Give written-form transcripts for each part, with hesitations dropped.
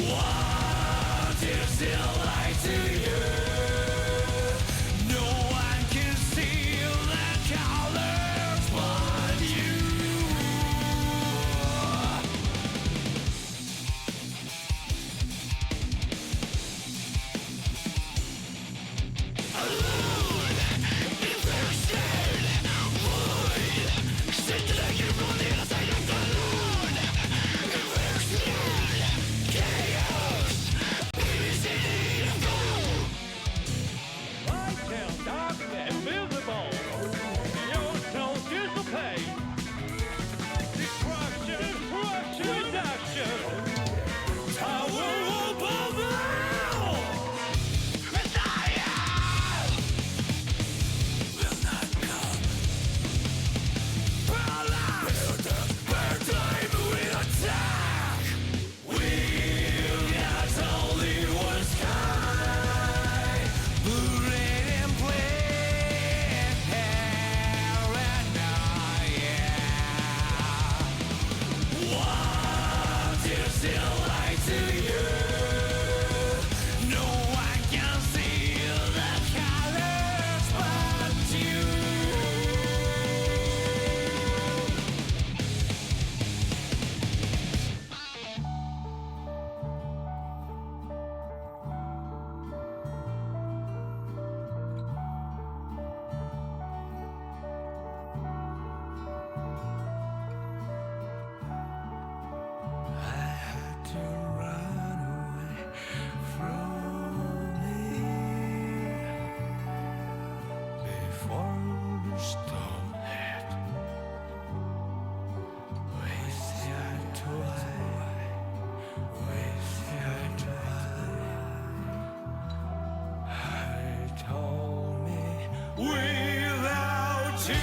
What is it like to you? No one can see the colors but you. Alone, if they're sad, void, sit like you're on the other side of the road. If they're sad, chaos, is in need of gold. Light down, dark and invisible. Your soul dissipate. Destruction, destruction, reduction. Tower above now. Messiah will not come. Our time will attack. We've got only one sky. Blue and plain paranoia. What is it like to you? No one can see the colors but you. I had to run away from here before the storm hit. Waste your time, waste your time. He told me without you.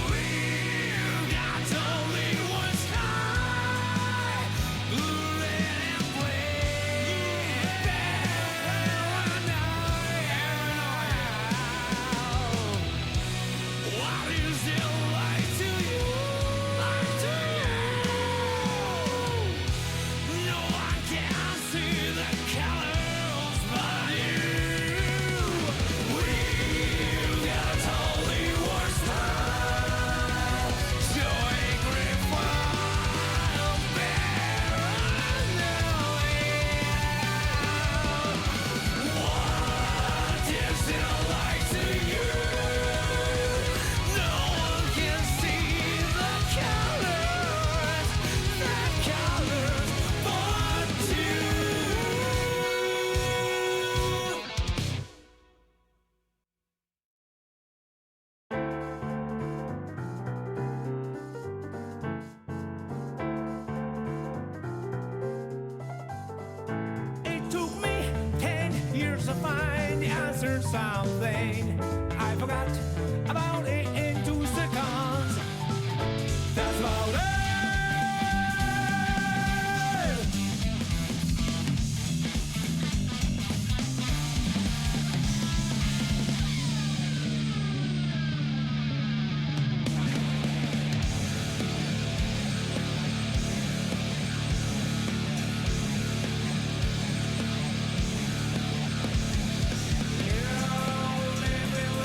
We've got only one sky, blue and plain paranoia. What is it like to you? Like to you? No one can see the colors but you. We've got only one smile, so angry from paranoia. What is it like to you? No one can see the colors but you. It took me 10 years to find the answer to something I forgot about it in 2 seconds. That's about it. You live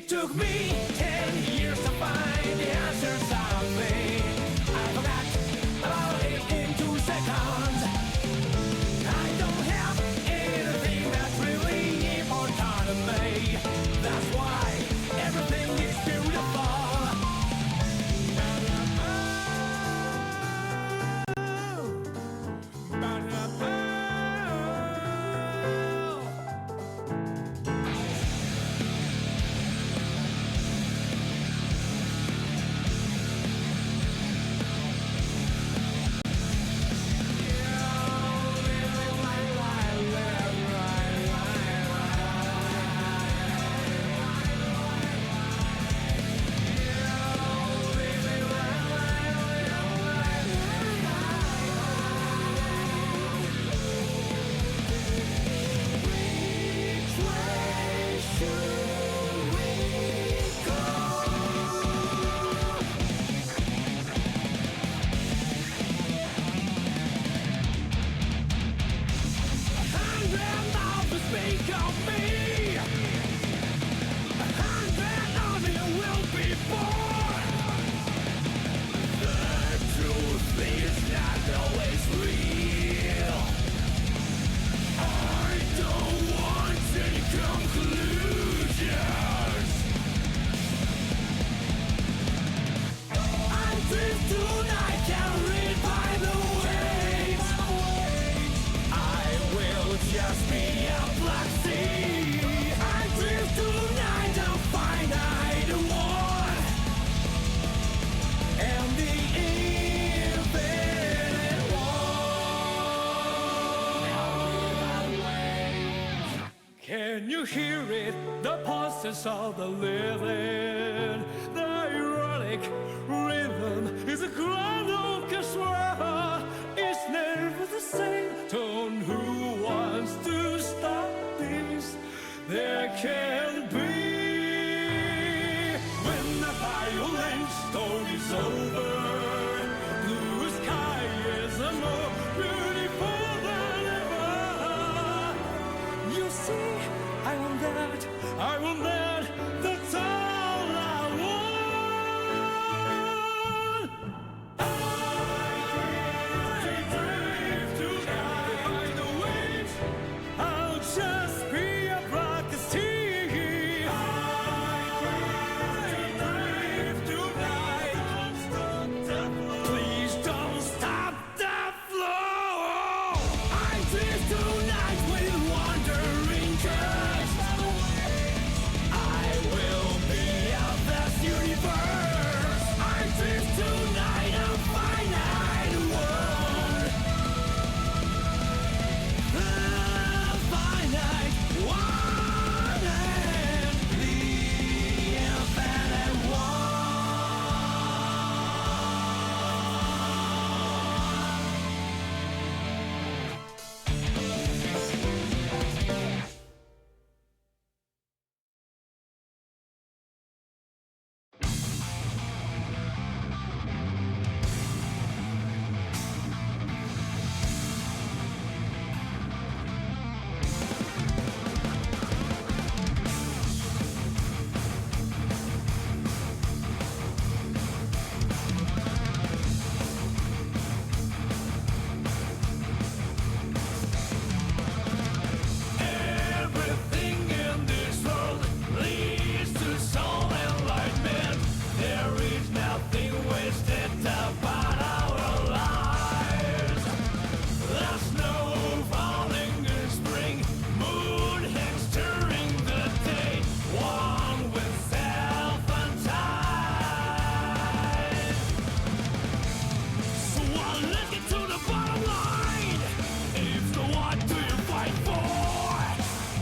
took me 10 years to find the answers I made. I forgot about it in 2 seconds. I don't have anything that's really important to me. That's why everything is beautiful. Can you hear it? The pulses of the living. The ironic rhythm is a grand orchestra. It's never the same tone. Who wants to stop this? There can be. When the violent storm is over, blue sky is more beautiful than ever. You see, I want that, I want that, that's all I want. I drift tonight by the winds, I'll just be a broadcasting. I drift tonight, please don't stop the flow. I drift tonight with wandering curves. I will be a vast universe. I drift tonight, a finite world. A finite one and the infinite one. Everything in this world leads to soul enlightenment. There is nothing wasted about our lives. The snow falling in spring, moon hangs during the day, one with self and time. So let's get to the bottom line. If so, what do you fight for?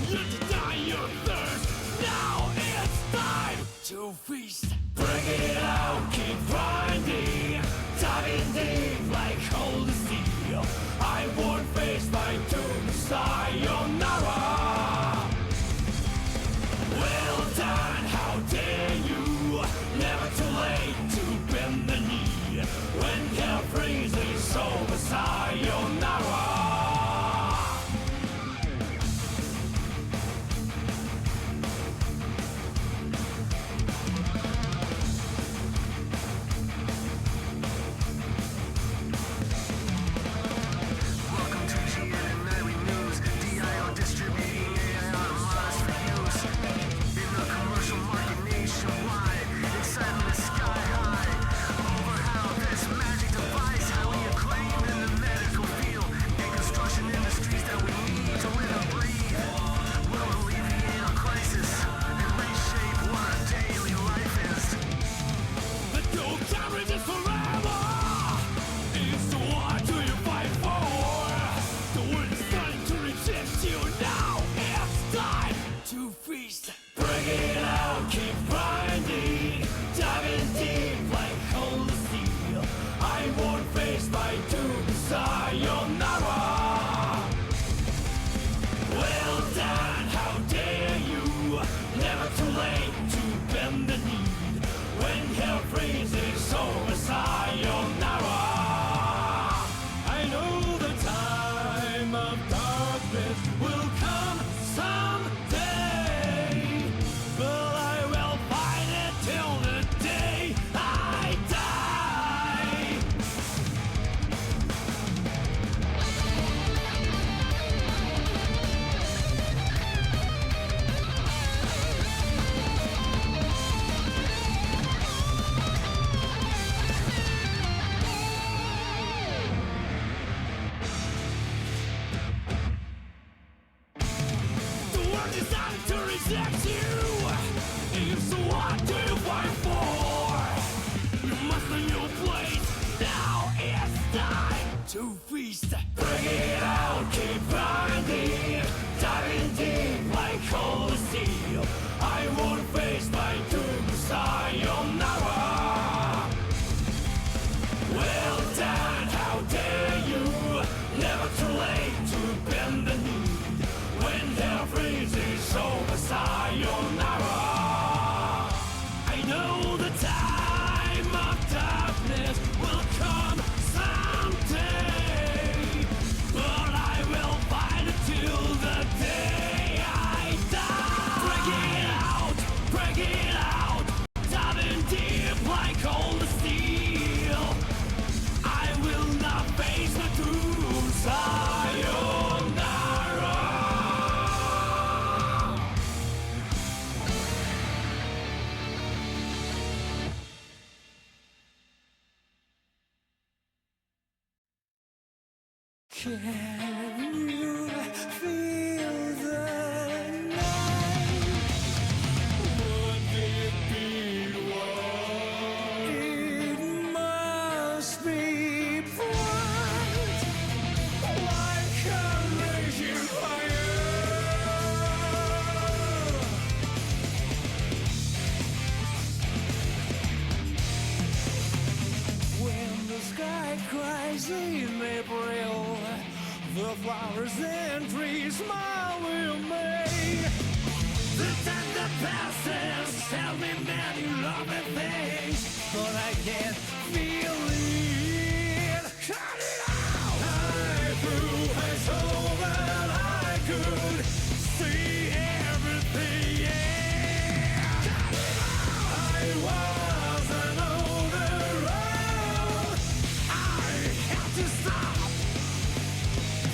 You deny your thirst. Now it's time to feast. Bring it out, keep grinding, diving deep like cold steel. I won't face my doom, sayonara. Well done, how dare you? Never too late to bend the knee. When hell freezes over, sayonara. to feast. Bring it out, keep finding, diving deep like cold steel. I won't face my doom, sayonara. Well done, how dare you? Never too late to bend the knee. When hell freezes over, sayonara. I know the time of darkness will come someday, but I will fight it till the day I die. Break it out, diving deep like cold steel. I will not face the doom, sayonara. Can you feel the night? Would it be one? It must be bright, like a raging fire. When the sky cries in April, the flowers and trees smile in May. The time that passes tell me many lovely things, but I can't feel it. Cut it out! I threw my soul that I could see everything. Yeah. Cut it out! I wasn't on the road. I had to stop.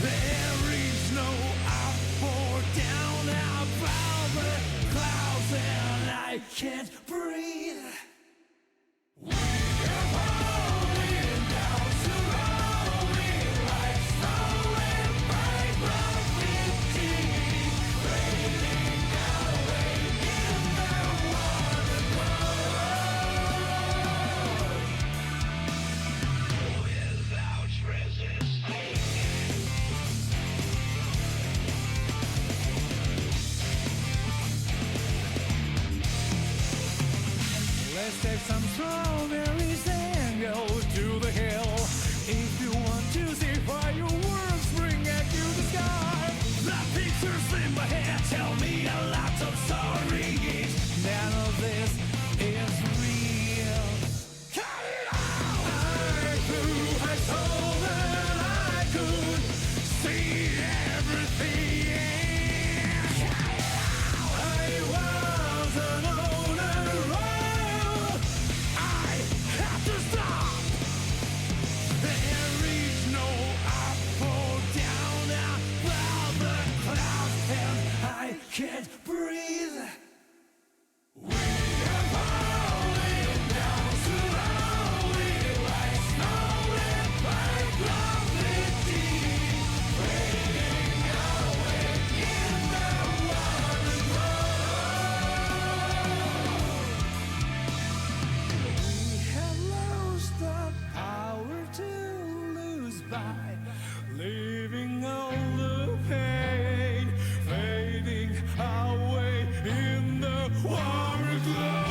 There is no up or down above the clouds, and I can't breathe. We are falling down slowly, like snow and bright graffiti, fading away in the water without resisting. Let's take some strawberries and go to the hill. If you want to see fireworks bring at you the sky. The pictures in my head tell me a lot of stories. None of this is real. Cut it out! I threw my soul that I could see everything. Cut it out! I wasn't on the road. I have to stop. There is no up or down above the clouds, and I can't breathe. We are falling down slowly, like snow and bright graffiti, fading away in the water We have lost the power to lose by leaving all the pain, fading away in the water glow.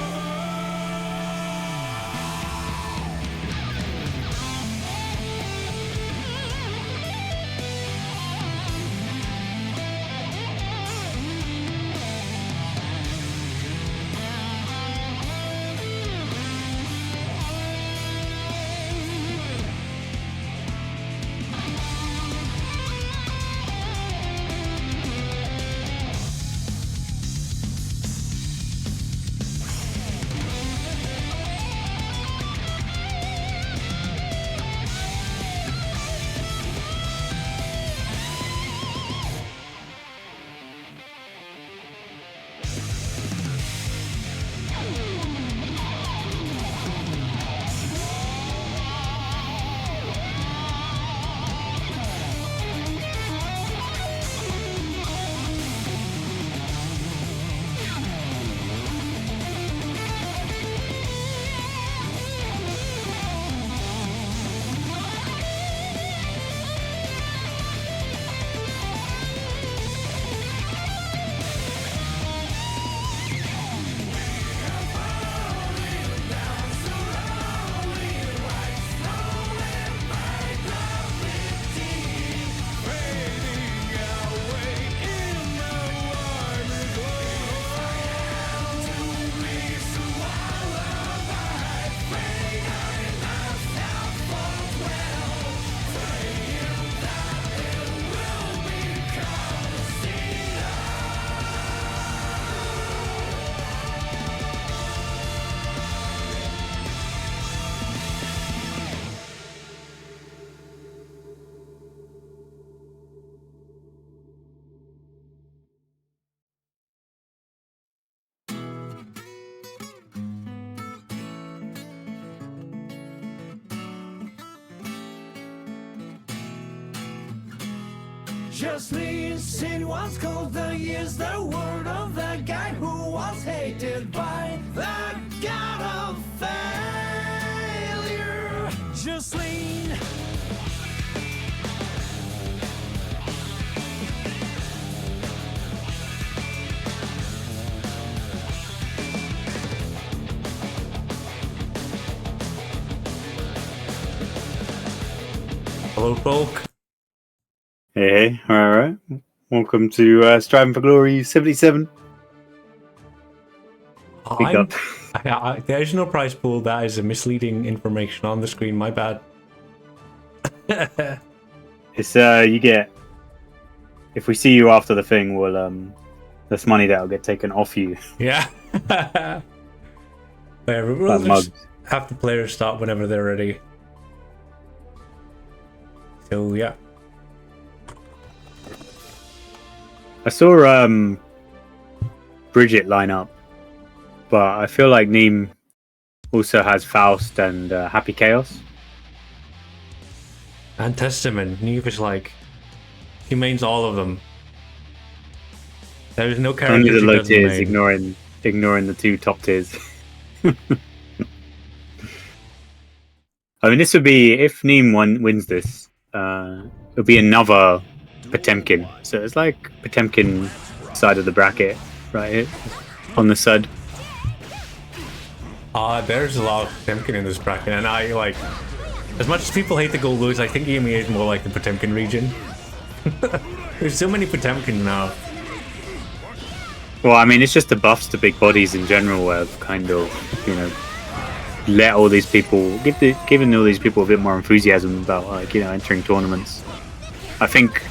Just listen what's called the years, the word of the guy who was hated by the god of failure. Just lean. Hello, folk. Hey, alright. Welcome to Striving for Glory 77. Speak up. There's no prize pool. That is a misleading information on the screen. My bad. It's you get, if we see you after the thing, we'll that's money that'll get taken off you. Yeah. We'll Like just mugs. have the players stop whenever they're ready. So yeah. I saw Bridget line up, but I feel like Neem also has Faust and Happy Chaos. And Testament. Neve is like, he mains all of them. There is no character Only the she low doesn't tiers, main. ignoring the two top tiers. I mean, this would be, if Neem wins this, it'll be another Potemkin. So it's like Potemkin side of the bracket, right here, on the side. There's a lot of Potemkin in this bracket, and I like, as much as people hate the Gold Lewis, I think EMEA is more like the Potemkin region. There's so many Potemkin now. Well, I mean, it's just the buffs to big bodies in general have kind of, you know, let all these people, giving all these people a bit more enthusiasm about, like, you know, entering tournaments. I think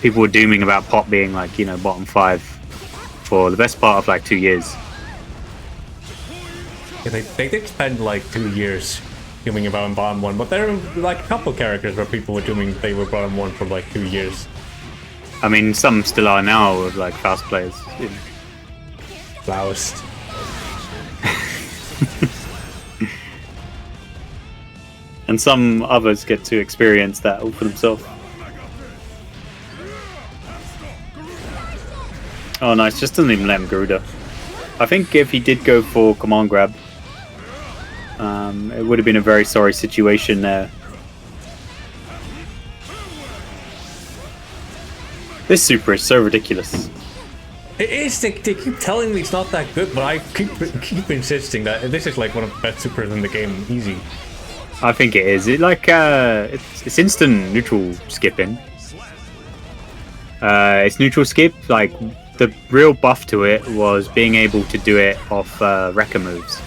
people were dooming about Pop being, like, you know, bottom 5 for the best part of like 2 years. Yeah, they did spend like 2 years dooming about bottom 1, but there are like a couple characters where people were dooming they were bottom 1 for like 2 years. I mean, some still are now with like Faust players. Faust. And some others get to experience that all for themselves. Oh, nice. Just doesn't even let him Garuda. I think if he did go for command grab, it would have been a very sorry situation there. This super is so ridiculous. It is, they keep telling me it's not that good, but I keep insisting that this is like one of the best supers in the game, easy. I think it is. It's instant neutral skipping. It's neutral skip. Like, the real buff to it was being able to do it off Rekka moves.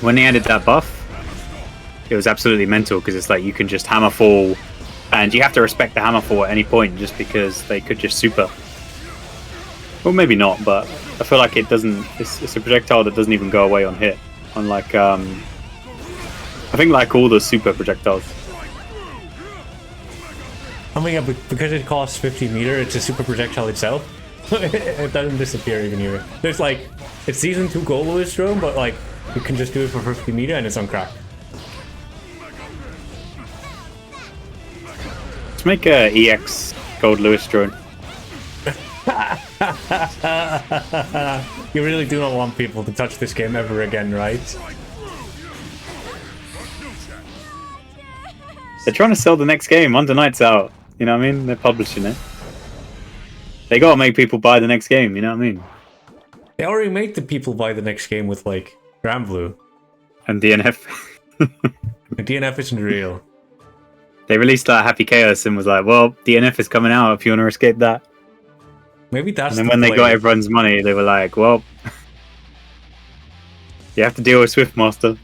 When they added that buff, it was absolutely mental because it's like you can just hammer fall, and you have to respect the hammer fall at any point just because they could just super. Well, maybe not, but I feel like it doesn't. It's a projectile that doesn't even go away on hit. Unlike I think like all the super projectiles. I mean, yeah, because it costs 50 meter, it's a super projectile itself. It doesn't disappear even here. There's like, it's season 2 Gold Lewis drone, but like, you can just do it for 50 meter and it's on crack. Let's make a EX Gold Lewis drone. You really do not want people to touch this game ever again, right? They're trying to sell the next game. Under Night's out. You know what I mean? They're publishing it. They gotta make people buy the next game. You know what I mean? They already made the people buy the next game with like Grand Blue. And DNF. The DNF isn't real. They released Happy Chaos and was like, well, DNF is coming out if you want to escape that. Maybe that's And then when they play. got everyone's money, they were like, well, you have to deal with Swiftmaster.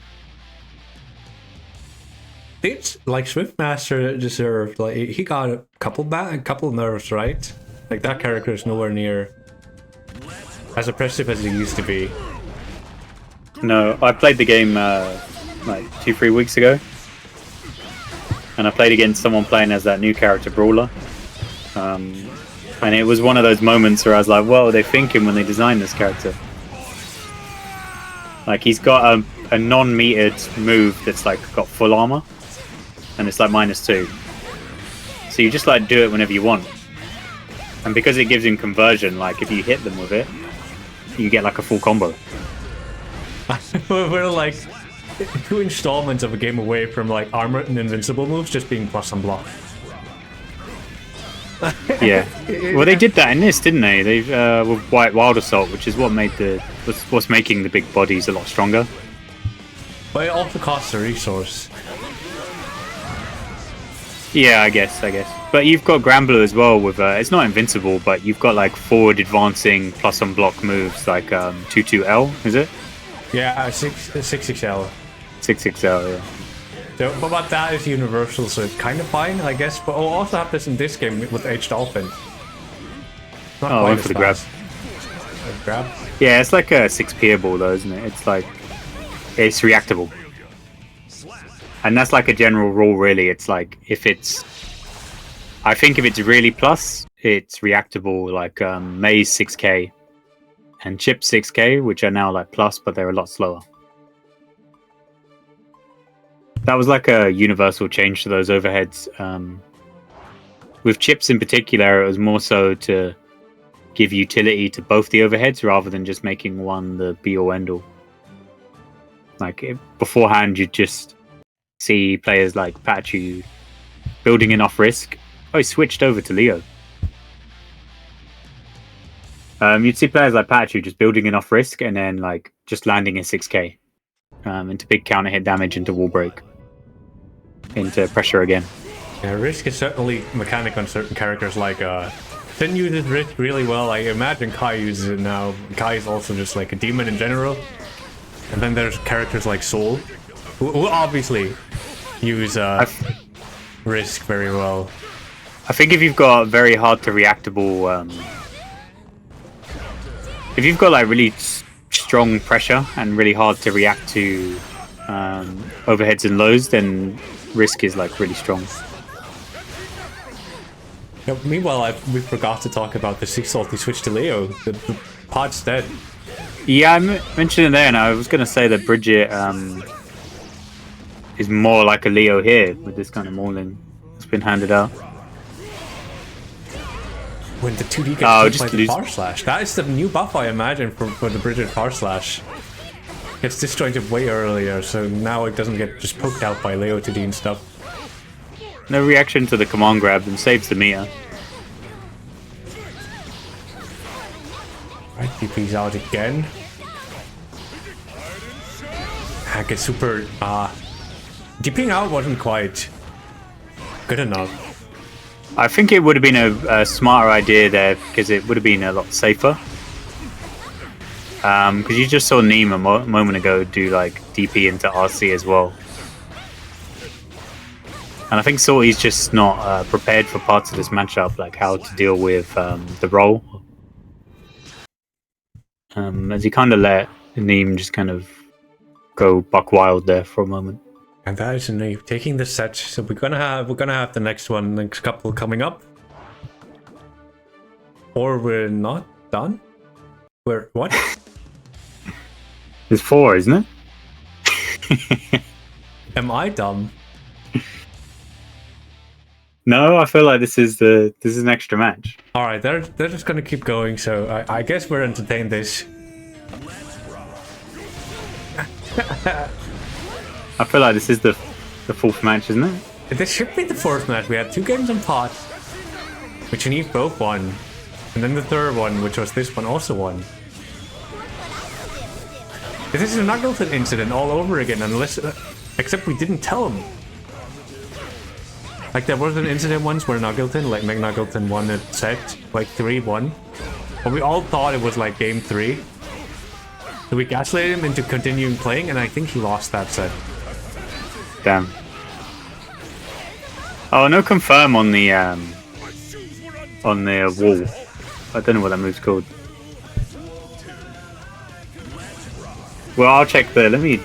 It's like Swiftmaster deserved, like, he got a couple nerfs, right? Like, that character is nowhere near as oppressive as it used to be. No, I played the game like 2-3 weeks ago. And I played against someone playing as that new character, Brawler. And it was one of those moments where I was like, what were they thinking when they designed this character? Like, he's got a non-metered move that's like got full armor. And it's like -2. So you just like do it whenever you want. And because it gives him conversion, like if you hit them with it, you get like a full combo. We're like 2 installments of a game away from like armor and invincible moves just being plus and block. Yeah. Well, they did that in this, didn't they? They with White Wild Assault, which is what made what's making the big bodies a lot stronger. But it also costs a resource. Yeah, I guess. But you've got Granblue as well with it's not invincible, but you've got like forward advancing plus on block moves like 22L, is it? Yeah, 6XL. 6XL, yeah. So, but that is universal, so it's kind of fine, I guess. But we'll also have this in this game with H Dolphin. Not Oh, quite went as for the grab. fast. Grab. Yeah, it's like a 6 ball though, isn't it? It's like it's reactable. And that's like a general rule, really. It's like I think if it's really plus, it's reactable like Maze 6K and Chip 6K, which are now like plus, but they're a lot slower. That was like a universal change to those overheads. With Chips in particular, it was more so to give utility to both the overheads rather than just making one the be-all end-all. Like beforehand, you'd just see players like Pikachu building enough risk. Oh, he switched over to Leo. You'd see players like Pikachu just building enough risk and then like just landing a 6K into big counter hit damage into wall break, into pressure again. Yeah, risk is certainly mechanic on certain characters. Like Finn uses risk really well. I imagine Kai uses it now. Kai is also just like a demon in general. And then there's characters like Soul, who obviously use risk very well. I think if you've got very hard to reactable, if you've got like really strong pressure and really hard to react to overheads and lows, then risk is like really strong. Yeah, meanwhile, we forgot to talk about the Sea Salty switch to Leo. The pod's dead. Yeah, I mentioned it there, and I was going to say that Bridget is more like a Leo here with this kind of mauling that's been handed out. When the 2D gets hit by the Power Slash. That is the new buff, I imagine, for the Bridget Power Slash. Gets disjointed way earlier, so now it doesn't get just poked out by Leo 2D and stuff. No reaction to the command grab and saves the meter. Right, DP's out again. Hack is super. DPing out wasn't quite good enough. I think it would have been a smarter idea there because it would have been a lot safer. Because you just saw Neem a moment ago do like DP into RC as well. And I think Salty's just not prepared for parts of this matchup, like how to deal with the role. As he kind of let Neem just kind of go buck wild there for a moment. And that is Neem taking the set. So we're gonna have the next couple coming up, or we're not done. We're what? There's 4, isn't it? Am I dumb? No, I feel like this is an extra match. All right, they're just gonna keep going. So I guess we're entertained this. I feel like this is the 4th match, isn't it? This should be the 4th match. We had 2 games on pot, which Neve both won, and then the 3rd one, which was this one, also won. This is a Nuggleton incident all over again, except we didn't tell him. Like there was an incident once where Nuggleton, like McNuggleton won a set, like 3-1. But we all thought it was like game 3. So we gaslighted him into continuing playing, and I think he lost that set. Damn. Oh, no confirm on the wall. I don't know what that move's called. Well, I'll check the. Let me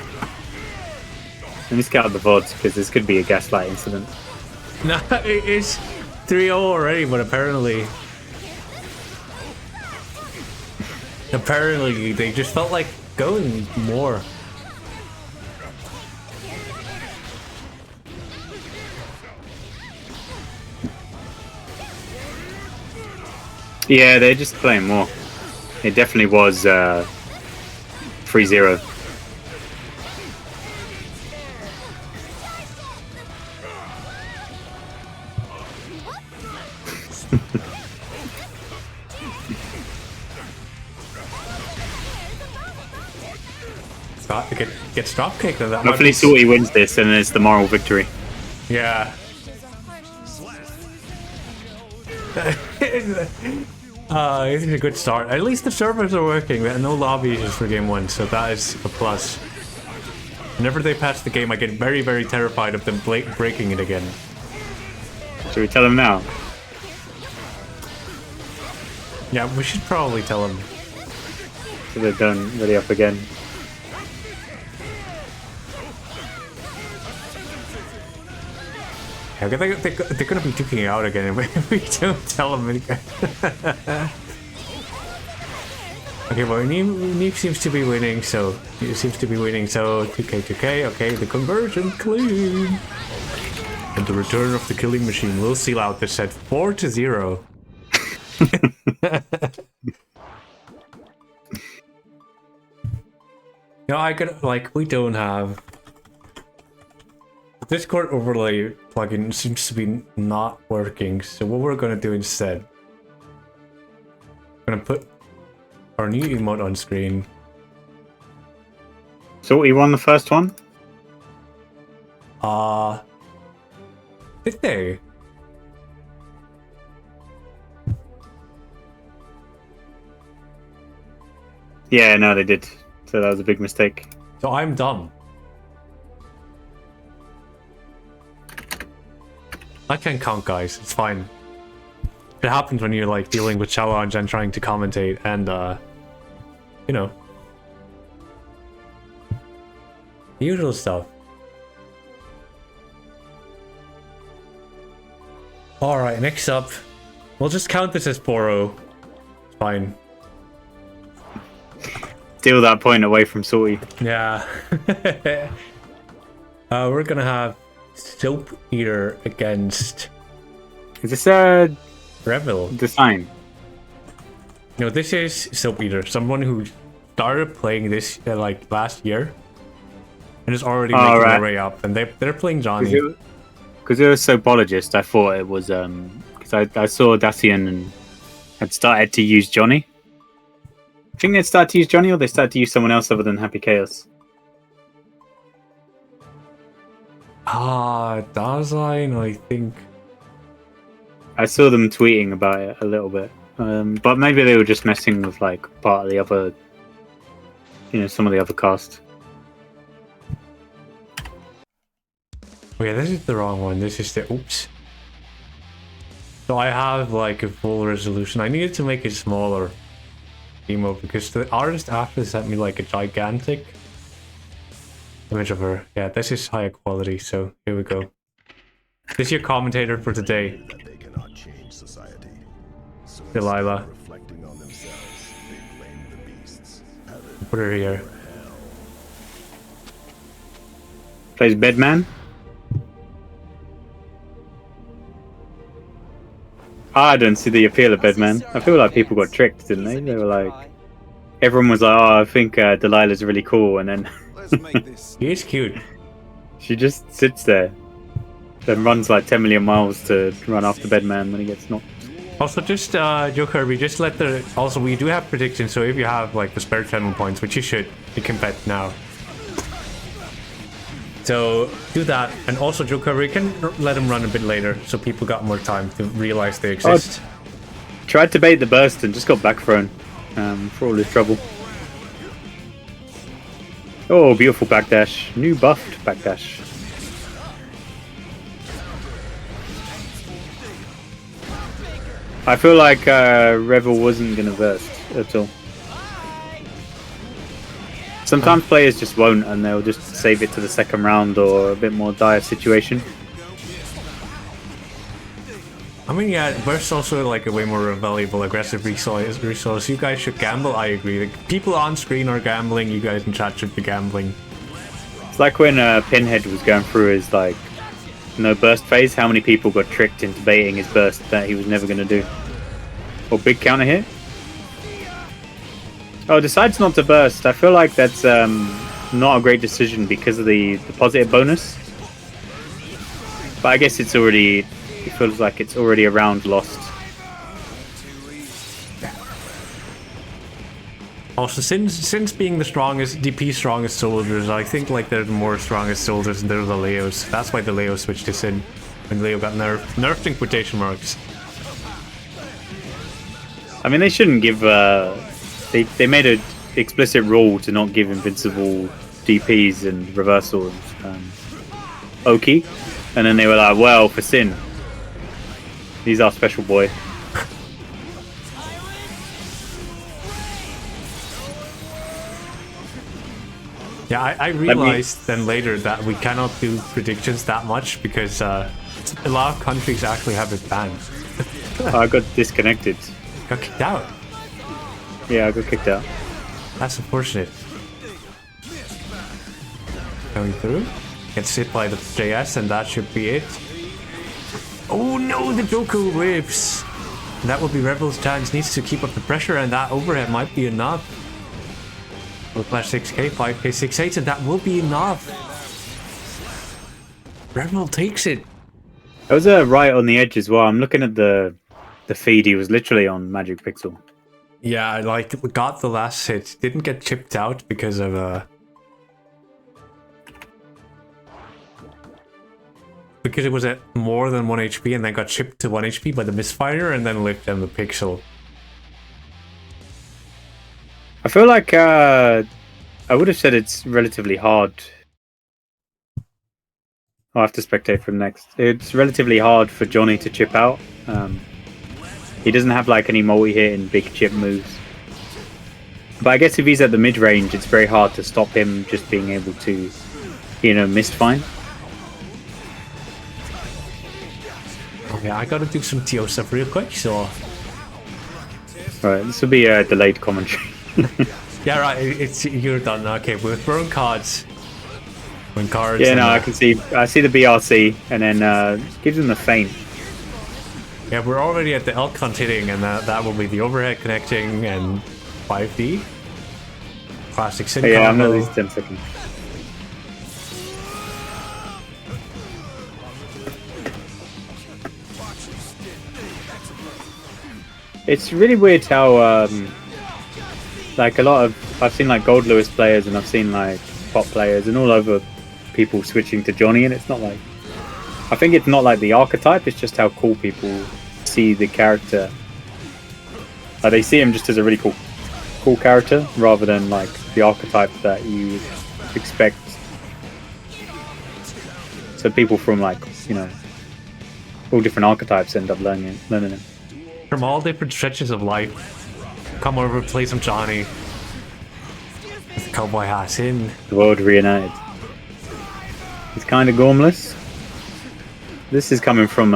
scout the VODs because this could be a gaslight incident. No, it is 3-0 already, but apparently they just felt like going more. Yeah, they're just playing more. It definitely was 3-0. Get drop kicked. That might Hopefully be- Salty wins this and it's the moral victory. Yeah. This is a good start. At least the servers are working. There are no lobbies for game 1, so that is a plus. Whenever they patch the game, I get very, very terrified of them breaking it again. Should we tell them now? Yeah, we should probably tell them. So they're done, ready up again. Yeah, they're gonna be duking it out again if we don't tell them. Okay, well, Neep seems to be winning, so 2k. Okay, the conversion clean. And the return of the killing machine will seal out this set 4-0. No, I could we don't have Discord overlay plugin seems to be not working. So what we're gonna do instead, we're gonna put our new emote on screen. Salty won the first one? Did they? Yeah, no, they did. So that was a big mistake. So I'm dumb. I can count, guys. It's fine. It happens when you're dealing with challenge and trying to commentate, and you know, the usual stuff. All right, next up, we'll just count this as Poro. It's fine. Steal that point away from Salty. Yeah. We're gonna have Soap Eater against Is this a Revel. design? No, this is Soap Eater, someone who started playing this last year and is already making right. their way up, and they're playing Johnny. Because it was Soapologist, I thought it was because I saw Dacian and had started to use Johnny. I think they'd started to use Johnny, or they started to use someone else other than Happy Chaos. Dasein, I think. I saw them tweeting about it a little bit, but maybe they were just messing with part of the other, some of the other cast. Oh yeah, this is the wrong one. This is the oops. So I have a full resolution. I needed to make it smaller emote because the artist after sent me a gigantic image of her. Yeah, this is higher quality, so here we go. This is your commentator for today. They cannot change society. So Delilah. reflecting on themselves, they blame the beasts. Put her here. Plays Bedman. I don't see the appeal of Bedman. I feel like people got tricked, didn't they? They were everyone was like, "Oh, I think Delilah's really cool," and then Let's make this. He is cute. she just sits there, then runs 10 million miles to run after Bedman when he gets knocked. Also, just Joe Kirby, just let the. Also, we do have predictions, so if you have the spare 10 points, which you should, you can bet now. So do that, and also Joe Kirby can let him run a bit later, so people got more time to realize they exist. Tried to bait the burst and just got back thrown for all his trouble. Oh, beautiful backdash. New buffed backdash. I feel like Revel wasn't going to burst at all. Sometimes players just won't, and they'll just save it to the second round or a bit more dire situation. I mean, yeah, burst's also a way more valuable aggressive resource. You guys should gamble, I agree. People on screen are gambling, you guys in chat should be gambling. It's like when Pinhead was going through his burst phase, how many people got tricked into baiting his burst that he was never going to do. Or big counter hit. Oh, decides not to burst. I feel like that's not a great decision because of the positive bonus. But I guess it's already... It feels like it's already a round lost. Also, since being the strongest, DP strongest soldiers, I think like they're the more strongest soldiers and they're the Leos. That's why the Leo switched to Sin when Leo got nerfed. Nerfed in quotation marks. I mean, they shouldn't give... They made an explicit rule to not give invincible DPs and reversals Oki. And then they were like, well, for Sin. He's our special boy. Yeah, I realized then later that we cannot do predictions that much because a lot of countries actually have it banned. I got disconnected. Got kicked out. Yeah, I got kicked out. That's unfortunate. Going through. Gets hit by the JS and that should be it. Oh no, the Joku whips! And that will be Rebel's chance. Needs to keep up the pressure and that overhead might be enough. We'll flash 6k, 5k, 6-8 and that will be enough. Rebel takes it. That was right on the edge as well. I'm looking at the feed. He was literally on Magic Pixel. Yeah, like got the last hit. Didn't get chipped out because of because it was at more than 1 HP and then got chipped to 1 HP by the misfire and then lived on the pixel. I feel like I would have said it's relatively hard. I'll have to spectate from next. It's relatively hard for Johnny to chip out. He doesn't have like any multi-hit and big chip moves. But I guess if he's at the mid-range, it's very hard to stop him just being able to, you know, mist fine. Okay, I gotta do some TO stuff real quick, so... Right, this will be a delayed commentary. Yeah, right, it's you're done. Okay, with burn cards. When cards... Yeah, no, I can see... I see the BRC, and then gives him the feint. Yeah, we're already at the elk hunt hitting, and that will be the overhead connecting and 5D. Classic Sin Yeah, I'm combo. at least 10 seconds. It's really weird how, like a lot of... I've seen like Gold Lewis players, and I've seen like pop players, and all over people switching to Johnny, and it's not like... I think it's not like the archetype, it's just how cool people see the character. Like they see him just as a really cool character, rather than like the archetype that you expect. So people from like, you know, all different archetypes end up learning it. From all different stretches of life. Come over, play some Johnny. With the cowboy hat in. The world reunited. He's kind of gormless. This is coming from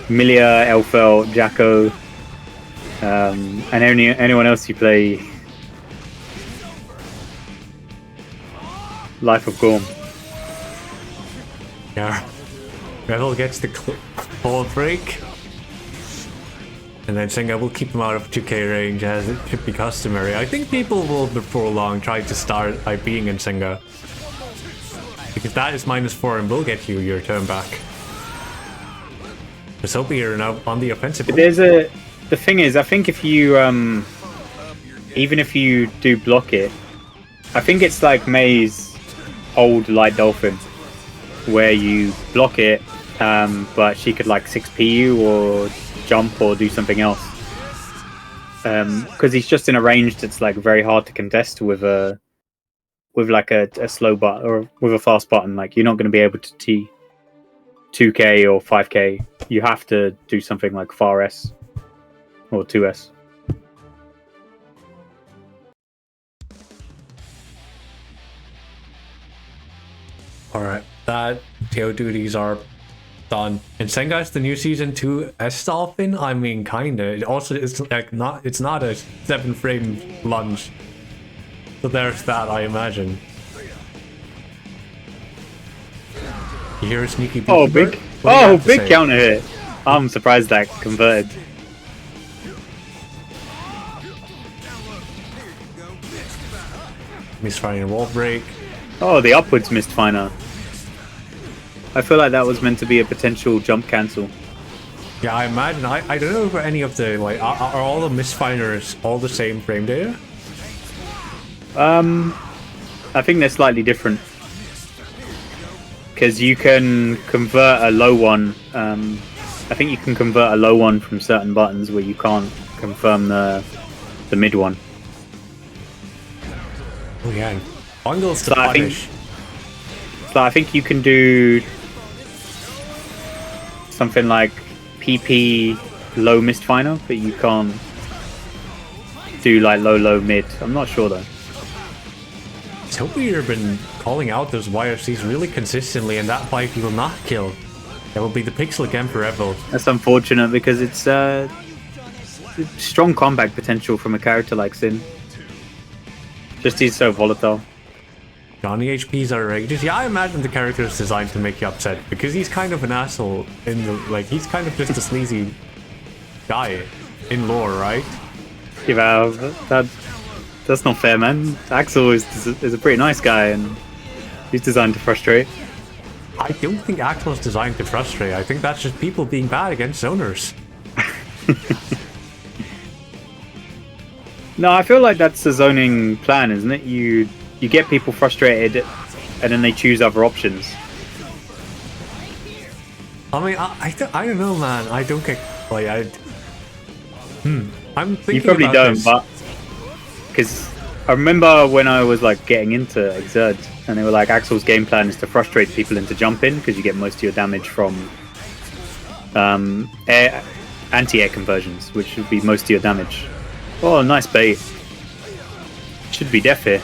Milia, Elfel, Jacko, and anyone else you play Life of Gorm. Yeah. Rebel gets the ball break. And then Senga will keep him out of 2k range as it should be customary. I think people will before long try to start by being in Senga. Because that is -4 and will get you your turn back. Just hope you're now on the offensive. The thing is, I think if you even if you do block it, I think it's like May's old Light Dolphin, where you block it, but she could like 6p you or jump or do something else. Because he's just in a range that's like very hard to contest with like a slow button or with a fast button. Like you're not going to be able to T 2k or 5k. You have to do something like far S or 2S. Alright, that TO duties are done. And Senga's the new season 2 S Dolphin? I mean, kinda. It also is like it's not a 7-frame lunge. So there's that, I imagine. You hear a sneaky Big counter hit. I'm surprised that converted. Misfire and wall break. Oh, the upwards Mistfiner. I feel like that was meant to be a potential jump cancel. Yeah, I imagine. I don't know if any of the like are all the Misfiners all the same frame data? I think they're slightly different. Because you can convert a low one. I think you can convert a low one from certain buttons where you can't confirm the mid one. Oh yeah, bungles to So I think- punish. So I think you can do something like PP low Mistfiner, but you can't do like low mid. I'm not sure though. Toby have been calling out those YFCs really consistently, and that fight he will not kill. That will be the pixel again forever. That's unfortunate because it's strong comeback potential from a character like Sin. Just he's so volatile. Johnny HPs are outrageous. Yeah, I imagine the character is designed to make you upset because he's kind of an asshole in the like. He's kind of just a sleazy guy in lore, right? Yeah, that's not fair, man. Axel is a pretty nice guy and he's designed to frustrate. I don't think Axel is designed to frustrate. I think that's just people being bad against zoners. No, I feel like that's the zoning plan, isn't it? You get people frustrated and then they choose other options. I mean, I don't know, man. I don't get like I'm thinking You probably about don't, this. but because I remember when I was like getting into Exerd, and they were like, Axel's game plan is to frustrate people into jumping because you get most of your damage from anti-air conversions, which would be most of your damage. Oh, nice bait. Should be deaf here.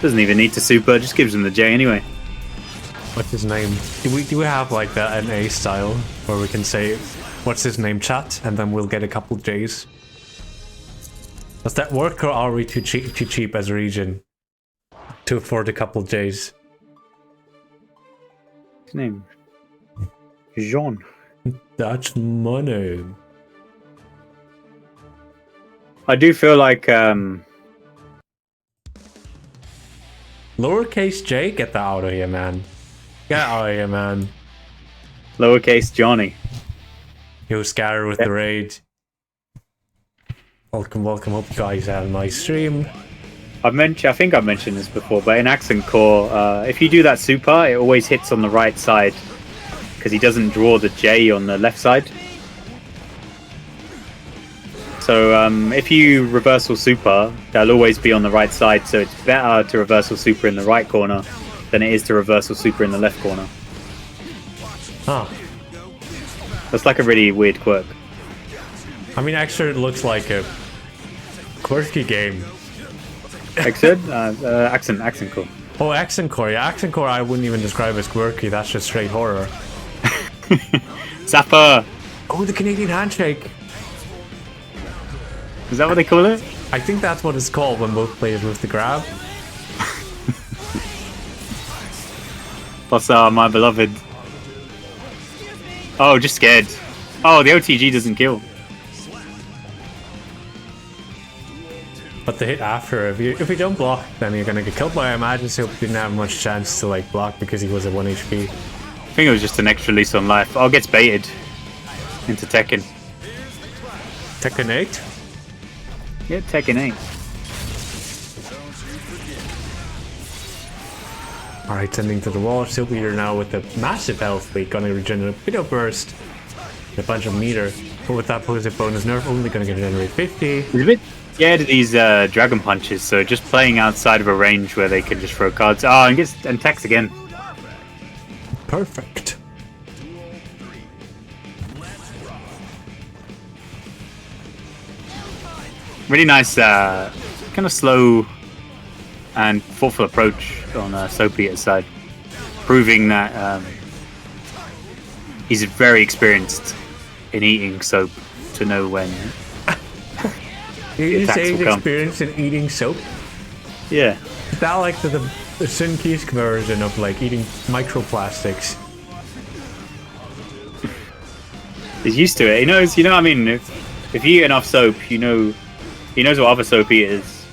Doesn't even need to super, just gives him the J anyway. What's his name? Do we have like that NA style where we can say what's his name chat and then we'll get a couple J's? Does that work, or are we too cheap as a region to afford a couple J's? His name? Jean. That's money. I do feel like Lowercase J, get that out of here, man. Get out of here, man. lowercase Johnny. Yo, Scatter with the raid. Welcome. Hope you guys had a nice stream. I think I've mentioned this before, but in Accent Core, if you do that super, it always hits on the right side because he doesn't draw the J on the left side. So if you reversal super, they'll always be on the right side, so it's better to reversal super in the right corner than it is to reversal super in the left corner. Huh. That's like a really weird quirk. I mean, actually, it looks like a quirky game. Accent Core. Oh, Accent Core. Yeah, Accent Core I wouldn't even describe as quirky. That's just straight horror. Zapper! Oh, the Canadian handshake. Is that what they call it? I think that's what it's called when both players move the grab. Bossa, my beloved. Oh, just scared. Oh, the OTG doesn't kill. But the hit after, if you don't block, then you're gonna get killed. But I imagine Soap didn't have much chance to like block because he was at 1 HP. I think it was just an extra lease on life. Oh, gets baited into Tekken. Tekken 8? Yeah, Tekken 8. Alright, sending to the wall. Silver now with a massive health leak, gonna regenerate a bit of burst, and a bunch of meter. But with that positive bonus nerf, only gonna generate 50. He's a bit scared of these dragon punches, so just playing outside of a range where they can just throw cards. Oh, and Tex again. Perfect. Really nice, kind of slow and thoughtful approach on Soapy's side, proving that he's very experienced in eating soap to know when. You attacks say will he's come. experienced in eating soap? Yeah, Is that like the Sin Kisk version of like eating microplastics? he's used to it. He knows, you know what I mean? If you eat enough soap, you know, he knows what other soapy is.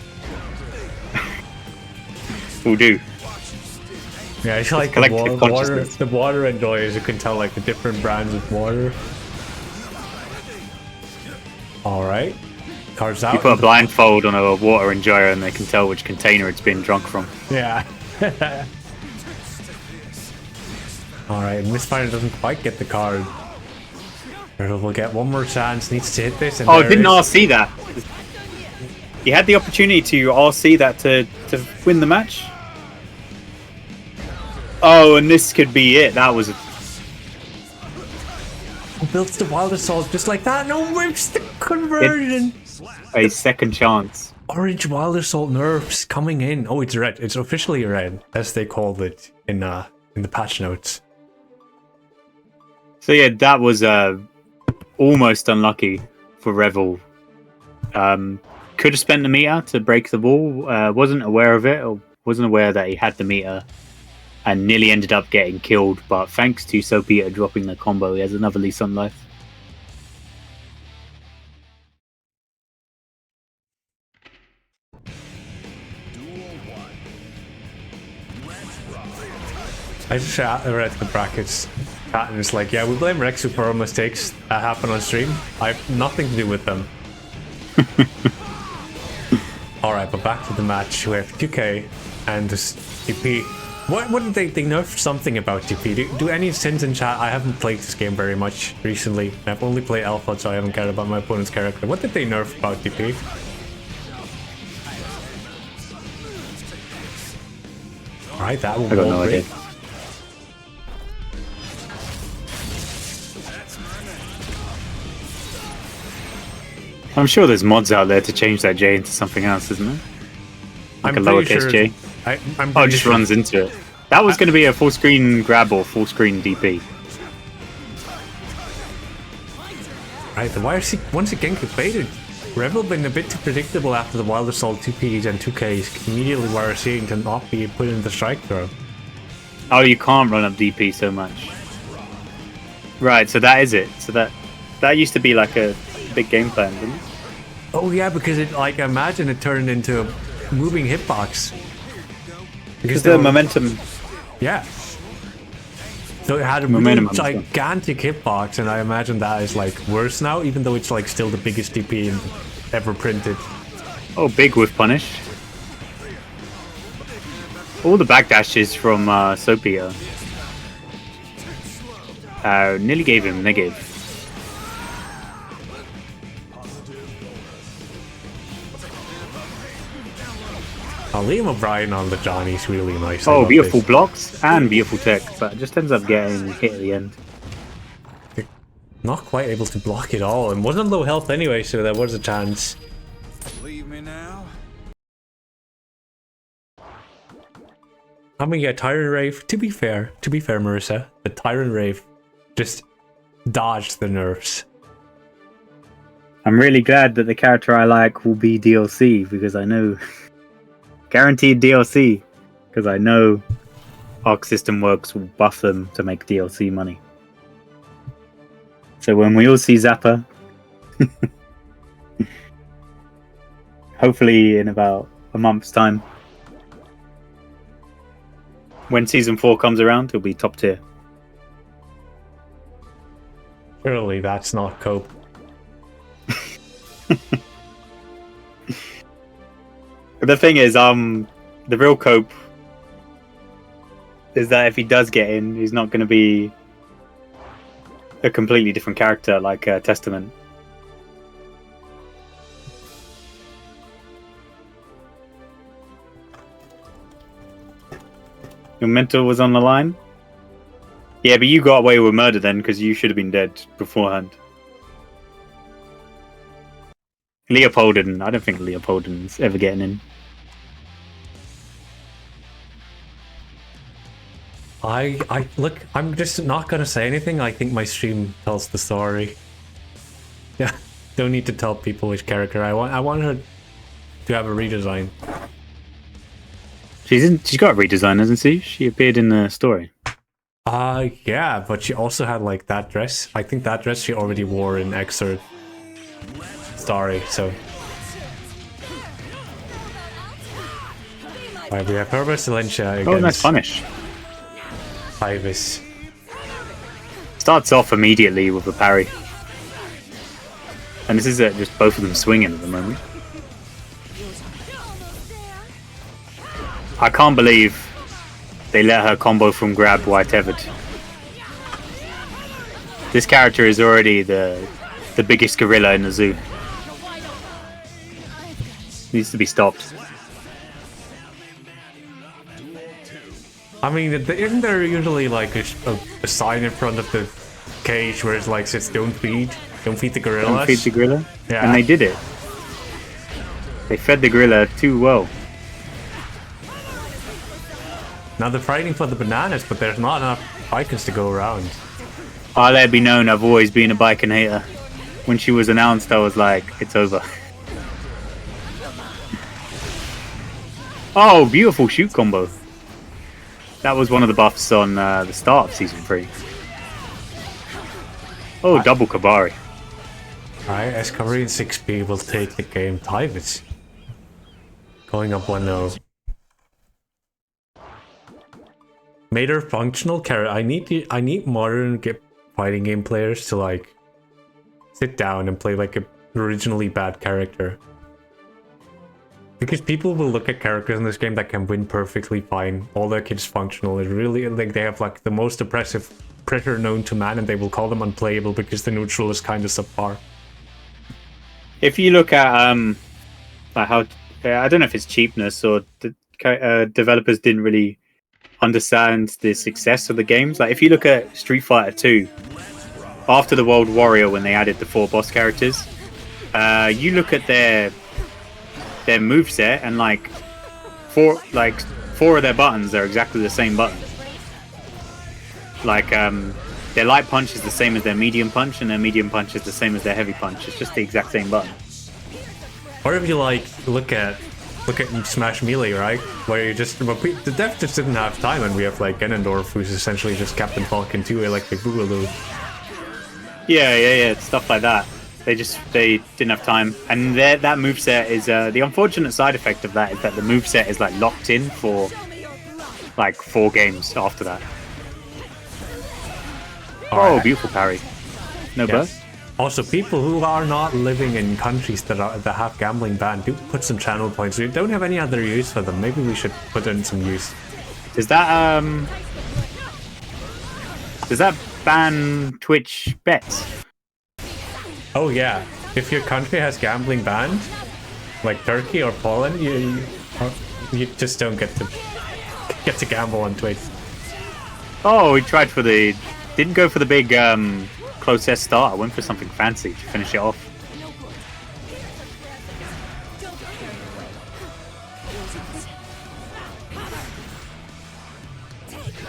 will do. Yeah, it's like the collective water, consciousness. the water enjoyers. You can tell like the different brands of water. All right, cards out. You put a blindfold on a water enjoyer and they can tell which container it's been drunk from. Yeah. All right, Mistfinder doesn't quite get the card. Turtle will get one more chance. Needs to hit this. And Oh, there didn't is- RC that? He had the opportunity to RC that to win the match. Oh, and this could be it. That was builds the Wild Assault just like that. No, whips the conversion. a second chance. Orange Wild Assault nerfs coming in. Oh, it's red. It's officially red, as they called it in the patch notes. So yeah, that was almost unlucky for Revel. Could have spent the meter to break the wall. Wasn't aware of it, or wasn't aware that he had the meter, and nearly ended up getting killed. But thanks to Soapy dropping the combo, he has another lease on life. I just read the brackets. And it's like, yeah, we blame Rexu for our mistakes that happen on stream. I have nothing to do with them. Alright, but back to the match. We have 2K and this DP. What did they nerfed something about DP? Do any sins in chat? I haven't played this game very much recently. I've only played Alpha, so I haven't cared about my opponent's character. What did they nerf about DP? Alright, that will I got wall no break. idea. I'm sure there's mods out there to change that J into something else, isn't there? Like I'm a pretty lowercase sure J. I'm Oh, it pretty just sure- runs into it. That was going to be a full screen grab or full screen DP. Right, the YRC once again completed. Revel been a bit too predictable after the Wild Assault 2Ps and 2Ks, immediately YRCing to not be put in the strike throw. Oh, you can't run up DP so much. Right, so that is it. So that used to be like a big game plan, didn't it? Oh yeah, because it, like, imagine it turned into a moving hitbox. Because they the were- momentum. Yeah. So it had a Momentum really on this one. gigantic hitbox, and I imagine that is like worse now, even though it's like still the biggest DP ever printed. Oh, big with punish. All the backdashes from Soapy nearly gave him negative. Liam O'Brien on the Johnny's really nice. I Oh, love beautiful this. blocks and beautiful tech, but just ends up getting hit at the end. Not quite able to block it all, and wasn't low health anyway, so there was a chance. Leave me now. I mean, yeah, Tyrant Rave, to be fair, Marissa, the Tyrant Rave just dodged the nerfs. I'm really glad that the character I like will be DLC because I know guaranteed DLC because I know Arc System Works will buff them to make DLC money. So when we all see Zappa, hopefully in about a month's time, when season 4 comes around, he'll be top tier. Surely that's not cope. But the thing is, the real cope is that if he does get in, he's not going to be a completely different character like Testament. Your mentor was on the line? Yeah, but you got away with murder then because you should have been dead beforehand. Leopolden, I don't think Leopolden's ever getting in. I look, I'm just not gonna say anything. I think my stream tells the story. Yeah, don't need to tell people which character I want. I want her to have a redesign. She's got a redesign, hasn't she? She appeared in the story. Yeah, but she also had like that dress. I think that dress she already wore in Excerpt Story, so Right, we have Herbert Silencia Oh, nice against punish. Tyvis. Starts off immediately with a parry. And this is just both of them swinging at the moment. I can't believe they let her combo from grab while tethered. This character is already the biggest gorilla in the zoo. Needs to be stopped. I mean, isn't there usually like a sign in front of the cage where it's like says don't feed the gorillas? Don't feed the gorilla? Yeah. And they did it. They fed the gorilla too well. Now they're fighting for the bananas, but there's not enough icons to go around. I'll let it be known I've always been a Baiken hater. When she was announced, I was like, it's over. Oh, beautiful shoot combo. That was one of the buffs on the start of Season 3. Oh, double Kabari. Alright, Escavarian 6P will take the game. Tyvis going up 1-0. Made her functional character. I need modern fighting game players to like sit down and play like a originally bad character. Because people will look at characters in this game that can win perfectly fine. All their kids functional. It really like they have like the most oppressive pressure known to man, and they will call them unplayable because the neutral is kind of subpar. If you look at like how I don't know if it's cheapness or the developers didn't really understand the success of the games. Like if you look at Street Fighter 2, after the World Warrior when they added the 4 boss characters, you look at their moveset and like four of their buttons are exactly the same button. Like their light punch is the same as their medium punch, and their medium punch is the same as their heavy punch. It's just the exact same button. Or if you like look at Smash Melee, right? Where you just the dev just didn't have time, and we have like Ganondorf, who's essentially just Captain Falcon 2 Electric Boogaloo. Yeah, stuff like that. They didn't have time, and that moveset is the unfortunate side effect of that is that the moveset is like locked in for like 4 games after that. Oh, beautiful parry. No burst. Also, people who are not living in countries that have gambling banned, do put some channel points. We don't have any other use for them. Maybe we should put in some use. Does that ban Twitch bets? Oh yeah, if your country has gambling banned, like Turkey or Poland, you just don't get to gamble on Twitch. Oh, we tried didn't go for the big close S start. I went for something fancy to finish it off.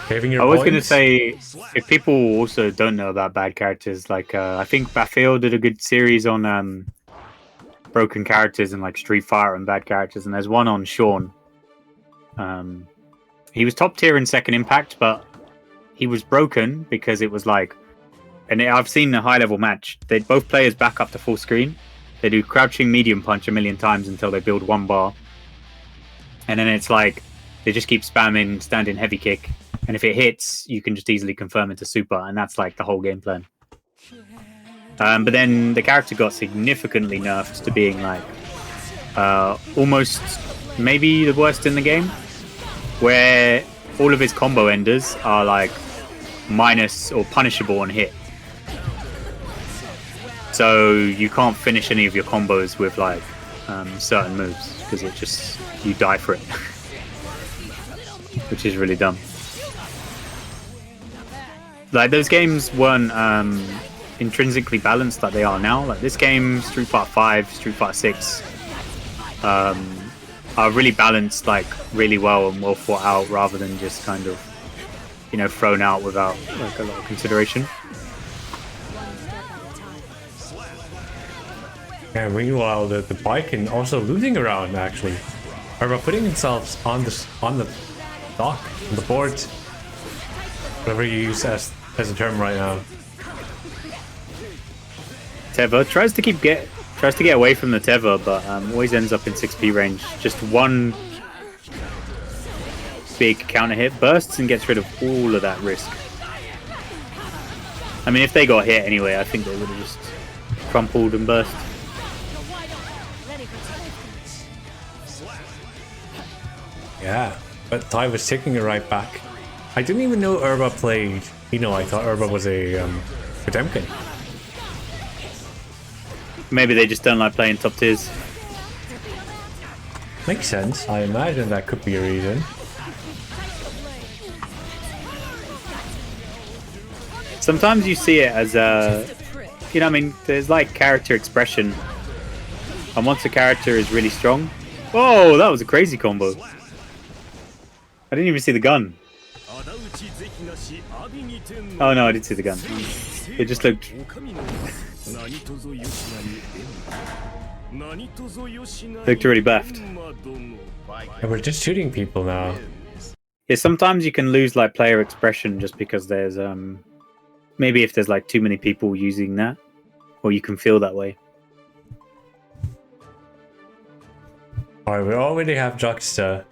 I was going to say, if people also don't know about bad characters, like I think Bafil did a good series on broken characters and like Street Fighter and bad characters, and there's one on Sean. He was top tier in Second Impact, but he was broken because it was like, and I've seen a high level match. Both players back up to full screen. They do crouching medium punch a million times until they build 1 bar, and then it's like they just keep spamming standing heavy kick. And if it hits, you can just easily confirm into super, and that's like the whole game plan. But then the character got significantly nerfed to being like almost maybe the worst in the game, where all of his combo enders are like minus or punishable on hit. So you can't finish any of your combos with like certain moves because it just you die for it, which is really dumb. Like those games weren't intrinsically balanced like they are now. Like this game, Street Fighter 5, Street Fighter 6, are really balanced, like really well and well thought out, rather than just kind of, you know, thrown out without like a lot of consideration. Yeah, meanwhile, the Baiken also losing around actually, or putting themselves on the dock, on the board, whatever you use as a term right now. Teva tries to get away from the Teva, but always ends up in 6P range. Just one big counter hit, bursts and gets rid of all of that risk. I mean, if they got hit anyway, I think they would have just crumpled and burst. Yeah, but Ty was taking it right back. I didn't even know Urba played. You know, I thought Urba was a Potemkin. Maybe they just don't like playing top tiers. Makes sense. I imagine that could be a reason. Sometimes you see it as a, you know, I mean, there's like character expression, and once a character is really strong, oh, that was a crazy combo. I didn't even see the gun. Oh no, I did see the gun. It just looked. Looked really buffed. Yeah, we're just shooting people now. Yeah, sometimes you can lose like player expression just because there's maybe if there's like too many people using that, or you can feel that way. Alright, we already have Juxta.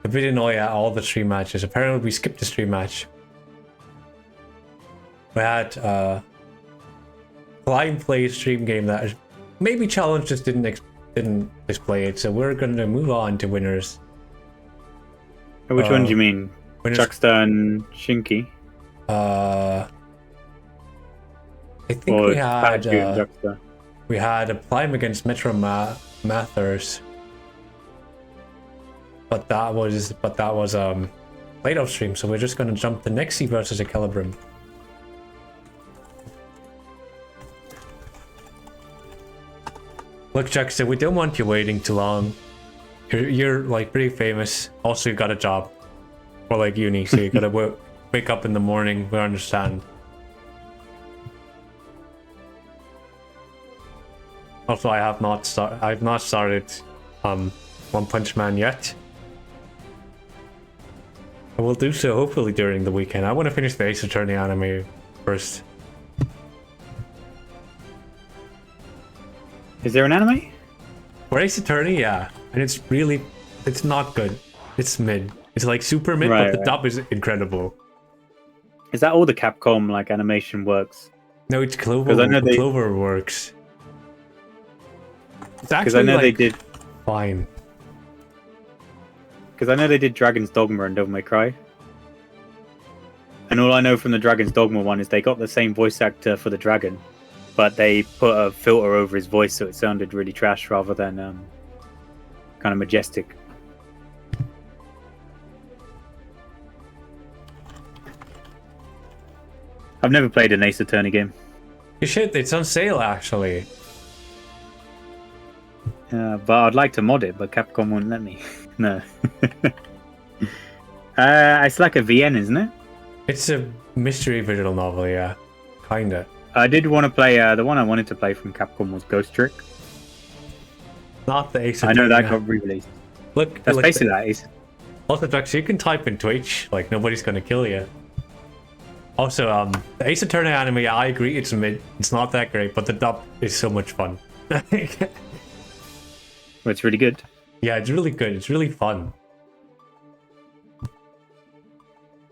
A bit annoyed at all the stream matches. Apparently we skipped the stream match. We had blind play stream game that maybe Challenge just didn't display it, so we're gonna move on to winners. Which one do you mean? Winners. Juxta and Shinky? I think Or we had Badu and Juxta? we had a Prime against Metro Mathers. But that was late off stream, so we're just gonna jump to Nexi versus Equilibrium. Look, Juxta, we don't want you waiting too long. You're like pretty famous. Also, you got a job, or like uni, so you gotta wake up in the morning. We understand. Also, I've not started One Punch Man yet. I will do so hopefully during the weekend. I want to finish the Ace Attorney anime first. Is there an anime? For Ace Attorney, yeah. And it's not good. It's mid. It's like super mid, Right, but the right. dub is incredible. Is that all the Capcom like animation works? No, it's Clover. 'Cause I know they- Clover works. It's Because I actually know they like, did. fine. Because I know they did Dragon's Dogma and Devil May Cry. And all I know from the Dragon's Dogma one is they got the same voice actor for the dragon, but they put a filter over his voice so it sounded really trash rather than kind of majestic. I've never played an Ace Attorney game. You should. It's on sale actually. But I'd like to mod it, but Capcom won't let me. No. It's like a VN, isn't it? It's a mystery visual novel, yeah. Kinda. I did want to play, the one I wanted to play from Capcom was Ghost Trick. Not the Ace I know Attorney. that got re-released. Look, That's look, basically that. Ace. Also, Dux, you can type in Twitch, like nobody's gonna kill you. Also, the Ace Attorney anime, I agree, it's mid. It's not that great, but the dub is so much fun. Well, it's really good. Yeah, it's really good. It's really fun.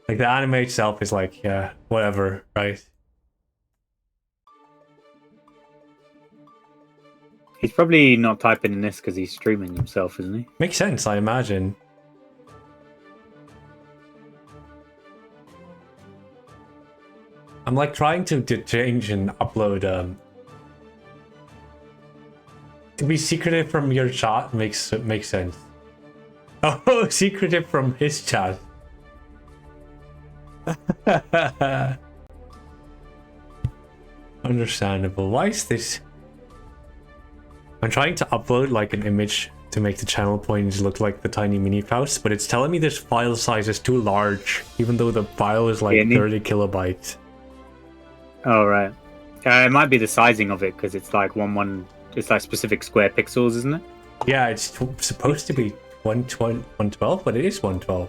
Like the anime itself is like, yeah, whatever, right? He's probably not typing in this because he's streaming himself, isn't he? Makes sense, I imagine. I'm like trying to change and upload to be secretive from your chat makes sense. Oh, secretive from his chat. Understandable. Why is this? I'm trying to upload like an image to make the channel points look like the tiny mini Faust, but it's telling me this file size is too large, even though the file is like 30 kilobytes. Oh, right. It might be the sizing of it because it's like it's like specific square pixels, isn't it? Yeah, it's supposed to be 112, but it is 112.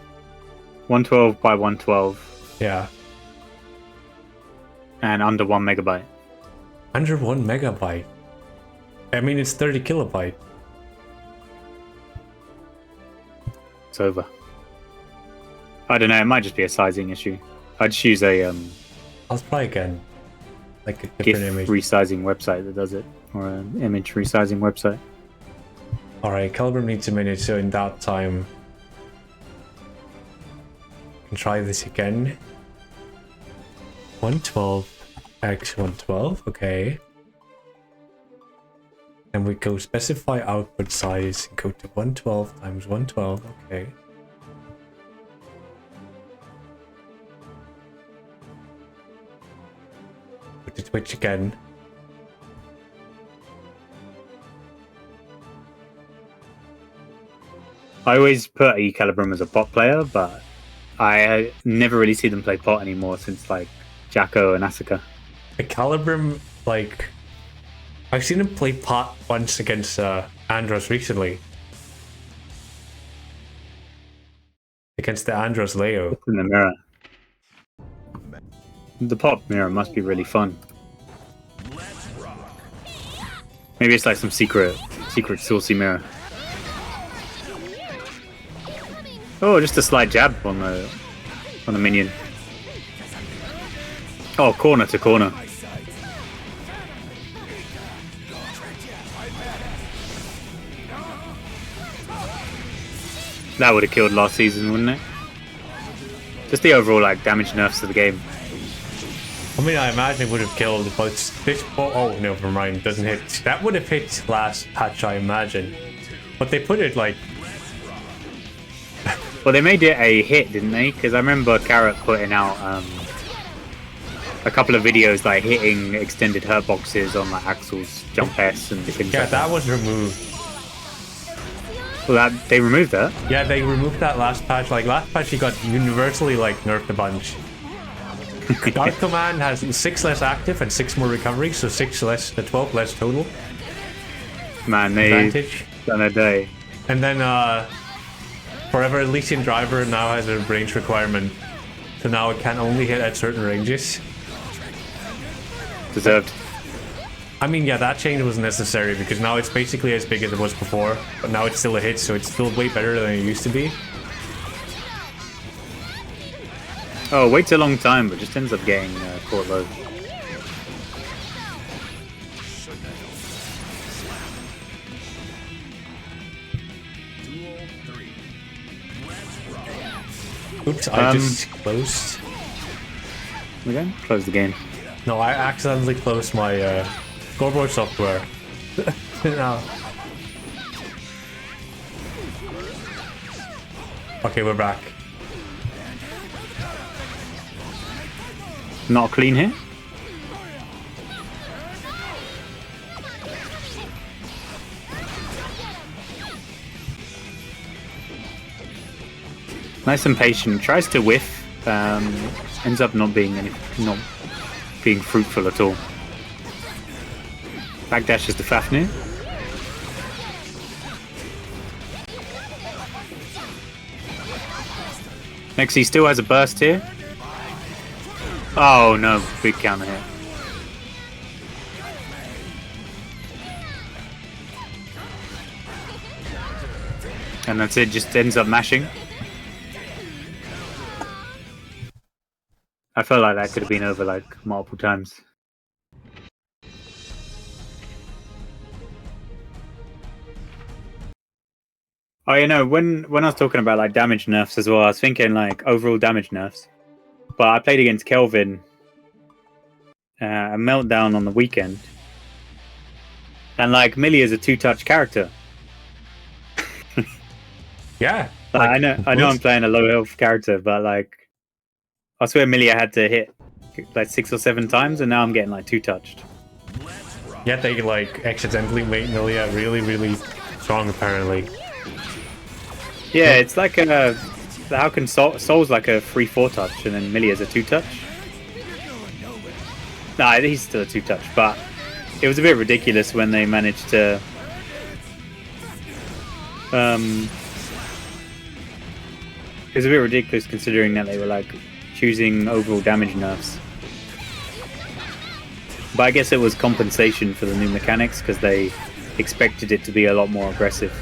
112 by 112 Yeah. and under 1 megabyte. Under 1 megabyte. I mean, it's 30 kilobyte. it's over. I don't know. It might just be a sizing issue. I'd just use a I'll try again. Like a GIF different image. resizing website that does it, or an image resizing website. Alright, Calibre needs a minute, so in that time I can try this again. 112 x 112, okay. And we go specify output size and go to 112 times 112, okay. Go to Twitch again. I always put Equilibrium as a pot player, but I never really see them play pot anymore since like Jacko and Asuka. Calibrim, like, I've seen him play pot once against Andros recently. Against the Andros Leo. In the mirror. The pot mirror must be really fun. Maybe it's like some secret saucy mirror. Oh, just a slight jab on the minion. Oh, corner to corner. That would have killed last season, wouldn't it? Just the overall like damage nerfs of the game. I mean, I imagine it would have killed, but this. Oh, never mind, doesn't hit. That would have hit last patch, I imagine. But they put it like. Well, they made it a hit, didn't they? Because I remember Carrot putting out a couple of videos like hitting extended hurt boxes on like Axel's jump S and things Yeah, like that was removed. Well, they removed that. Yeah, they removed that last patch. Like last patch, he got universally like nerfed a bunch. Dark Command has 6 less active and 6 more recovery, so 6 less, 12 less total. Man, they Advantage. done a day. And then Forever Elysian Driver now has a range requirement. So now it can only hit at certain ranges. Deserved. I mean, yeah, that change was necessary because now it's basically as big as it was before, but now it's still a hit, so it's still way better than it used to be. Oh, waits a long time, but just ends up getting caught low. Oops, I just closed. Again? Close the game. No, I accidentally closed my scoreboard software. No. Okay, we're back. Not a clean hit? Nice and patient. Tries to whiff. Ends up not being fruitful at all. Backdashes to Fafnir. Next, he still has a burst here. Oh no, big counter hit. And that's it, just ends up mashing. I felt like that could have been over like multiple times. Oh, you know, when I was talking about like damage nerfs as well, I was thinking like overall damage nerfs. But I played against Kelvin a Meltdown on the weekend. And like Millie is a 2-touch character. Yeah. Like, I know I'm playing a low health character, but like I swear Millie had to hit like 6 or 7 times and now I'm getting like 2-touched. Yeah, they like accidentally made Milia really, really strong apparently. Yeah, it's like how can Soul's like a 3-4 touch and then Millie is a 2-touch? Nah, he's still a 2-touch, but it was a bit ridiculous when they managed to it was a bit ridiculous considering that they were like choosing overall damage nerfs. But I guess it was compensation for the new mechanics because they expected it to be a lot more aggressive.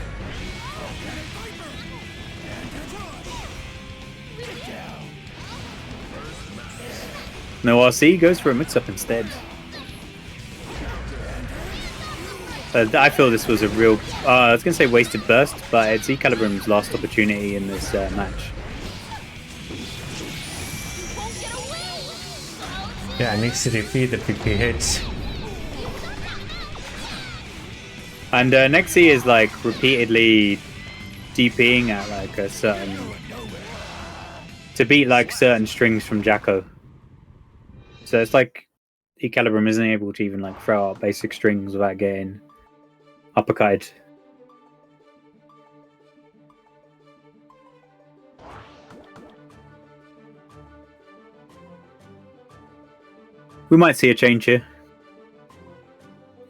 No RC, goes for a mix-up instead. I feel this was a real, I was going to say wasted burst, but it's Ecalibrim's last opportunity in this match. Yeah, needs to defeat the PP hits. And Nexi is like repeatedly DPing at like a certain, to beat like certain strings from Jacko. So it's like Ecalibrim isn't able to even like throw out basic strings without getting uppercut. We might see a change here.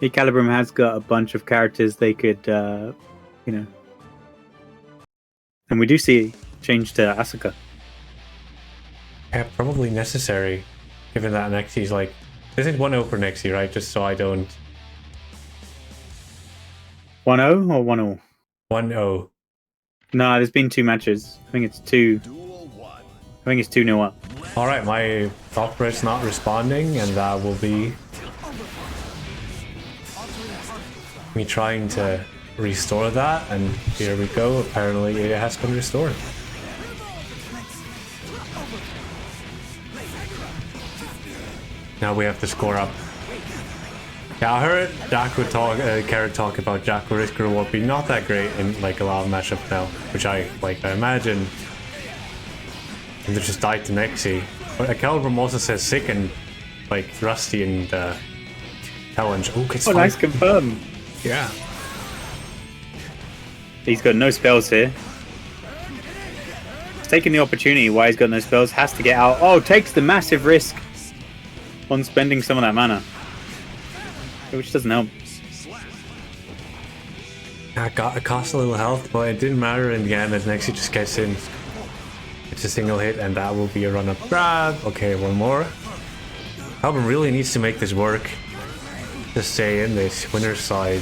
Ecalibrim has got a bunch of characters they could, you know. And we do see a change to Asuka. Yeah, probably necessary, given that Nexi's like... This is 1-0 for Nexi, right? Just so I don't... 1-0 or 1-0? 1-0. No, there's been 2 matches. I think it's 2. I think it's 2-0 up. Alright, my Thought not responding, and that will be... me trying to restore that, and here we go. Apparently it has been restored. Now we have to score up. Yeah, I heard Jacko talk, Carrot talk about Jacko risk reward being not that great in like a lot of matchups now, which I imagine. And they just died to Nexi. But Ecalibrim also says sick and like Rusty and challenge. Oh, gets nice confirm. Yeah. He's got no spells here. He's taking the opportunity why he's got no spells, has to get out. Oh, takes the massive risk on spending some of that mana. Which doesn't help. It cost a little health, but it didn't matter in the end as Nexi just gets in. It's a single hit and that will be a run-up grab. Okay, one more. Album really needs to make this work to stay in this winner's side.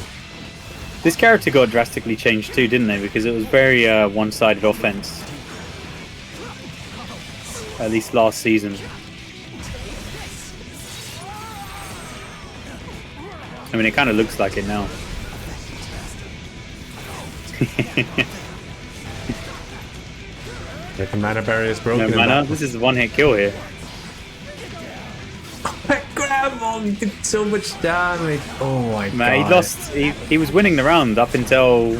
This character got drastically changed too, didn't they? Because it was very one-sided offense. At least last season. I mean, it kind of looks like it now. The mana barrier is broken. No mana. This is a one-hit kill here. Grab on! He did so much damage. Oh my god. He lost. He was winning the round up until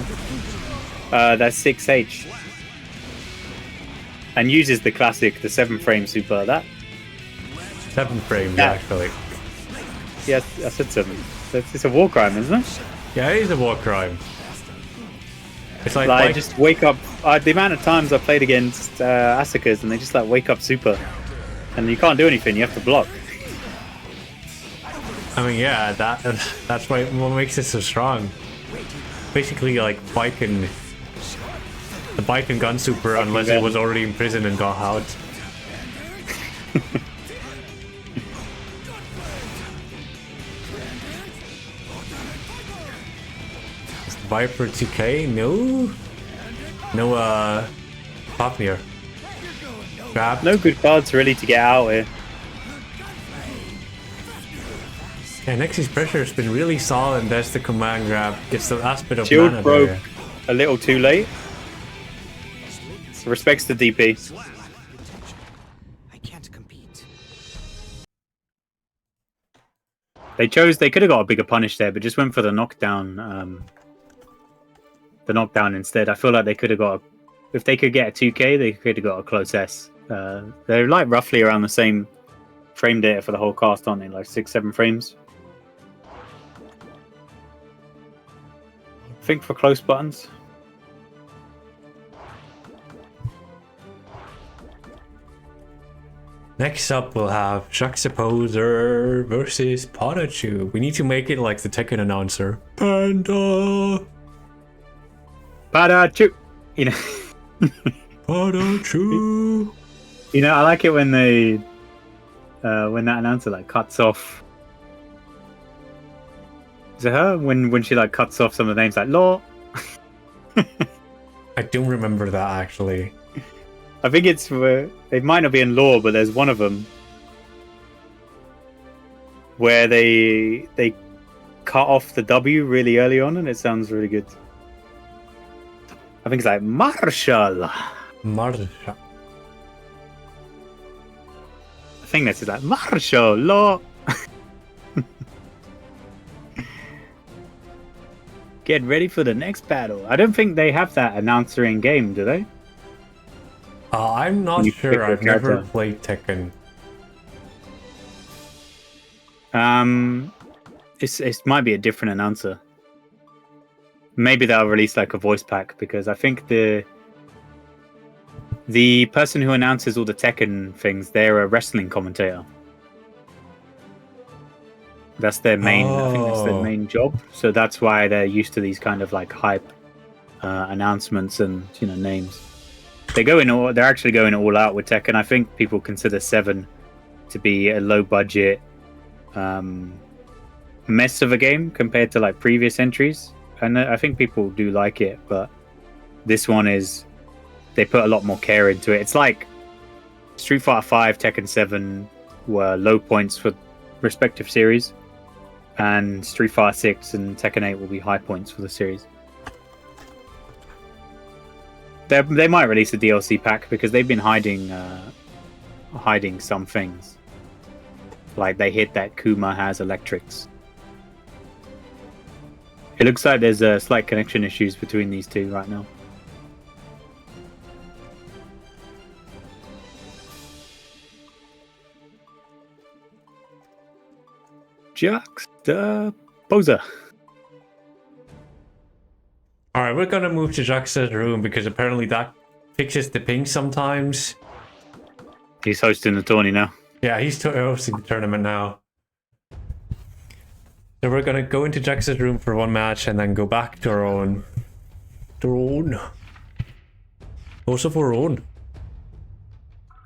that 6H. And uses the classic, the 7-frame super. That 7 frames, actually. Yeah, I said 7. It's a war crime, isn't it? Yeah, it is a war crime. It's like I just wake up. The amount of times I played against Asukas and they just like wake up super. And you can't do anything, you have to block. I mean, yeah, that's what makes it so strong. Basically, like the bike and gun super, unless it was already in prison and got out. Is the Viper 2K? No, Fafnir. Grab. No good cards really to get out here. Yeah, Nexi's pressure has been really solid, and there's the command grab. Gets the last bit of Shield mana broke there. a little too late. Respects the DP. I can't compete. They could have got a bigger punish there, but just went for the knockdown. The knockdown instead. I feel like they could have got, if they could get a 2K, they could have got a close S. They're like roughly around the same frame data for the whole cast, aren't they? Like 6-7 frames. I think for close buttons. Next up, we'll have Juxtaposer versus Pikachu. We need to make it like the Tekken announcer. Panda! Pikachu! You know. Pikachu! You know, I like it when they... when that announcer like cuts off... Is it her? When she like cuts off some of the names like Law? I don't remember that actually. I think it's it might not be in Law, but there's one of them where they cut off the W really early on, and it sounds really good. I think it's like Marshall. Marsha. I think this is like Marshall Law. Get ready for the next battle. I don't think they have that announcer in game, do they? I'm not You pick sure. your I've never character. played Tekken. It might be a different announcer. Maybe they'll release like a voice pack, because I think the person who announces all the Tekken things, they're a wrestling commentator. That's their main. I think that's their Oh. main job. So that's why they're used to these kind of like hype announcements and names. They're actually going all out with Tekken. I think people consider 7 to be a low budget mess of a game compared to like previous entries, and I think people do like it. But this one they put a lot more care into it. It's like Street Fighter 5, Tekken 7 were low points for respective series, and Street Fighter 6 and Tekken 8 will be high points for the series. They might release a DLC pack, because they've been hiding some things. Like they hid that Kuma has electrics. It looks like there's slight connection issues between these two right now. Juxtaposer. Alright, we're gonna move to Jax's room because apparently that fixes the ping sometimes. He's hosting the tourney now. Yeah, he's hosting the tournament now. So we're gonna go into Jax's room for one match and then go back to our own. Also for our own.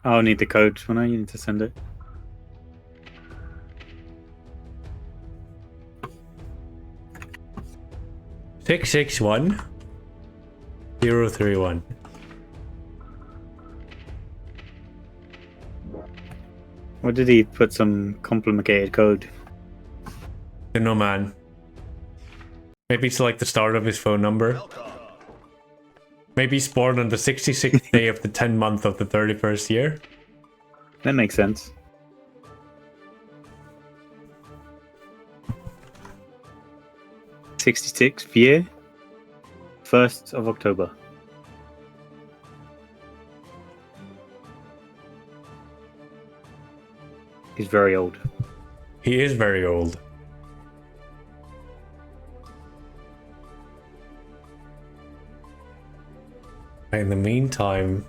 I'll need the code. When you need to send it. Six 031. Or did he put some complicated code? Don't know, man. Maybe it's like the start of his phone number. Maybe he's born on the 66th day of the 10th month of the 31st year. That makes sense. '66th year, 1st of October. He's very old. He is very old. In the meantime,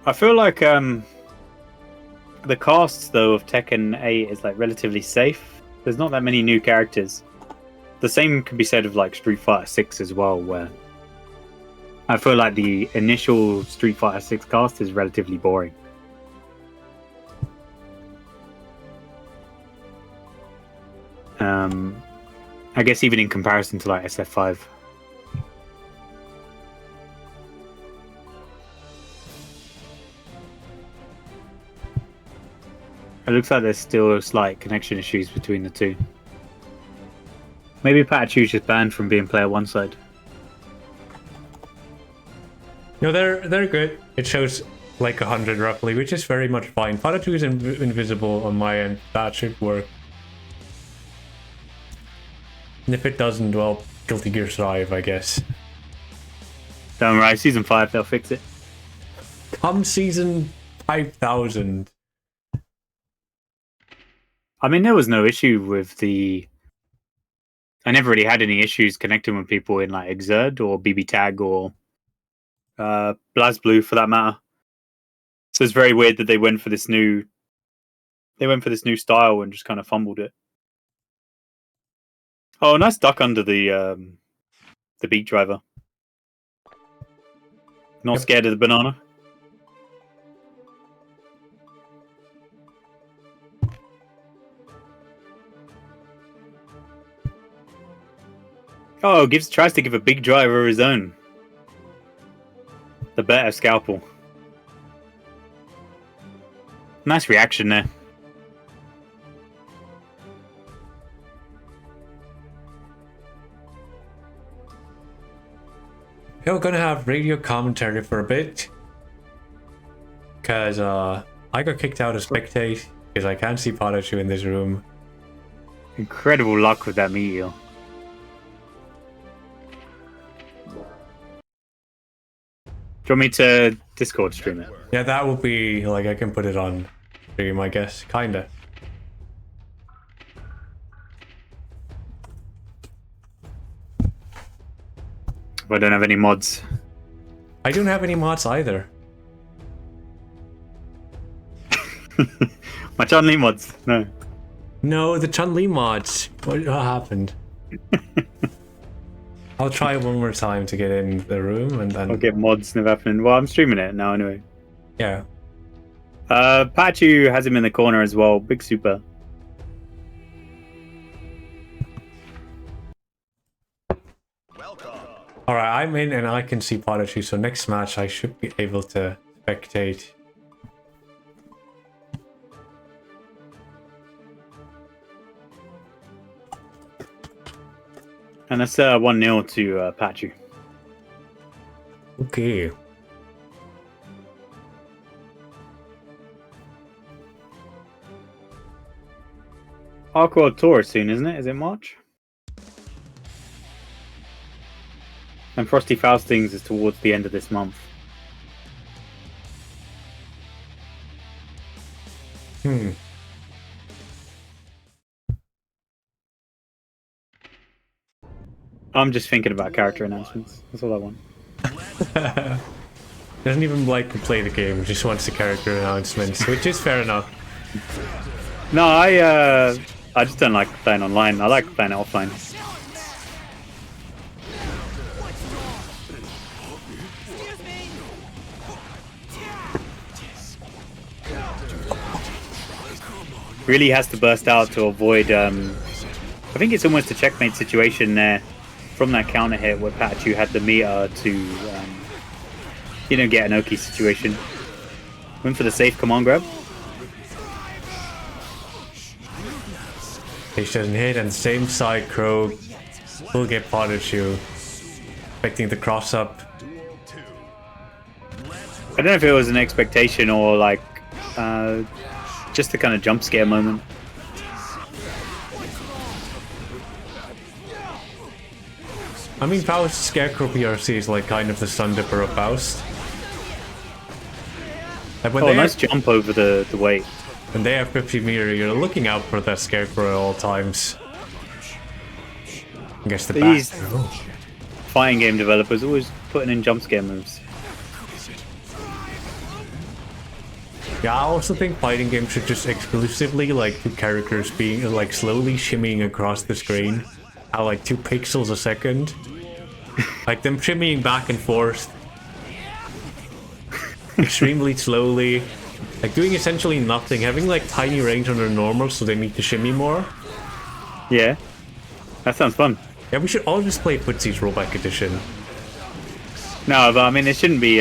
I feel like the cast though of Tekken 8 is like relatively safe. There's not that many new characters. The same can be said of like Street Fighter 6 as well, where I feel like the initial Street Fighter 6 cast is relatively boring. I guess even in comparison to like SF5. It looks like there's still slight connection issues between the two. Maybe Pikachu's just banned from being player one side. no, they're good. It shows like 100 roughly, which is very much fine. Pikachu is invisible on my end. That should work. And if it doesn't, well, Guilty Gear Strive, I guess. Don't worry, season 5 they'll fix it. Come season 5000. I mean, there was no issue with the. I never really had any issues connecting with people in like Exerd or BB Tag or BlazBlue for that matter. So it's very weird that they went for this new. They went for this new style and just kind of fumbled it. Oh, nice duck under the beat driver. Not Yep. scared of the banana. Oh, tries to give a big driver his own. The better scalpel. Nice reaction there. Yeah, we're gonna have radio commentary for a bit. Because I got kicked out of Spectate because I can't see Pikachu in this room. Incredible luck with that meteor. Do you want me to Discord stream it? Yeah, that would be like I can put it on stream, I guess. Kinda. If I don't have any mods. I don't have any mods either. My Chun-Li mods. No. No, the Chun-Li mods. What happened? I'll try one more time to get in the room and then... I'll get mods never happening. Well, I'm streaming it now anyway. Yeah. Pachu has him in the corner as well. Big super. Alright, I'm in and I can see Pikachu, so next match I should be able to spectate. And that's 1-0 to Pachu. Okay. Aqua Tour soon, isn't it? Is it March? And Frosty Faustings is towards the end of this month. I'm just thinking about character announcements. That's all I want. Doesn't even like to play the game, just wants the character announcements, which is fair enough. No, I just don't like playing online. I like playing it offline. Really has to burst out to avoid. I think it's almost a checkmate situation there from that counter hit where Pikachu had the meter to, get an Oki situation. Went for the safe command grab. He doesn't hit, and same side Crow will get Pikachu, expecting the cross up. I don't know if it was an expectation or like just a kind of jump scare moment. I mean, Faust Scarecrow PRC is like kind of the Sun Dipper of Faust. Like when Nice jump over the weight. When they have 50 meter, you're looking out for that Scarecrow at all times. I guess the These back. fighting game developers always putting in jump scare moves. Yeah, I also think fighting games should just exclusively like the characters being like slowly shimmying across the screen at like 2 pixels a second. Like them shimmying back and forth extremely slowly. Like doing essentially nothing, having like tiny range on their normal so they need to shimmy more. Yeah, that sounds fun. Yeah, we should all just play Footsie's Rollback Edition. No, but I mean it shouldn't be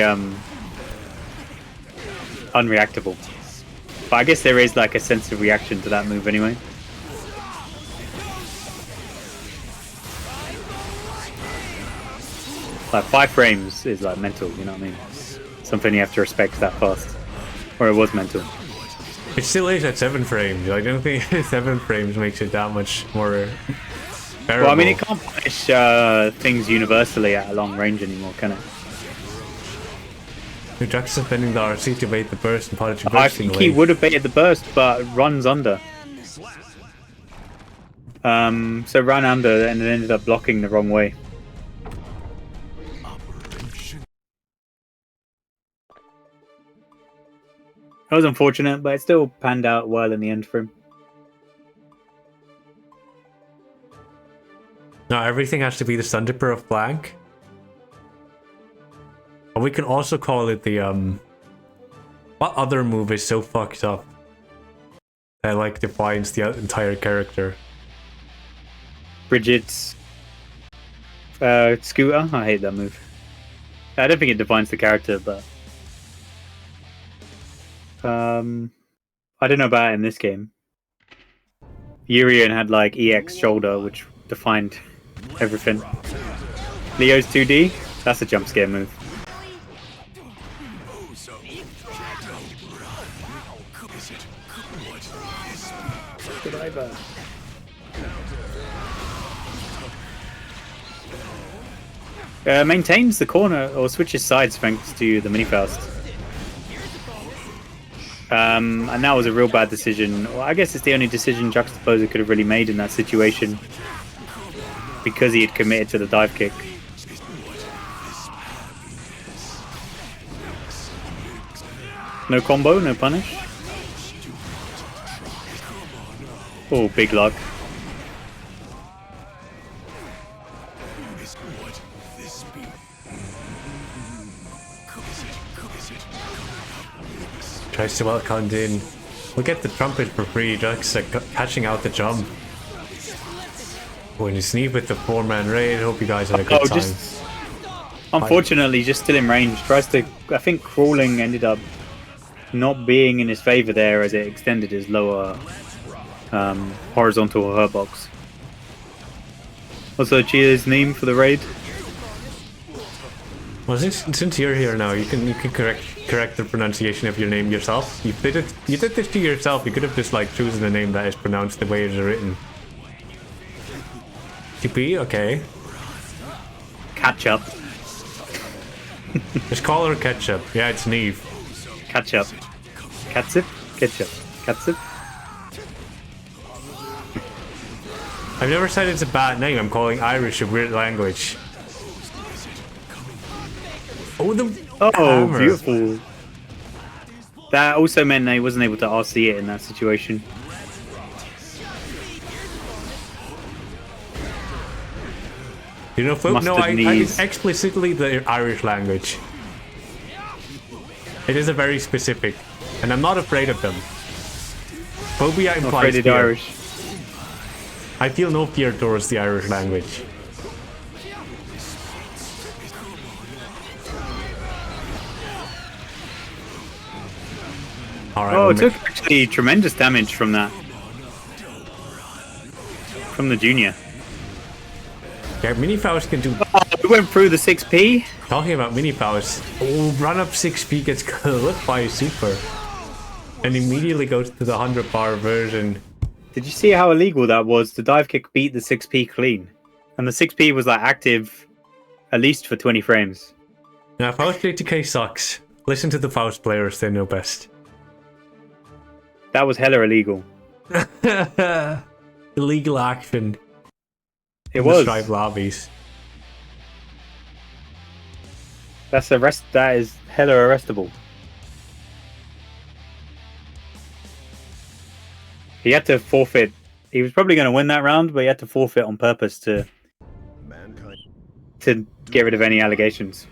unreactable. But I guess there is like a sense of reaction to that move anyway. Like 5 frames is like mental, you know what I mean? Something you have to respect that fast. Or it was mental. It still is at 7 frames. I don't think 7 frames makes it that much more bearable. Well, I mean it can't punish things universally at a long range anymore, can it? Jack's defending the RC to bait the burst and Pikachu I bursting think he away. would have baited the burst, but runs under. So ran under and then ended up blocking the wrong way. That was unfortunate, but it still panned out well in the end for him. Now everything has to be the Sun Dipper of Blank. Or we can also call it the what other move is so fucked up that like defines the entire character? Bridget's scooter. I hate that move. I don't think it defines the character, but I don't know about it in this game. Urian had like EX shoulder, which defined everything. Leo's 2D, that's a jump scare move. Maintains the corner or switches sides thanks to the mini Faust. And that was a real bad decision. Well, I guess it's the only decision Juxtaposer could have really made in that situation because he had committed to the dive kick. No combo, no punish. Oh, big luck. Tries to well count in. We'll get the trumpet for free, Jux catching out the jump. When you sneak with the 4-man raid, hope you guys had a good time. Unfortunately, just still in range. Tries to, I think crawling ended up not being in his favor there as it extended his lower horizontal hurt box. Also, cheers Neem for the raid. Well, since you're here now, you can correct the pronunciation of your name yourself. You did this to yourself. You could have just like chosen a name that is pronounced the way it is written. TP, okay. Ketchup. Just call her Ketchup. Yeah, it's Neve. Ketchup. Catsup? Ketchup. Catsup? I've never said it's a bad name. I'm calling Irish a weird language. Oh, hammer. Beautiful. That also meant that he wasn't able to RC it in that situation. You know, folk, no, it's explicitly the Irish language. It is a very specific, and I'm not afraid of them. Phobia implies fear. Irish. I feel no fear towards the Irish language. All right, it took actually tremendous damage from that. From the junior. Yeah, Mini Faust can do... Oh, we went through the 6p. Talking about Mini Faust, run up 6p gets clipped by a super. And immediately goes to the 100 bar version. Did you see how illegal that was? The dive kick beat the 6p clean. And the 6p was like active at least for 20 frames. Now, Faust JTK sucks. Listen to the Faust players, they know best. That was hella illegal. Illegal action. It was. Strive lobbies. That is hella arrestable. He had to forfeit. He was probably going to win that round, but he had to forfeit on purpose to get rid of any allegations.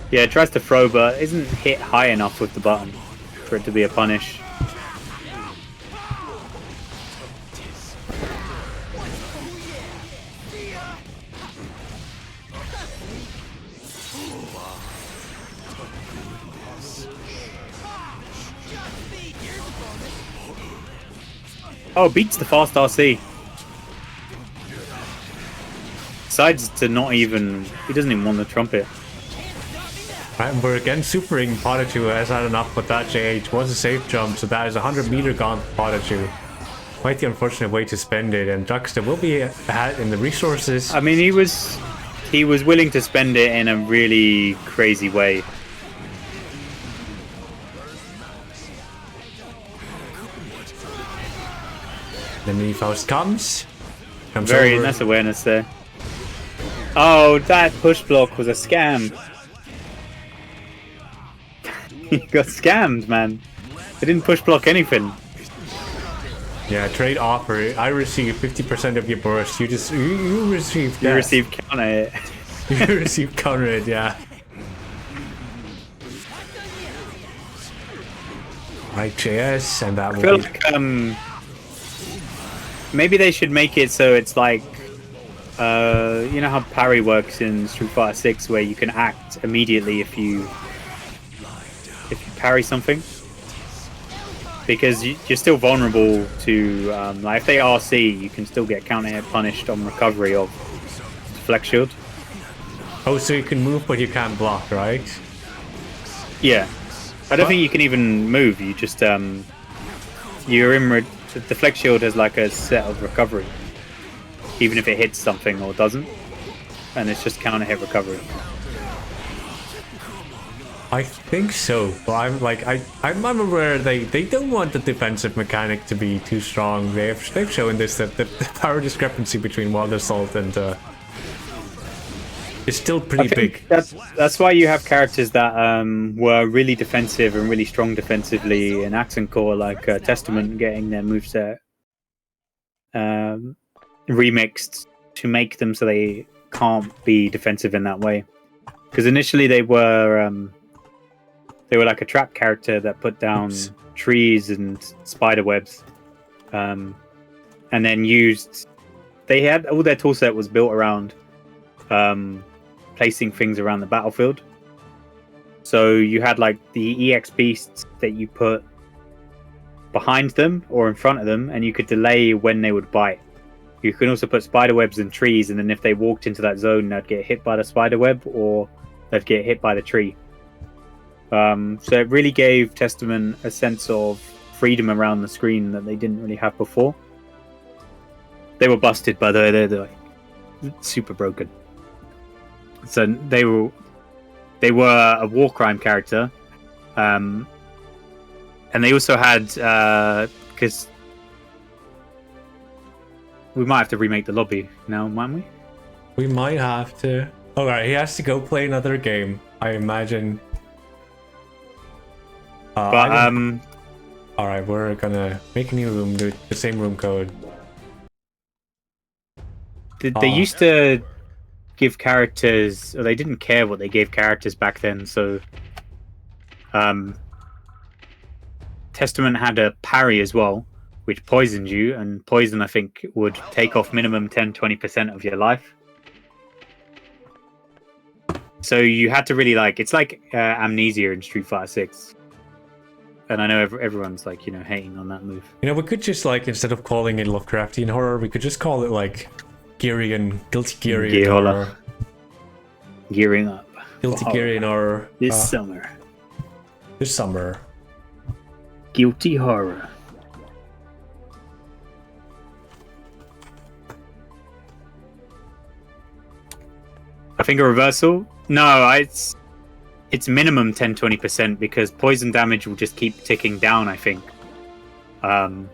Yeah, it tries to throw, but isn't hit high enough with the button for it to be a punish. Oh, beats the fast RC. Decides to not even... He doesn't even want the trumpet. Right, we're again supering Potachu has had enough, but that JH was a safe jump, so that is 100 meter gone for Potachu. Quite the unfortunate way to spend it, and Juxta will be ahead in the resources. I mean, he was willing to spend it in a really crazy way. The Mini Faust comes Very over. nice awareness there. Oh, that push block was a scam. He got scammed, man. They didn't push block anything. Yeah, trade offer. I receive 50% of your burst. You receive You that. receive counter it. You receive counter it, yeah. Right, JS, and that I feel will be... like maybe they should make it so it's like you know how parry works in Street Fighter 6, where you can act immediately if you parry something, because you're still vulnerable to like if they RC, you can still get counter hit punished on recovery of Flex Shield. Oh, so you can move, but you can't block, right? Yeah, I don't think you can even move. You just you're in. The Flex Shield has like a set of recovery, even if it hits something or doesn't, and it's just counter hit recovery. I think so, but I'm aware they don't want the defensive mechanic to be too strong. They've shown this, that the power discrepancy between Wild Assault and is still pretty big. That's why you have characters that were really defensive and really strong defensively in Accent Core, like Testament, getting their moveset remixed to make them so they can't be defensive in that way. Because initially they were like a trap character that put down trees and spider webs, and then used. They had all their toolset was built around placing things around the battlefield. So you had like the EX beasts that you put behind them or in front of them, and you could delay when they would bite. You can also put spider webs in trees, and then if they walked into that zone, they'd get hit by the spider web or they'd get hit by the tree. So it really gave Testament a sense of freedom around the screen that they didn't really have before. They were busted, by the way. They're like super broken. So they were a war crime character, and they also had because we might have to remake the lobby now, might we? We might have to. Alright, he has to go play another game, I imagine. Alright, we're gonna make a new room, do the same room code. They used to give characters, or they didn't care what they gave characters back then, so Testament had a parry as well, which poisoned you, and poison I think would take off minimum 10-20% of your life. So you had to really it's like Amnesia in Street Fighter 6. And I know everyone's hating on that move. You know, we could just instead of calling it Lovecraftian horror, we could just call it Guilty Gearian horror. Gearing up. Guilty Gearian horror. This summer. This summer. Guilty horror. I think a reversal? No, it's minimum 10-20% because poison damage will just keep ticking down, I think. The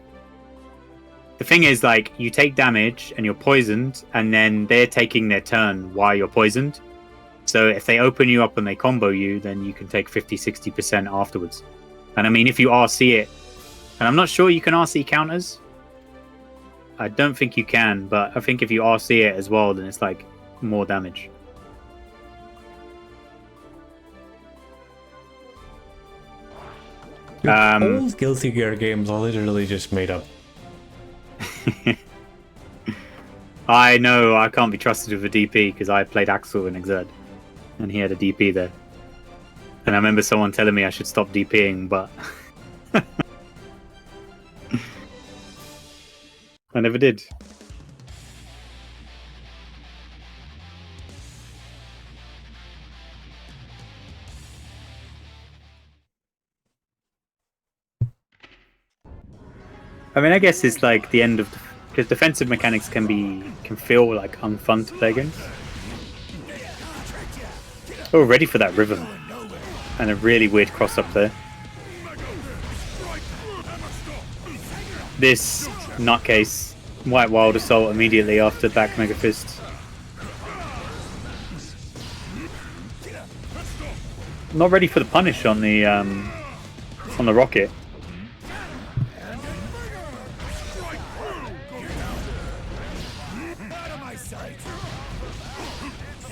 thing is, you take damage and you're poisoned, and then they're taking their turn while you're poisoned. So if they open you up and they combo you, then you can take 50-60% afterwards. And I mean, if you RC it, and I'm not sure you can RC counters. I don't think you can, but I think if you RC it as well, then it's more damage. All Guilty Gear games are literally just made up. I know I can't be trusted with a DP because I played Axel in Exerd, and he had a DP there. And I remember someone telling me I should stop DPing, but I never did. I mean, I guess it's the end of because defensive mechanics can feel unfun to play against. Oh, ready for that rhythm and a really weird cross up there. This nutcase White Wild Assault immediately after back Mega Fist. Not ready for the punish on the rocket.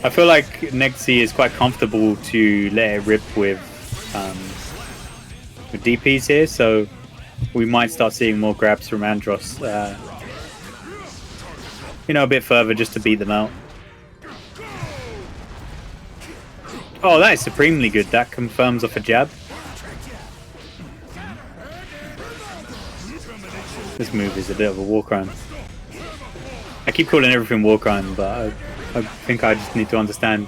I feel like Nexi is quite comfortable to let it rip with with DPs here, so we might start seeing more grabs from Andros. You know, a bit further just to beat them out. Oh, that is supremely good. That confirms off a jab. This move is a bit of a war crime. I keep calling everything war crime, but I think I just need to understand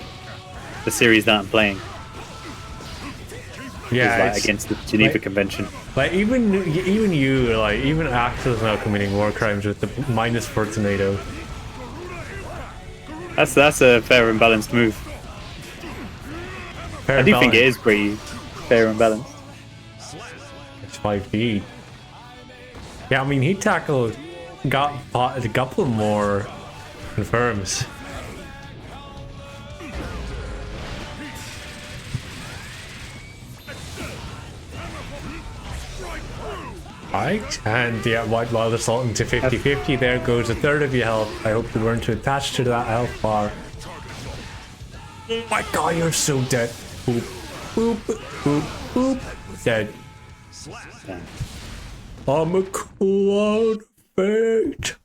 the series that I'm playing. Yeah, Like against the Geneva Convention. Like even you, like even Axel is now committing war crimes with the minus for tornado. That's a fair and balanced move. Fair I do balance. think it is pretty fair and balanced. It's 5D. Yeah, I mean he tackled, got a couple more confirms. Right, and yeah, White Wild Assault into 50-50. There goes a third of your health. I hope you weren't too attached to that health bar. Oh my god, you're so dead. Boop, boop, boop, boop. Dead. Yeah. I'm a cloud of fate.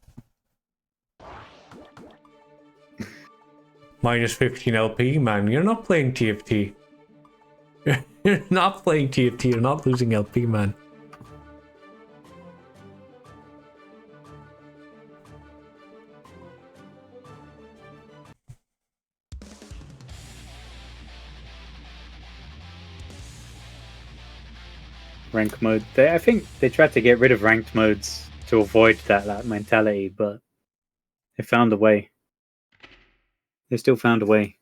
Minus 15 LP, man. You're not playing TFT. You're not playing TFT. You're not losing LP, man. Rank mode. I think they tried to get rid of ranked modes to avoid that mentality, but they found a way. They still found a way.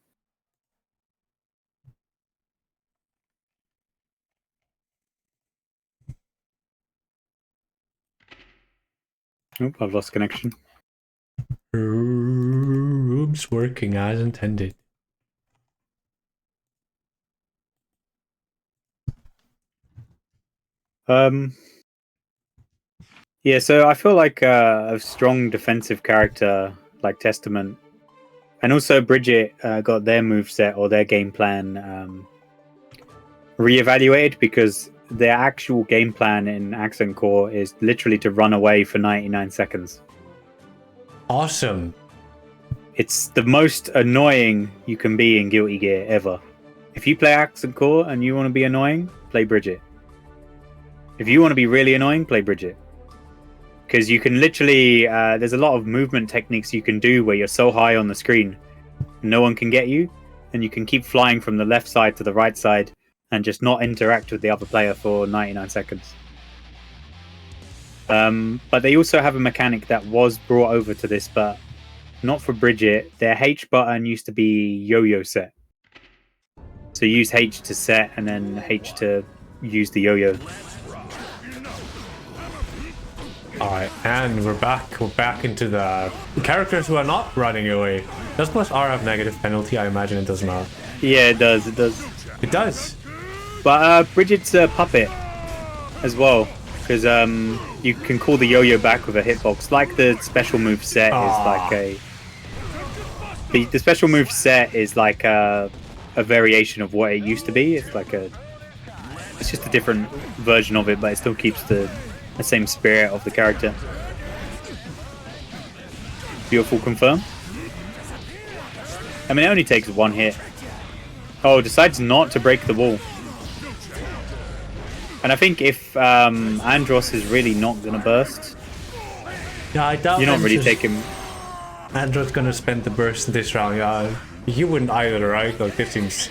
Oh, I've lost connection. Room's working as intended. Yeah, so I feel like a strong defensive character like Testament, and also Bridget got their moveset or their game plan reevaluated, because their actual game plan in Accent Core is literally to run away for 99 seconds. Awesome. It's the most annoying you can be in Guilty Gear ever. If you play Accent Core and you want to be annoying, play Bridget. If you want to be really annoying, play Bridget. Because you can literally, there's a lot of movement techniques you can do where you're so high on the screen, no one can get you, and you can keep flying from the left side to the right side and just not interact with the other player for 99 seconds. But they also have a mechanic that was brought over to this, but not for Bridget. Their H button used to be yo-yo set. So use H to set and then H to use the yo-yo. Alright, and we're back into the characters who are not running away. Does plus R have negative penalty? I imagine it does not. Yeah, it does. It does. But Bridget's a puppet as well, because you can call the yo-yo back with a hitbox. Like the special move set is like a... The special move set is like a variation of what it used to be. It's like a... It's just a different version of it, but it still keeps the same spirit of the character. Beautiful confirm. I mean, it only takes one hit. Oh, decides not to break the wall. And I think if Andros is really not going to burst, Yeah, I doubt you're not really taking... Andros gonna spend the burst in this round. Yeah, you wouldn't either, right? Like, this seems...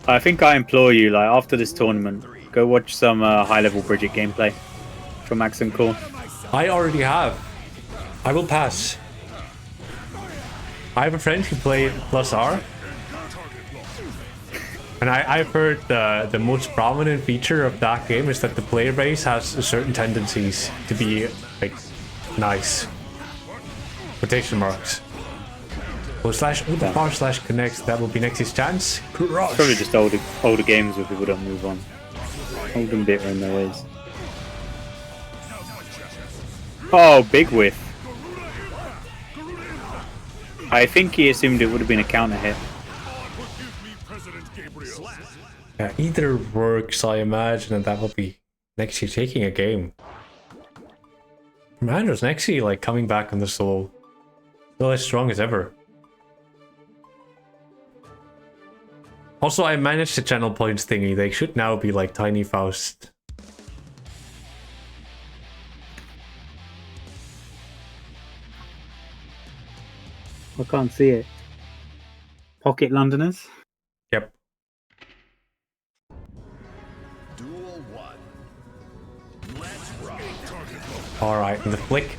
I think I implore you, like, after this tournament, go watch some high-level Bridget gameplay from Accent Core. I already have. I will pass. I have a friend who played plus R. And I've heard the most prominent feature of that game is that the player base has certain tendencies to be, like, nice. Quotation marks. Oh, the bar slash connects, that will be Nexus chance. Crush. Probably just older games where people don't move on. Old and bitter in their ways. Oh, big whiff. I think he assumed it would have been a counter hit. Yeah, either works, I imagine, and that will be Nexi taking a game. Andros Nexi, like, coming back on the solo. Still as strong as ever. Also, I managed the channel points thingy. They should now be like Tiny Faust. I can't see it. Pocket Londoners? Yep. Duel 1. Let's rock. Alright, and the flick.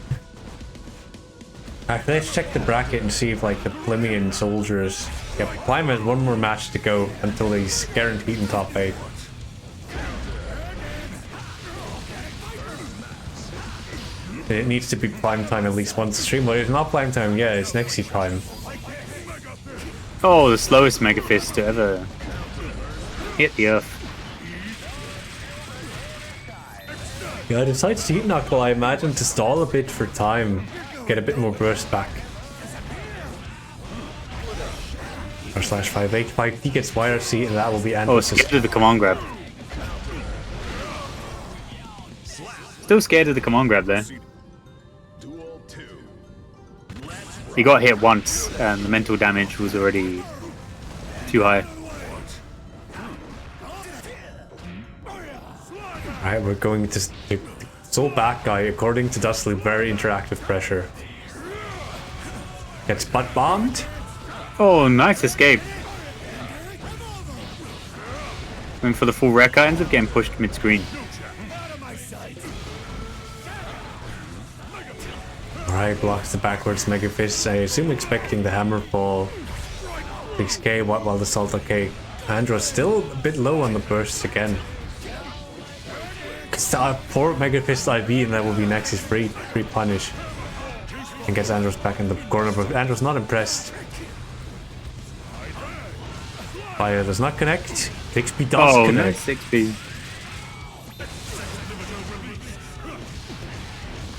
Alright, let's check the bracket and see if like the Plimian soldiers. Yep, Plime has one more match to go until he's guaranteed in top 8. It needs to be prime time at least once a stream, but it's not prime time, yeah, it's Nexi prime. Oh, the slowest Mega Fist to ever hit the earth. Yeah, decides to heat knuckle, I imagine, to stall a bit for time, get a bit more burst back. /5 5 he gets YRC, and that will be Oh, Andros'. scared of the command grab. Still scared of the command grab there. Duel 2. He got hit once, and the mental damage was already too high. Alright, we're going to the Soul Back guy, according to Dustly, very interactive pressure. Gets butt bombed. Oh, nice escape. Went for the full Rekka, ends up getting pushed mid-screen. Alright, blocks the backwards Mega Fist. I assume expecting the hammer fall. 6k while the Salt OK. Andros still a bit low on the bursts again. Poor Mega Fist IV, and that will be Nexus free punish. And gets Andros back in the corner, but Andros not impressed. Fire does not connect. 6p does Oh, connect. nice 6p.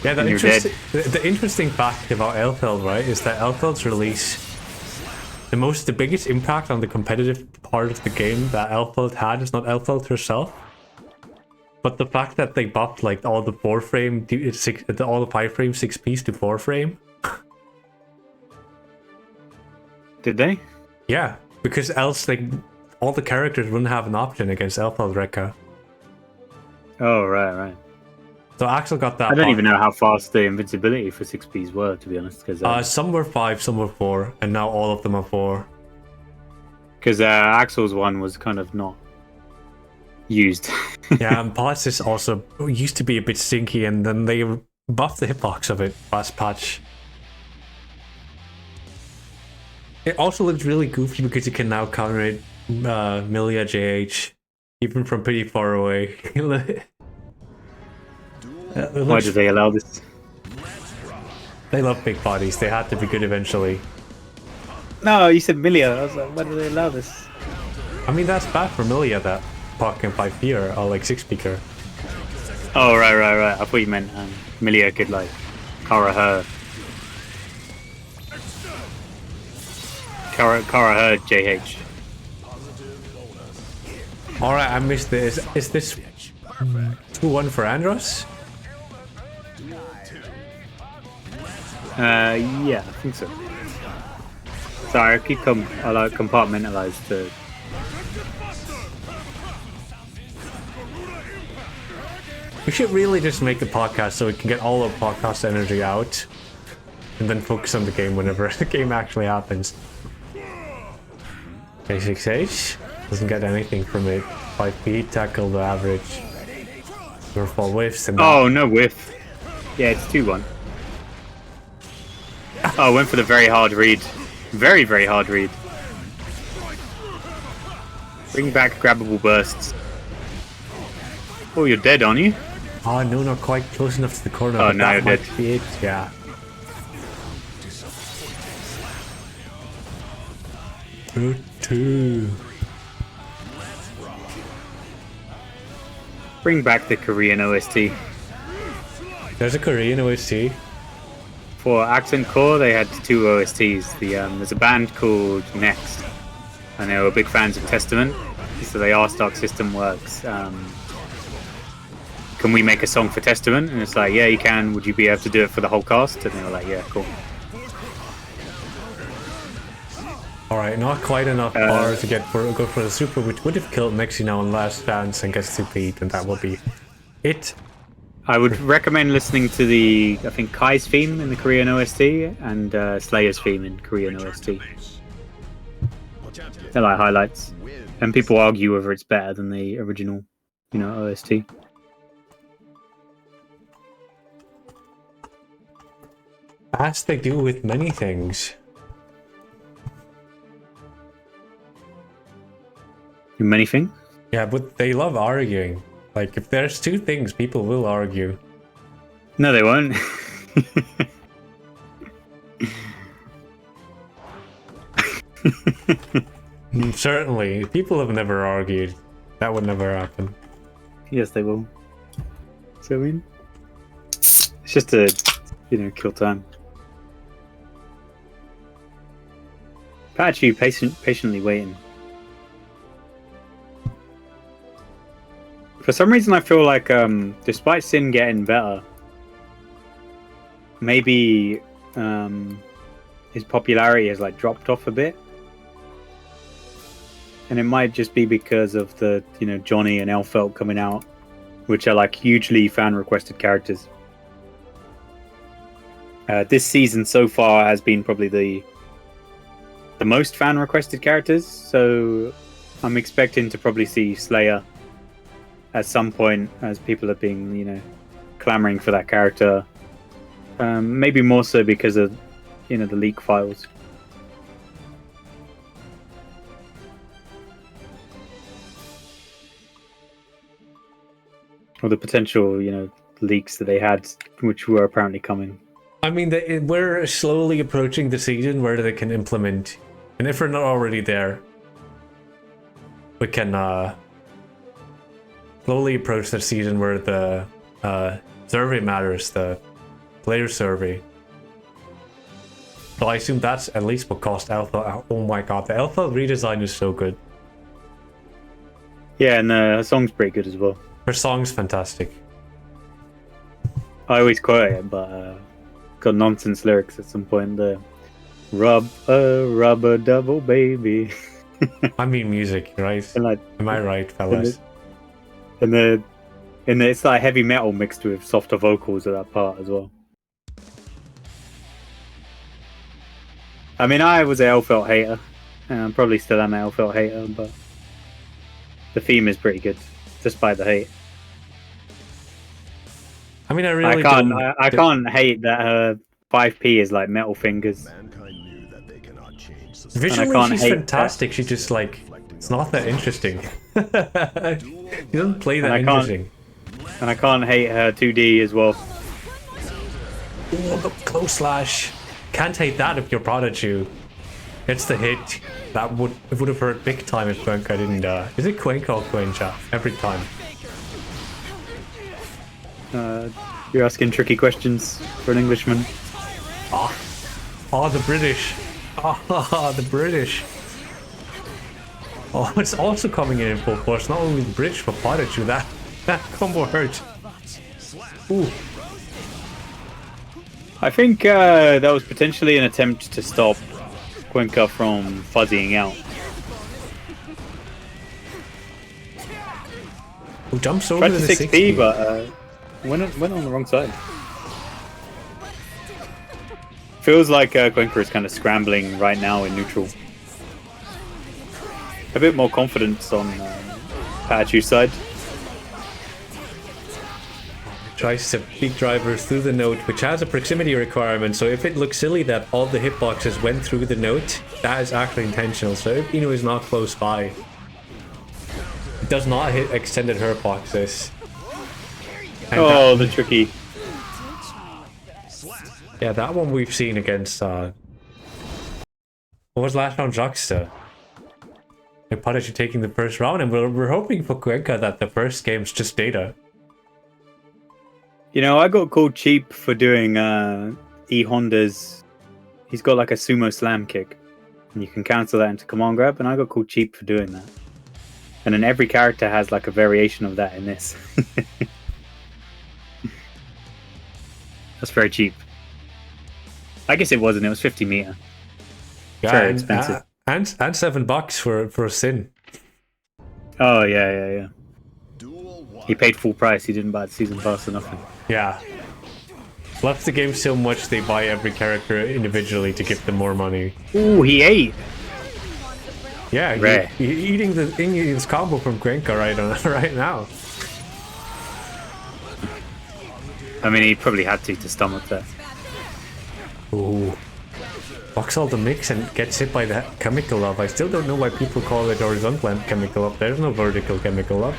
Yeah, And you're dead. the interesting fact about Elfeld, right, is that Elfeld's release, the biggest impact on the competitive part of the game that Elfeld had is not Elfeld herself, but the fact that they buffed like all the 4-frame, all the 5-frame 6Ps to 4-frame. Did they? Yeah, because else like all the characters wouldn't have an option against Elfeld Rekka. Oh, right. So Axel got that. I don't buff. even know how fast the invincibility for 6Ps were, to be honest. Because Some were 5, some were 4, and now all of them are 4. Axel's one was kind of not used. Yeah, and Politis also used to be a bit stinky, and then they buffed the hitbox of it last patch. It also looks really goofy because you can now counter it Milia JH, even from pretty far away. Why did they allow this? They love big bodies, they had to be good eventually. No, you said Milia. I was like, why did they allow this? I mean, that's bad for Milia that Puck and 5p are like 6-speaker. Oh, right. I thought you meant Milia could like Kara her JH. Alright, I missed this. Is this 2-1 for Andros? Yeah, I think so. Sorry, I keep I like compartmentalized the. We should really just make a podcast so we can get all the podcast energy out and then focus on the game whenever the game actually happens. K6H doesn't get anything from it. 5p tackle the average. Fall whiffs and Oh, no whiff. Yeah, it's 2-1. Oh, went for the very hard read. Very, very hard read. Bring back grabbable bursts. Oh, you're dead, aren't you? Oh no, not quite close enough to the corner. Oh, but now that you're might dead. be it, yeah. Two. Bring back the Korean OST. There's a Korean OST. For Accent Core, they had 2 OSTs. There's a band called Next, and they were big fans of Testament. So they asked Arc System Works, can we make a song for Testament? And it's like, yeah, you can. Would you be able to do it for the whole cast? And they were like, yeah, cool. Alright, not quite enough power to go for the super, which would have killed Mexi now on last chance and gets Super Heat, and that will be it. I would recommend listening to the, I think, Kai's theme in the Korean OST and Slayer's theme in Korean OST. They're like highlights. And people argue whether it's better than the original, OST. As they do with many things. Many things? Yeah, but they love arguing. Like, if there's two things, people will argue. No, they won't. Certainly. People have never argued. That would never happen. Yes, they will. So, I mean, it's just to, kill time. Pikachu patiently waiting. For some reason, I feel like, despite Sin getting better, maybe his popularity has dropped off a bit, and it might just be because of the Johnny and Elfelt coming out, which are hugely fan-requested characters. This season so far has been probably the most fan-requested characters, so I'm expecting to probably see Slayer at some point, as people have been, clamoring for that character. Maybe more so because of, the leak files. Or the potential, leaks that they had, which were apparently coming. I mean, we're slowly approaching the season where they can implement, and if we're not already there, we can slowly approach the season where the survey matters, the player survey. So I assume that's at least what cost Alpha. Oh my god, the Alpha redesign is so good. Yeah, and her song's pretty good as well. Her song's fantastic. I always quote it, but got nonsense lyrics at some point there. Rubber double baby. I mean music, right? And am I right, fellas? And it's like heavy metal mixed with softer vocals at that part as well. I mean, I was an Elfelt hater, and I probably still am an Elfelt hater, but the theme is pretty good, despite the hate. I mean, I can't hate that her 5P is like metal fingers. Visually, she's fantastic. She just it's not that interesting. She doesn't play that interesting. And I can't hate her 2D as well. Oh, close slash. Can't hate that if you're Prodigy. It's the hit. It would have hurt big time if Cuenca didn't. Is it Cuenca or Cuenca? Every time. You're asking tricky questions for an Englishman. Oh, the British. Oh, the British. Oh, it's also coming in full force. Not only the British, but Prodigy. That combo hurt. Ooh. I think that was potentially an attempt to stop Cuenca from fuzzying out. Who jumps over Tried the to 6P, but went on the wrong side. Feels like Cuenca is kind of scrambling right now in neutral. A bit more confidence on Pikachu's side. Tries to beat drivers through the note, which has a proximity requirement, so if it looks silly that all the hitboxes went through the note, that is actually intentional. So if Ino is not close by, it does not hit extended hitboxes. Oh, the tricky. Yeah, that one we've seen against what was last round, Juxta. Prodigy taking the first round, and we're hoping for Cuenca that the first game's just data. I got called cheap for doing E Honda's. He's got like a sumo slam kick, and you can cancel that into command grab, and I got called cheap for doing that. And then every character has like a variation of that in this. That's very cheap. I guess it wasn't. It was 50 meter. Yeah, Very expensive. and $7 for a Sin. Oh yeah. He paid full price. He didn't buy the season pass or nothing. Yeah. Loves the game so much they buy every character individually to give them more money. Ooh, he ate. Yeah, Rare. eating the Indians combo from Cuenca right now. I mean, he probably had to stomach that. Ooh. Fucks all the mix and gets hit by that chemical up. I still don't know why people call it horizontal chemical up. There's no vertical chemical up.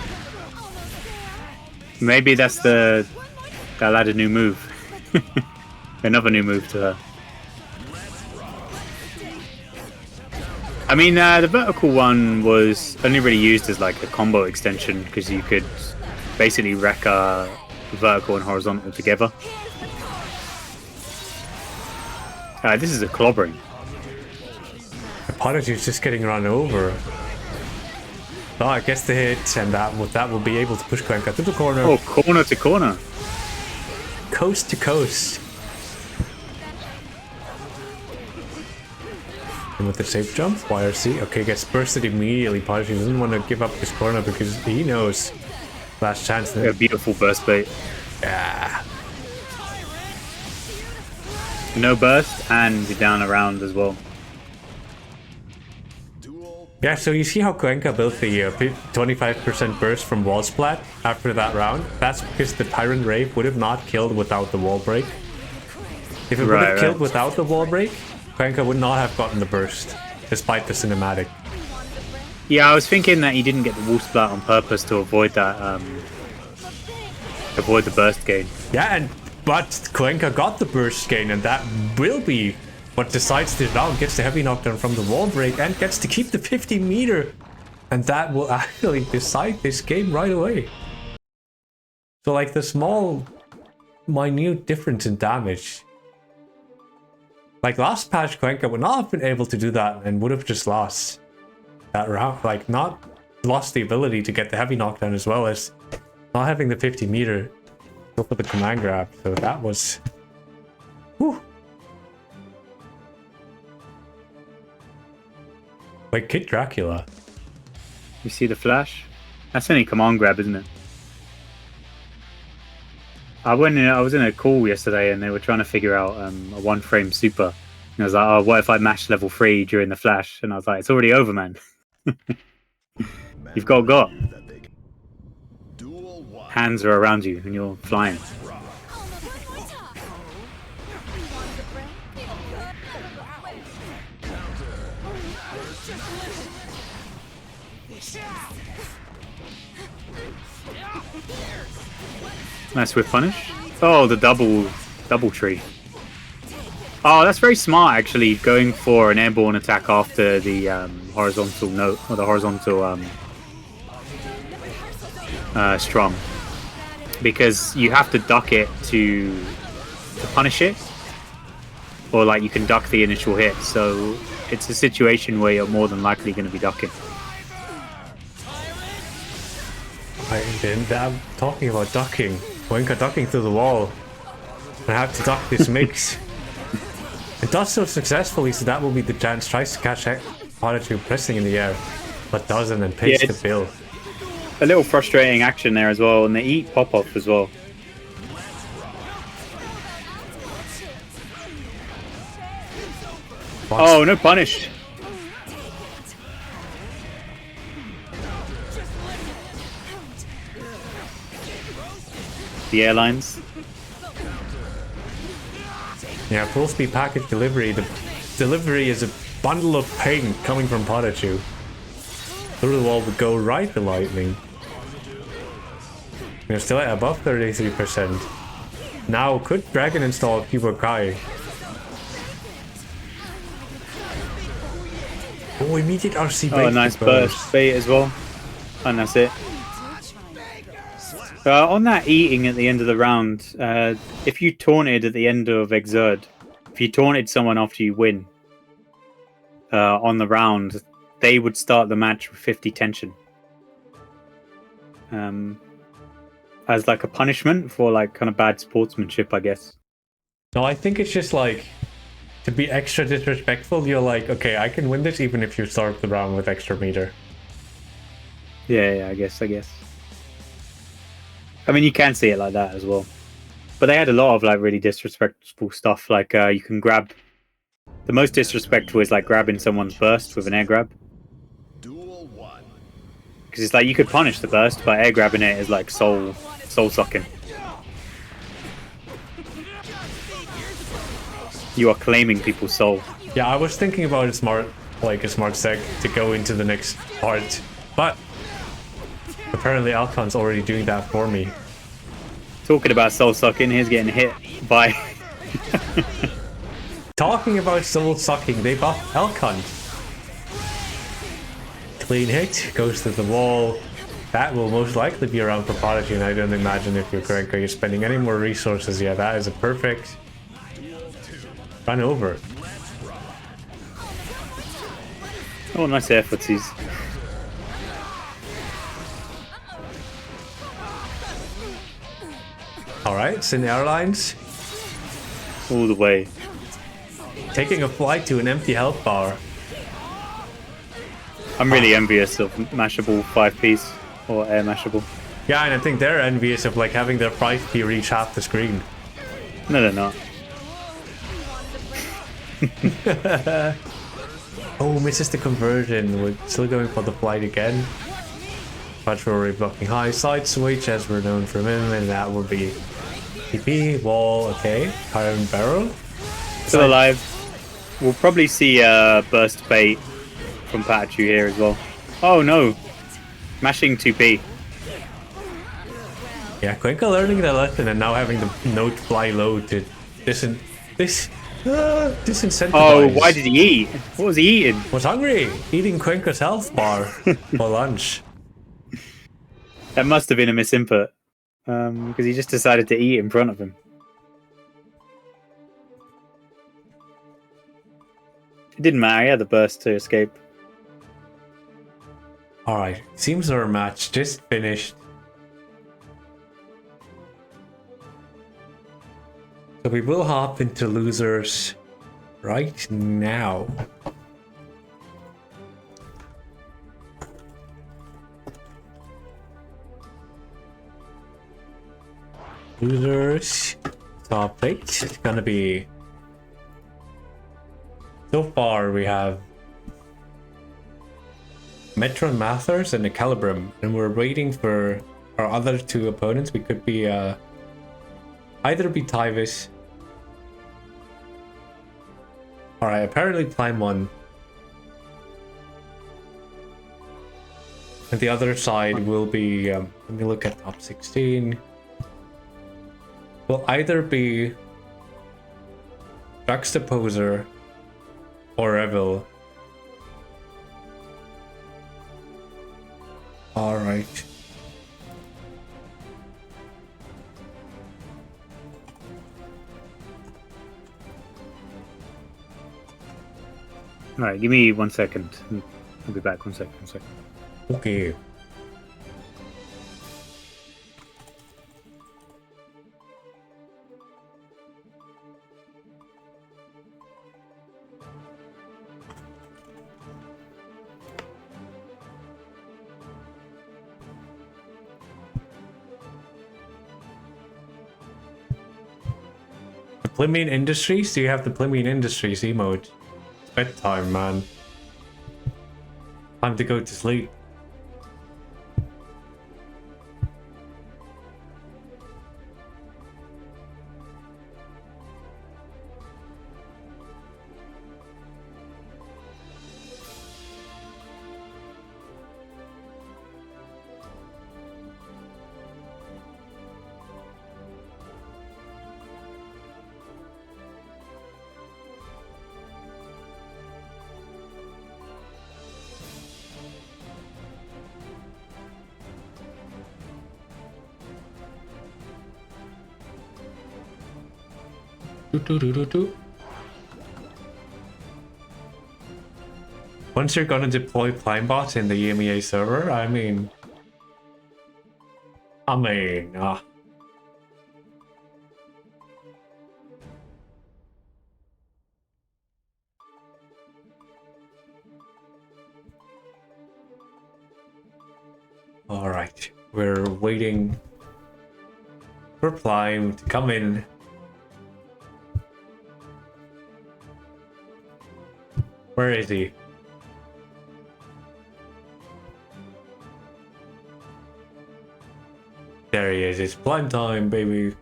Maybe that's they'll add a new move. Another new move to her. I mean, the vertical one was only really used as like a combo extension because you could basically wreck vertical and horizontal together. This is a clobbering. Apologies, just getting run over. Oh, I guess the hit and that will be able to push Cuenca to the corner. Oh, corner to corner. Coast to coast. And with the safe jump, YRC. Okay, gets bursted immediately. Prodigy doesn't want to give up his corner because he knows last chance. A beautiful burst bait. Yeah. No burst and you're down around as well. Yeah, so you see how Cuenca built the 25% burst from wall splat after that round? That's because the Tyrant Rave would have not killed without the wall break. If it would have killed without the wall break, Cuenca would not have gotten the burst, despite the cinematic. Yeah, I was thinking that he didn't get the wall splat on purpose to avoid that, avoid the burst gain. Yeah, but Cuenca got the burst gain, and that will be what decides this round. Gets the heavy knockdown from the wall break and gets to keep the 50 meter, and that will actually decide this game right away. So like the small, minute difference in damage. Like last patch, Cuenca would not have been able to do that and would have just lost that round. Like not lost the ability to get the heavy knockdown as well as not having the 50 meter. Go for the command grab. So that was... Whew. Like Kid Dracula. You see the flash? That's only command grab, isn't it? I was in a call yesterday and they were trying to figure out a one frame super. And I was like, oh, what if I mashed level 3 during the flash? And I was like, it's already over, man. You've got. Hands are around you and you're flying. Nice whip punish. Oh, the double tree. Oh, that's very smart actually, going for an airborne attack after the horizontal note or the horizontal strum, because you have to duck it to punish it, or like you can duck the initial hit. So it's a situation where you're more than likely going to be ducking. I'm talking about ducking. Cuenca ducking through the wall. I have to duck this mix. It does so successfully, so that will be the chance. Tries to catch Prodigy pressing in the air, but doesn't and pays the bill. A little frustrating action there as well, and they eat pop off as well. Oh, no punish. The airlines. Yeah, full speed package delivery. The delivery is a bundle of pain coming from Prodigy. Through the wall would go right the lightning. We're still at above 33%. Now, could Dragon install Cubo Kai? Oh, immediate RC bait. Oh, nice burst bait as well. And that's it. On that eating at the end of the round, if you taunted at the end of Exerd, if you taunted someone after you win on the round, they would start the match with 50 tension. as like a punishment for like kind of bad sportsmanship, I guess. No, I think it's just like to be extra disrespectful. You're like, okay, I can win this even if you start the round with extra meter. Yeah, I guess. I mean, you can see it like that as well. But they had a lot of like really disrespectful stuff. Like you can grab. The most disrespectful is like grabbing someone's burst with an air grab. Duel 1. Because it's like you could punish the burst, but air grabbing it is like soul sucking. You are claiming people's soul. Yeah, I was thinking about a smart sec to go into the next part, but apparently Alcon's already doing that for me. Talking about soul sucking, he's getting hit by. Talking about soul sucking, they buffed Alcon. Clean hit, goes to the wall. That will most likely be around for Prodigy, and I don't imagine if you're Krenko, you're spending any more resources. Yeah, that is a perfect run over. Oh, nice air footsies. Alright, Sin Airlines All the way. taking a flight to an empty health bar. I'm really envious of Mashable 5-piece or Air Mashable. Yeah, and I think they're envious of like having their 5P reach half the screen. No, they're not. Oh, misses the conversion. We're still going for the flight again. Patrol blocking high side switch as we're known from him, and that will be TP, wall, okay. Iron barrel. Still alive. We'll probably see burst bait from Pikachu here as well. Oh no! Mashing 2P. Yeah, Krenko learning the lesson and now having the note fly low to disincentivize. Oh, why did he eat? What was he eating? Was hungry, eating Krenko's health bar for lunch. That must have been a misinput. Because he just decided to eat in front of him. It didn't matter, he had the burst to escape. Alright, seems our match just finished. So we will hop into losers right now. Losers top 8. It's gonna be. So far we have Metron Mathers and Equilibrium, and we're waiting for our other two opponents. We could be either be Tyvis. Alright, apparently Paimon. And the other side will be, let me look at top 16. Will either be Juxtaposer or Evil. Alright. Alright, give me 1 second. I'll be back. 1 second. Okay. Plimian Industries? Do you have the Plimian Industries emote? It's bedtime, man. Time to go to sleep. Once you're gonna deploy Plimerbot in the EMEA server, I mean, I mean, all right, we're waiting for Prime to come in. Where is he? There he is. It's Prime time, baby.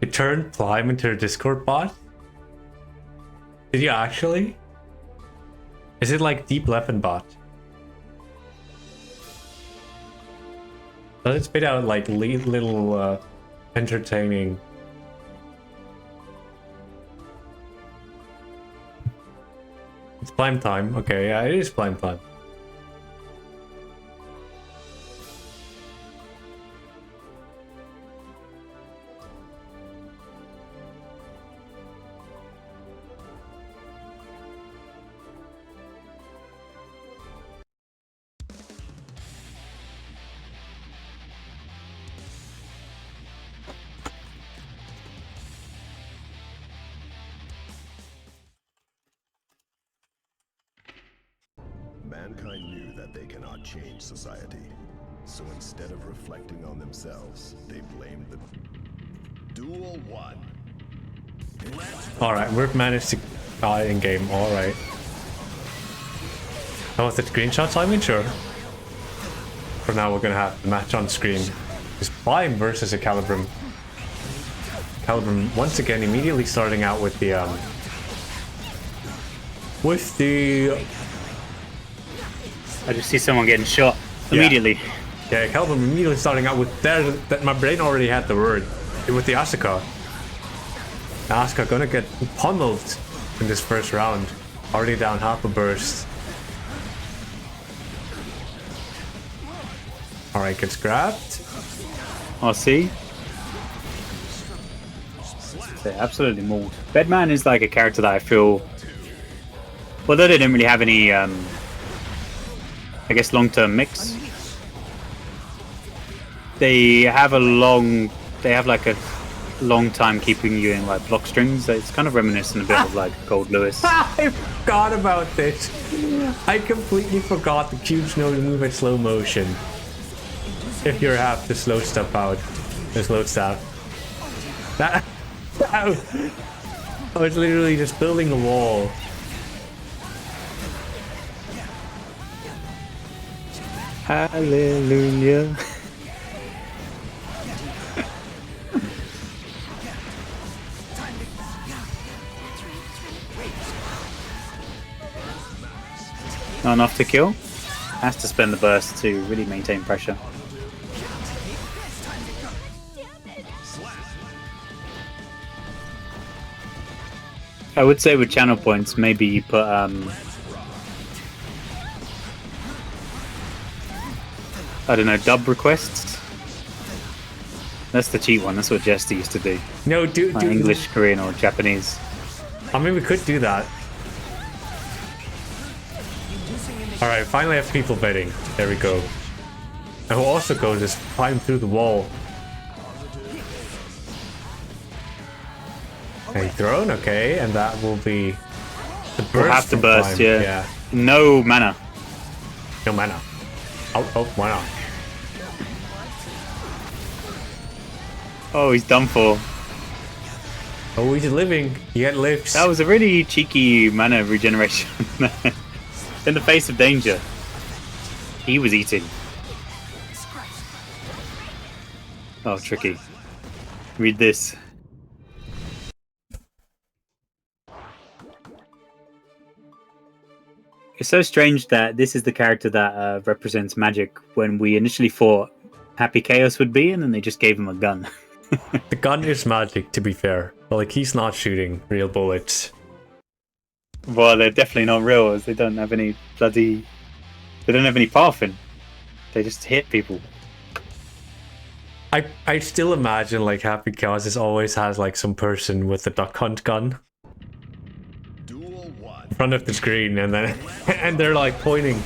You turned Prime into a Discord bot? Did you actually? Is it like Deep Leffen bot? Does it spit out like little entertaining? It's Prime time. Okay, yeah, it is Prime time. Mankind knew that they cannot change society. So instead of reflecting on themselves, they blamed the Duel 1. Alright, we've managed to die in game, alright. That was the screenshot timing? Sure. For now we're gonna have the match on screen. It's Prime versus a Calibrum. Calibrum once again immediately starting out with the I just see someone getting shot immediately. Yeah, Calibrum immediately starting out with that my brain already had the word. With the Asuka. Asuka gonna get pummeled in this first round. Already down half a burst. Alright, gets grabbed. I'll see. They're absolutely mauled. Bedman is like a character that I feel, although they didn't really have any, I guess, long-term mix. They have like a long time keeping you in like block strings. It's kind of reminiscent a bit of like Gold Lewis. I forgot about this. I completely forgot the cubes know to move at slow motion. If you have to slow stuff out, the slow stuff. That I was literally just building a wall. Hallelujah. Not enough to kill. Has to spend the burst to really maintain pressure. I would say with channel points, maybe you put I don't know, dub requests. That's the cheat one. That's what Jester used to do. No, do English, Korean, or Japanese. I mean, we could do that. Alright, finally have people betting. There we go. And we'll also go just climb through the wall. Okay, thrown, okay, and that will be the burst. We'll have to from burst, Prime. yeah. No mana. No mana. Oh, why not? Oh, he's done for. Oh, he's living. He had lives. That was a really cheeky mana regeneration. In the face of danger, he was eating. Oh, tricky. Read this. It's so strange that this is the character that represents magic when we initially thought Happy Chaos would be, and then they just gave him a gun. The gun is magic, to be fair. But, like, he's not shooting real bullets. Well, they're definitely not real, as they don't have any bloody... They don't have any pathing. They just hit people. I still imagine, like, Happy Chaos always has, like, some person with a duck hunt gun. Duel 1. front of the screen, and then and they're like pointing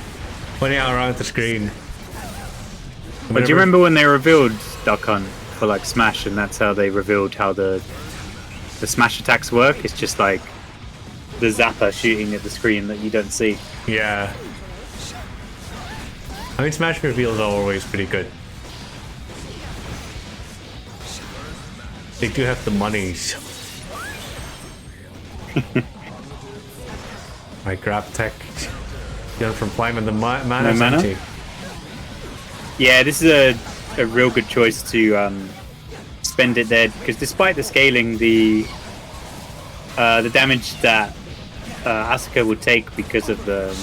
out around the screen. But do you remember when they revealed Duck Hunt for like Smash, and that's how they revealed how the Smash attacks work? It's just like the zapper shooting at the screen that you don't see. Yeah. I mean, Smash reveals are always pretty good. They do have the monies. My grab tech. Done from climbing the mana's mana? empty. Yeah, this is a real good choice to spend it there, because despite the scaling, the damage that Asuka would take because of the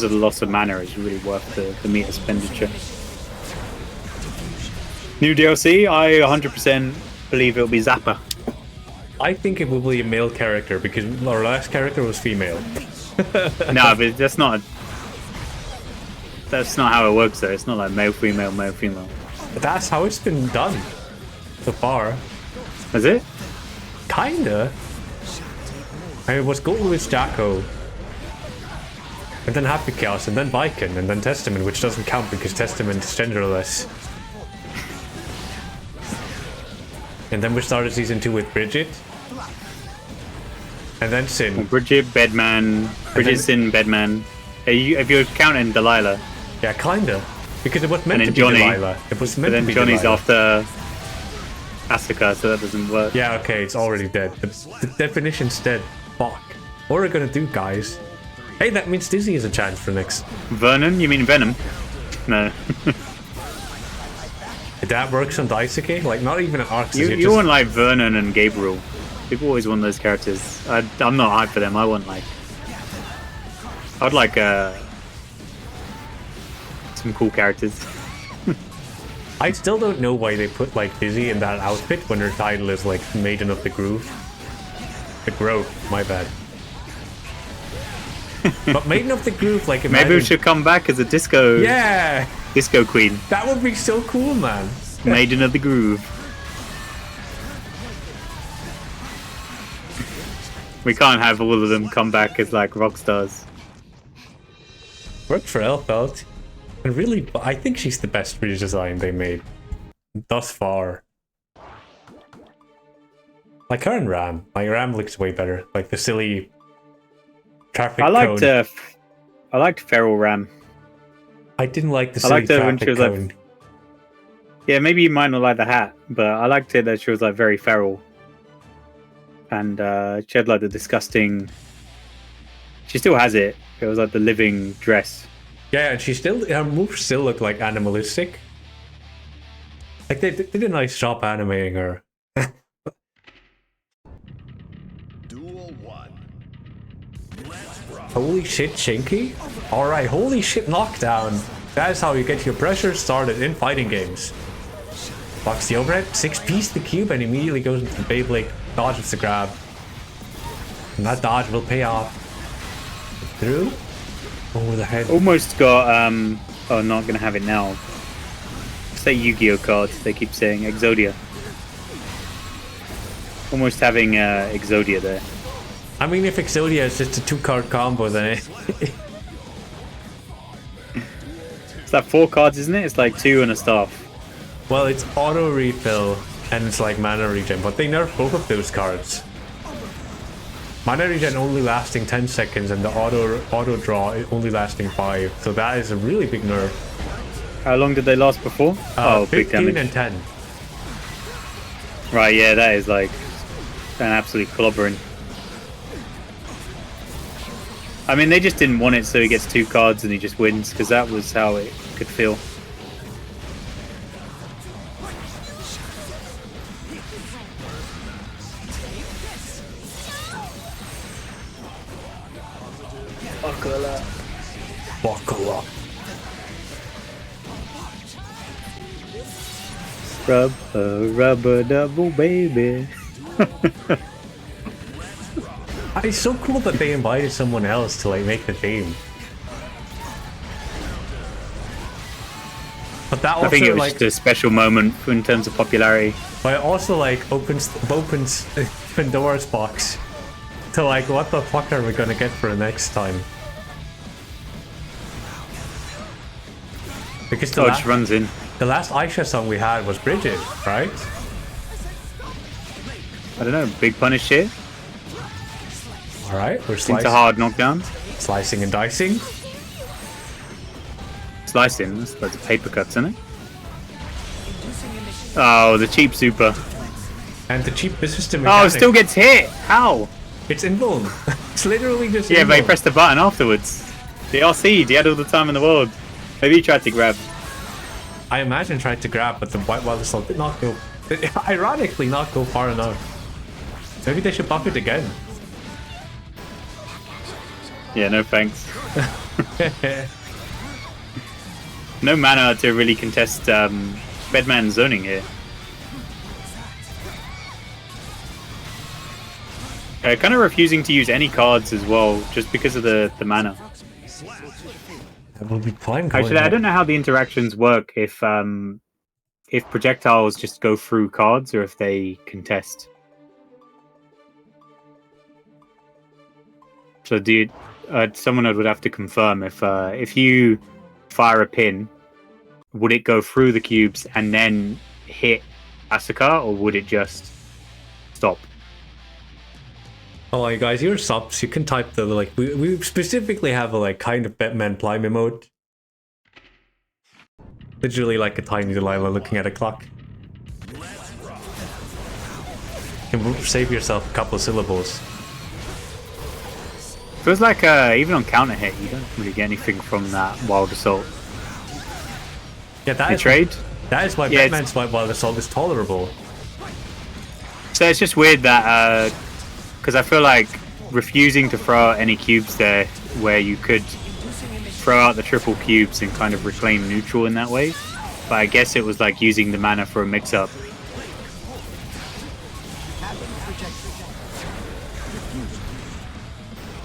loss of mana is really worth the meat expenditure. New DLC, I 100% believe it'll be Zappa. I think it will be a male character because our last character was female. No, but that's not how it works though. It's not like male, female, male, female. But that's how it's been done so far. Is it? Kinda. I mean, it was Gold with Jacko, and then Happy Chaos, and then Viking, and then Testament, which doesn't count because Testament is genderless. And then we started season 2 with Bridget. And then Sin. Bridget, Bedman, Bridget, Sin, Bedman. If you're counting Delilah. Yeah, kinda. Because it was meant to be Johnny. Delilah. It was meant But then to be Johnny's Delilah. after Asuka, so that doesn't work. Yeah, okay, it's already dead. The definition's dead. Fuck. What are we gonna do, guys? Hey, that means Dizzy has a chance for next. Vernon? You mean Venom? No. That works on Daisuke? Like, not even an Arc. you want like Vernon and Gabriel. People always want those characters. I'm not hyped for them. I want like... I'd like some cool characters. I still don't know why they put like Dizzy in that outfit when her title is like Maiden of the Groove. The Grove, my bad. But Maiden of the Groove, like imagine... Maybe we should come back as a disco Yeah! queen. That would be so cool, man. Maiden of the Groove. We can't have all of them come back as like rock stars. Worked for Elfelt. And really, I think she's the best redesign they made thus far. Like her and Ram. Like Ram looks way better. Like the silly traffic cone. I liked Feral Ram. I didn't like the I silly liked her when traffic she was cone. like, yeah, maybe you might not like the hat, but I liked it that she was like very feral. And she had like the disgusting... She still has it. It was like the living dress. Yeah, and her moves still look like animalistic. Like they did a nice job animating her. Duel 1. Holy shit, Shinky? Alright, holy shit, knockdown. That is how you get your pressure started in fighting games. Blocks the overhead, 6-piece the cube, and immediately goes into the Beyblade, dodges the grab. And that dodge will pay off. Through? Over the head. Almost got, oh, not gonna have it now. Say Yu-Gi-Oh cards, they keep saying Exodia. Almost having Exodia there. I mean, if Exodia is just a 2-card combo, then it... It's like 4 cards, isn't it? It's like 2 and a staff. Well, it's auto refill, and it's like mana regen, but they nerfed both of those cards. Mana regen only lasting 10 seconds, and the auto draw only lasting 5, so that is a really big nerf. How long did they last before? Big 15 damage. and 10. Right, yeah, that is like an absolute clobbering. I mean, they just didn't want it so he gets 2 cards and he just wins, because that was how it could feel. Buckle up. Rubber double baby. It's so cool that they invited someone else to like make the theme. But that also I think it was like, just a special moment in terms of popularity. but it also like opens Pandora's box to like, what the fuck are we gonna get for the next time? Because Oh, it just runs in. the last Aisha song we had was Bridget, right? I don't know. Big punish here. All right, we're Into hard knockdown. slicing and dicing. Slicing. That's loads of paper cuts, isn't it? Oh, the cheap super. And the cheap business to Oh, mechanic. it still gets hit. How? It's invuln. It's literally just Yeah, but he invuln. pressed the button afterwards. The RC, he had all the time in the world. Maybe he tried to grab. I imagine tried to grab, but the White Wild Assault did not go. Ironically, not go far enough. Maybe they should buff it again. Yeah, no thanks. No mana to really contest Bedman zoning here. Kind of refusing to use any cards as well, just because of the mana. That will be fine. Actually, I don't know how the interactions work if projectiles just go through cards or if they contest. So, someone would have to confirm if you fire a pin, would it go through the cubes and then hit Asuka, or would it just stop? Oh, like guys, your subs, you can type the like. We specifically have a like kind of Batman Prime emote. Literally like a tiny Delilah looking at a clock. You can save yourself a couple of syllables. Feels like even on counter hit, you don't really get anything from that Wild Assault. Yeah, that You is trade? that is why Yeah, Batman's White Wild Assault is tolerable. So it's just weird that because I feel like refusing to throw out any cubes there where you could throw out the triple cubes and kind of reclaim neutral in that way. But I guess it was like using the mana for a mix-up.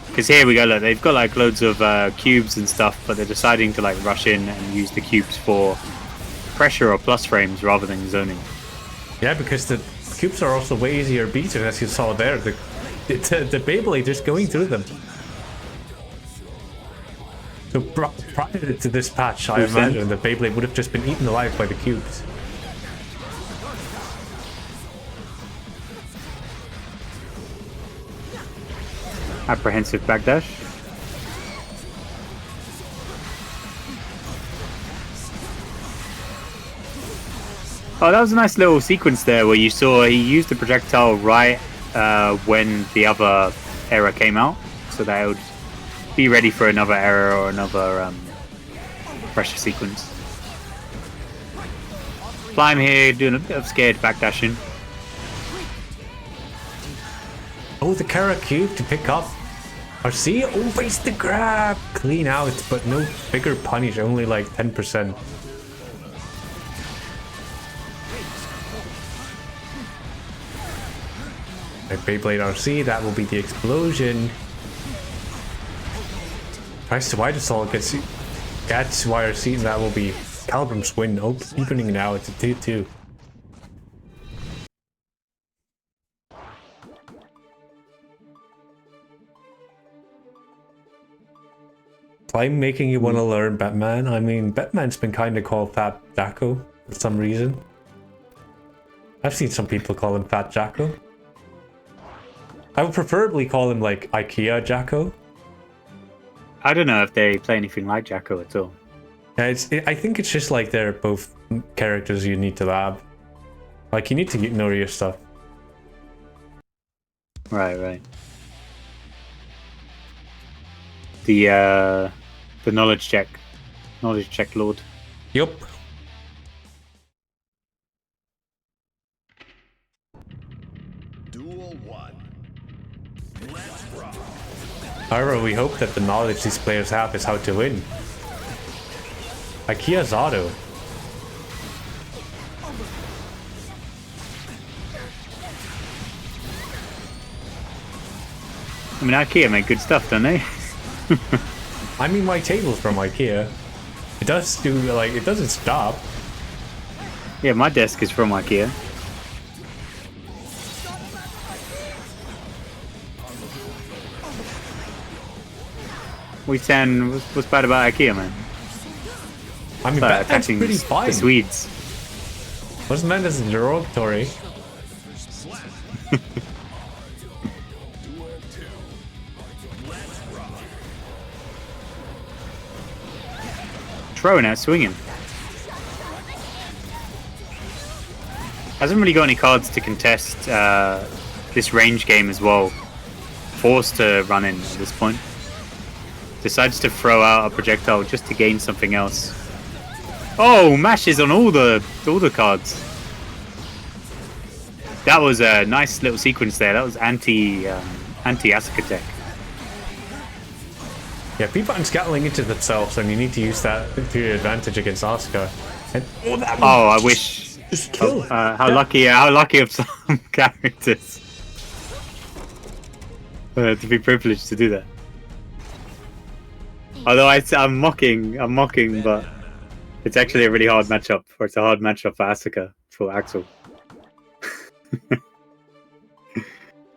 Because here we go, look, they've got like loads of cubes and stuff, but they're deciding to like rush in and use the cubes for pressure or plus frames rather than zoning. Yeah, because the cubes are also way easier beaten, as you saw there. The Beyblade just going through them. So prior to this patch, I imagine the Beyblade would have just been eaten alive by the cubes. Apprehensive backdash. Oh, that was a nice little sequence there where you saw he used the projectile right when the other error came out, so that it would be ready for another error or another pressure sequence. Slime here doing a bit of scared backdashing. Oh, the Kara cube to pick up. RC always the grab. Clean out, but no bigger punish, only like 10%. Like Beyblade RC, that will be the explosion. Tries to White Assault, gets YRC, and that will be Calibrim's win, opening now, it's a 2-2. I'm making you want to learn Batman. I mean, Batman's been kind of called Fat Jacko for some reason. I've seen some people call him Fat Jacko. I would preferably call him like IKEA Jacko. I don't know if they play anything like Jacko at all. Yeah, I think it's just like they're both characters you need to lab. Like, you need to know your stuff. Right. The knowledge check lord. Yup. Duel 1. Let's rock. However, we hope that the knowledge these players have is how to win. IKEA's auto. I mean, IKEA make good stuff, don't they? I mean, my table's from IKEA. It does do, like, it doesn't stop. Yeah, my desk is from IKEA. What are you saying? What's bad about IKEA, man? I mean, Start that's attacking pretty the fine. Swedes. Wasn't meant as derogatory. Throwing out, swinging. Hasn't really got any cards to contest this range game as well. Forced to run in at this point. Decides to throw out a projectile just to gain something else. Oh, mashes on all the cards. That was a nice little sequence there. That was anti Asuka tech. Yeah, people aren't scattling into themselves, and you need to use that to your advantage against Asuka. And, I wish. Just kill. How lucky of some characters to be privileged to do that. Although I'm mocking, but it's actually a really hard matchup. Or it's a hard matchup for Asuka for Axel.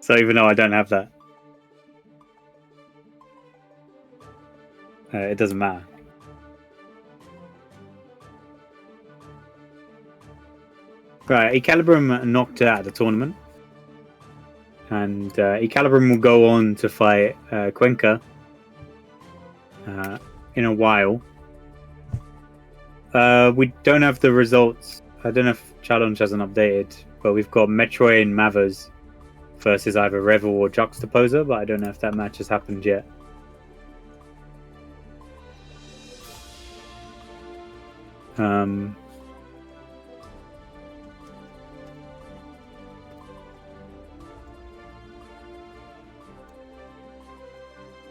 So even though I don't have that, it doesn't matter. Right, Ecalibrum knocked out of the tournament, and Ecalibrum will go on to fight Cuenca in a while. We don't have the results. I don't know if Challenge hasn't updated, but we've got Metroid and Mavers versus either Revel or Juxtaposer, but I don't know if that match has happened yet.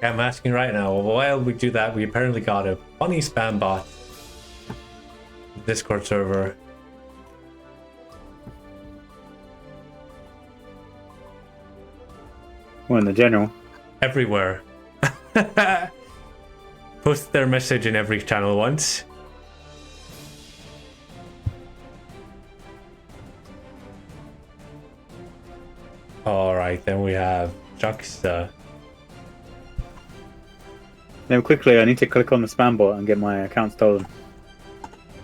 I'm asking right now, while we do that, we apparently got a funny spam bot Discord server. Well, in the general. Everywhere. Post their message in every channel once. Alright, then we have Juxta. Then quickly, I need to click on the spam bot and get my account stolen.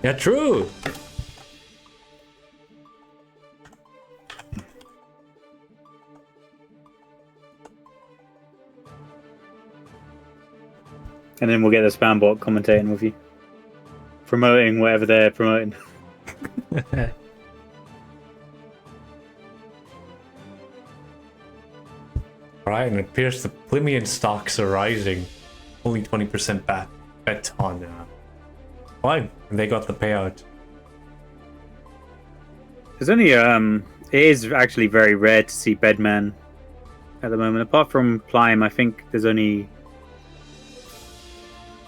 Yeah, true! And then we'll get the spam bot commentating with you. Promoting whatever they're promoting. Alright, and it appears the Plimian stocks are rising. Only 20% bet on fine, they got the payout. There's only it is actually very rare to see Bedman at the moment. Apart from Plime, I think there's only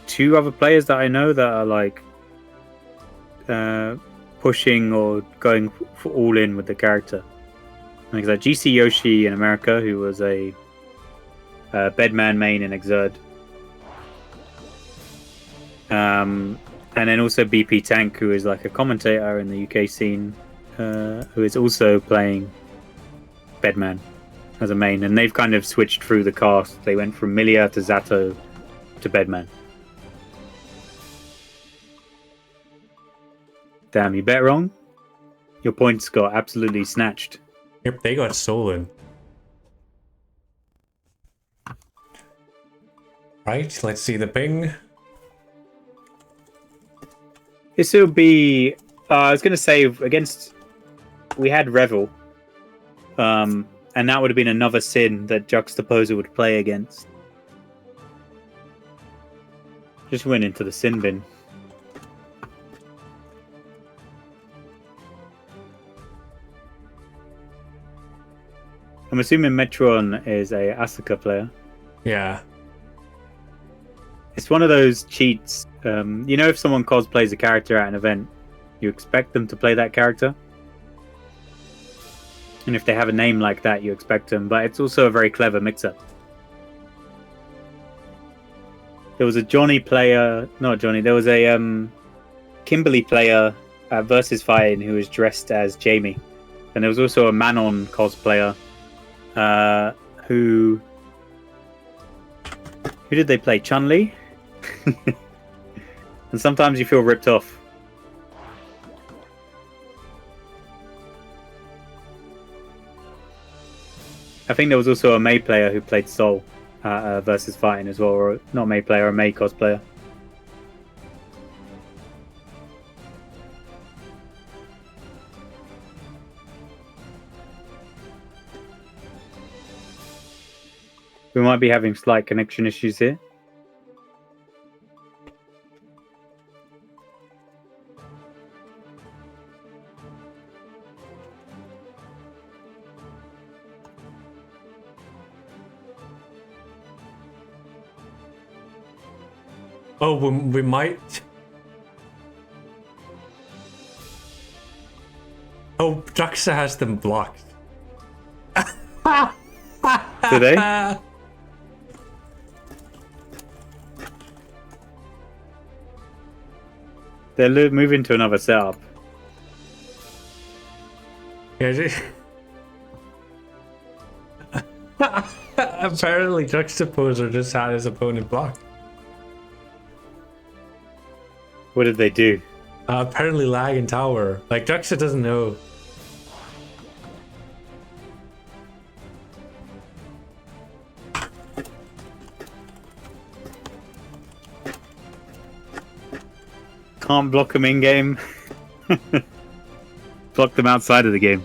2 other players that I know that are like pushing or going for all in with the character. Like that GC Yoshi in America, who was a Bedman main in Exerd. And then also BP Tank, who is like a commentator in the UK scene, who is also playing Bedman as a main. And they've kind of switched through the cast. They went from Milia to Zato to Bedman. Damn, you bet wrong. Your points got absolutely snatched. Yep, they got stolen. Right, let's see the ping. This will be... I was going to say, against... We had Revel. And that would have been another sin that Juxtaposer would play against. Just went into the sin bin. I'm assuming Metron is a Asuka player. Yeah. It's one of those cheats. You know, if someone cosplays a character at an event, you expect them to play that character. And if they have a name like that, you expect them. But it's also a very clever mix-up. There was a Johnny player... Not Johnny. There was a Kimberly player at Versus Fighting who was dressed as Jamie. And there was also a Manon cosplayer who did they play? Chun-Li? And sometimes you feel ripped off. I think there was also a Mei player who played Soul versus Fighting as well, or not Mei player, a Mei cosplayer. We might be having slight connection issues here. Oh, we might. Oh, Draxa has them blocked. Do they? They're moving to another setup. Yeah, apparently Juxtaposer just had his opponent blocked. What did they do? Apparently lag in tower. Like, Juxa doesn't know. Can't block them in game. Block them outside of the game.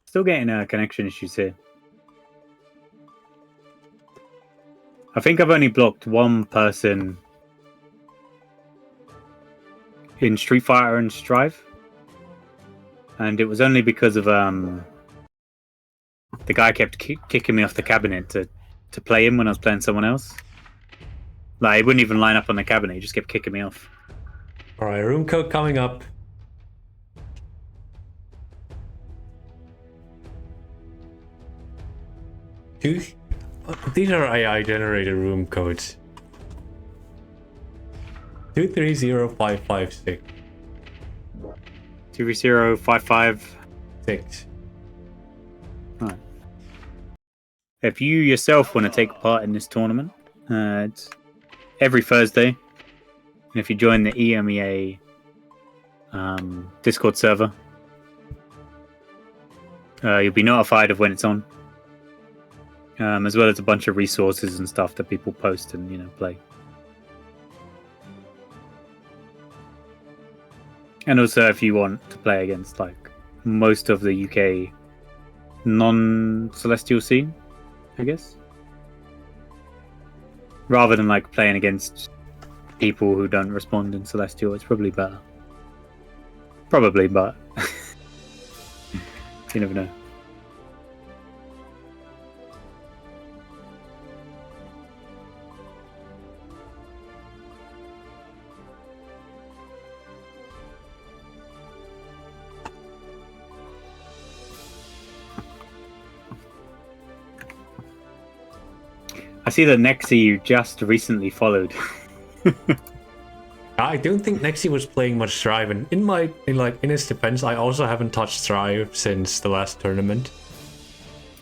Still getting connection issues here. I think I've only blocked one person in Street Fighter and Strive, and it was only because of the guy kept kicking me off the cabinet to play him when I was playing someone else. Like, he wouldn't even line up on the cabinet; he just kept kicking me off. All right, room code coming up. These are AI generated room codes. 230556. 23055. Right. If you yourself want to take part in this tournament, it's every Thursday. And if you join the EMEA Discord server, you'll be notified of when it's on. As well as a bunch of resources and stuff that people post and, play. And also if you want to play against, like, most of the UK non-Celestial scene, I guess. Rather than, like, playing against people who don't respond in Celestial, it's probably better. Probably, but you never know. I see that Nexi you just recently followed. I don't think Nexi was playing much Strive, and in his defense, I also haven't touched Strive since the last tournament.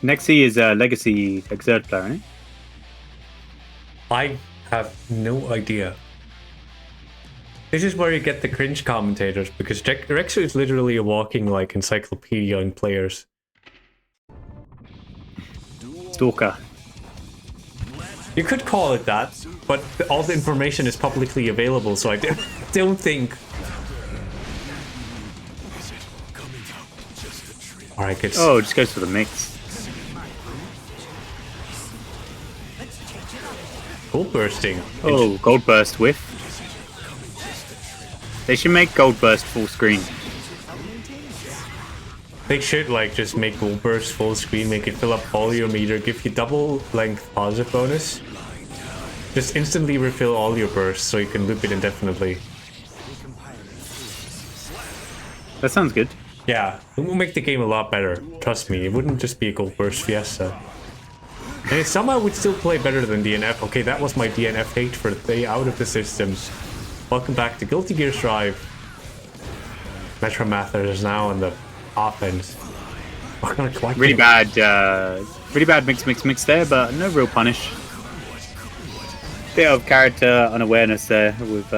Nexi is a Legacy Exert player, isn't he? I have no idea. This is where you get the cringe commentators, because Rexu is literally a walking, like, encyclopedia on players. Stalker. You could call it that, but all the information is publicly available, so I don't think... Alright, good. Oh, it just goes for the mix. Gold bursting. Oh, Gold Burst whiff. They should make Gold Burst full screen. They should, like, just make Gold Burst full screen, make it fill up volume meter, give you double length positive bonus. Just instantly refill all your bursts so you can loop it indefinitely. That sounds good. Yeah, it will make the game a lot better. Trust me, it wouldn't just be a Gold Burst fiesta. And it somehow would still play better than DNF. Okay, that was my DNF hate for the day out of the system. Welcome back to Guilty Gear Strive. Metro Mathers is now on the offense. Really bad mix there, but no real punish. Bit of character unawareness there with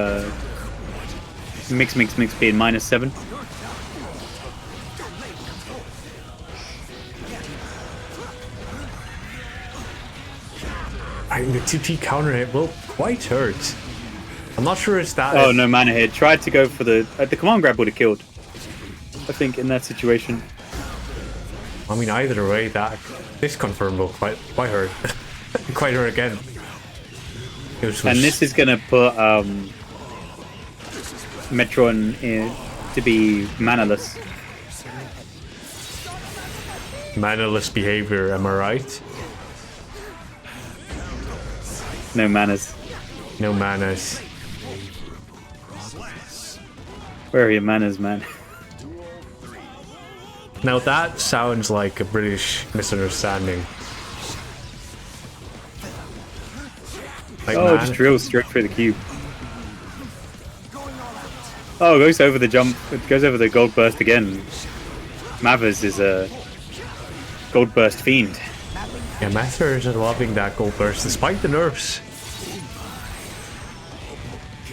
mix being -7. The 2T counter hit will quite hurt. I'm not sure it's that. Oh, no mana here. Tried to go for the command grab would have killed. I think in that situation. I mean, either way, this confirm will quite hurt. Quite hurt again. And this is gonna put Metron in to be manaless. Manaless behavior, am I right? No manners. No manners. Where are your manners, man? Now that sounds like a British misunderstanding. Like, Oh, just drills straight through the cube. Oh, goes over the jump. It goes over the gold burst again. Mathers is a gold burst fiend. Yeah, Mathers is loving that gold burst despite the nerfs.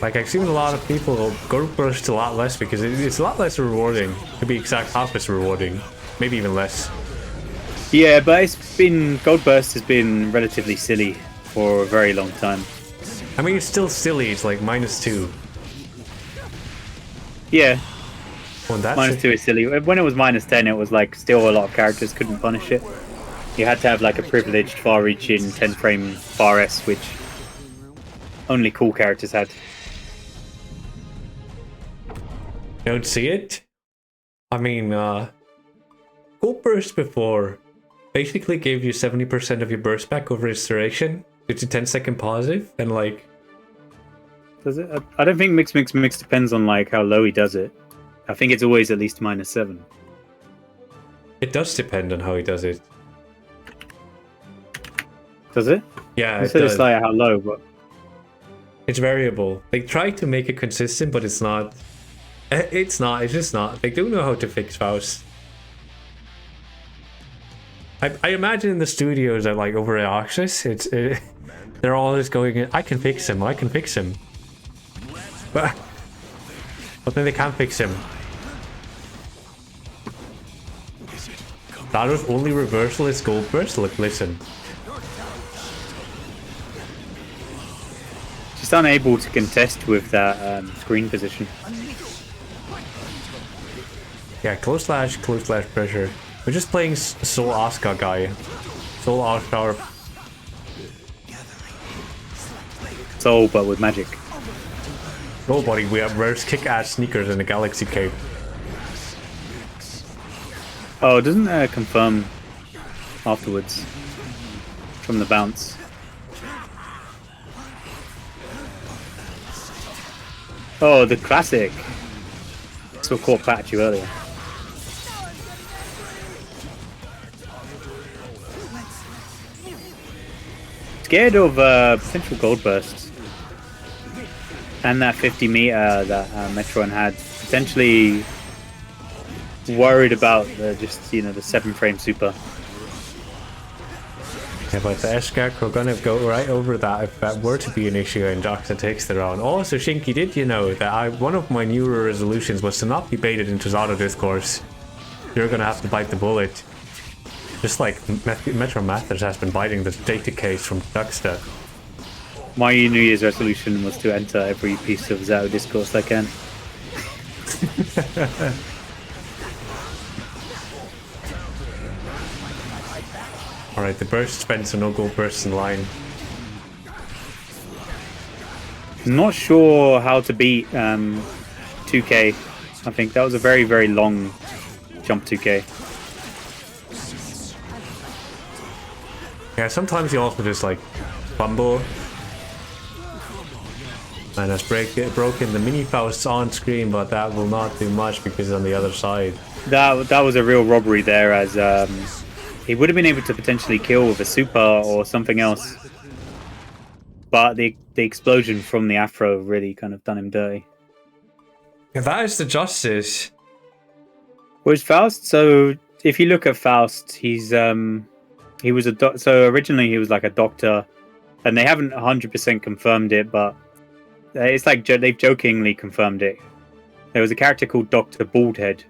Like, I've seen a lot of people go gold burst a lot less because it's a lot less rewarding. To be exact, half as rewarding. Maybe even less. Yeah, but it's been gold burst has been relatively silly for a very long time. I mean, it's still silly. It's like -2. Yeah, Well, that's -2 is silly. When it was -10, it was like still a lot of characters couldn't punish it. You had to have like a privileged far-reaching 10-frame far S, which only cool characters had. Don't see it. I mean, Gold Burst before basically gave you 70% of your burst back over its duration. It's a 10-second positive, and like... Does it? I don't think mix depends on like how low he does it. I think it's always at least -7. It does depend on how he does it. Does it? Yeah, I it said does. it's like how low, but It's variable. They try to make it consistent, but it's not. It's not. It's just not. They don't know how to fix Faust. I imagine in the studios that like over at Oxus, they're always going, I can fix him, I can fix him. But then they can't fix him. That was only reversal is gold burst. Look, listen. just unable to contest with that screen position. Yeah, close slash pressure. We're just playing Soul Oscar guy. Soul Oscar. Soul, but with magic. Nobody, we have wears kick-ass sneakers and a galaxy cape. Oh, it doesn't confirm afterwards from the bounce. Oh, the classic. So caught pat you earlier. Scared of potential gold bursts and that 50 meter that Metron had. Potentially worried about just the 7-frame super. Yeah, but the Eshgak, we're gonna go right over that if that were to be an issue and Joxa takes the round. Also, Shinky, did you know that one of my newer resolutions was to not be baited into Zato discourse? You're gonna have to bite the bullet. Just like Metro Mathers has been biting the data case from Duckster. My New Year's resolution was to enter every piece of Zato discourse I can. Alright, the burst Spencer, no gold burst in line. Not sure how to beat 2K. I think that was a very, very long jump 2K. Yeah, sometimes you also just like fumble. And has broken the mini Faust on screen, but that will not do much because on the other side. That was a real robbery there, as he would have been able to potentially kill with a super or something else. But the explosion from the Afro really kind of done him dirty. Yeah, that is the justice. Was Faust? So if you look at Faust, he was so originally he was like a doctor, and they haven't 100% confirmed it, but it's like they've jokingly confirmed it. There was a character called Dr. Baldhead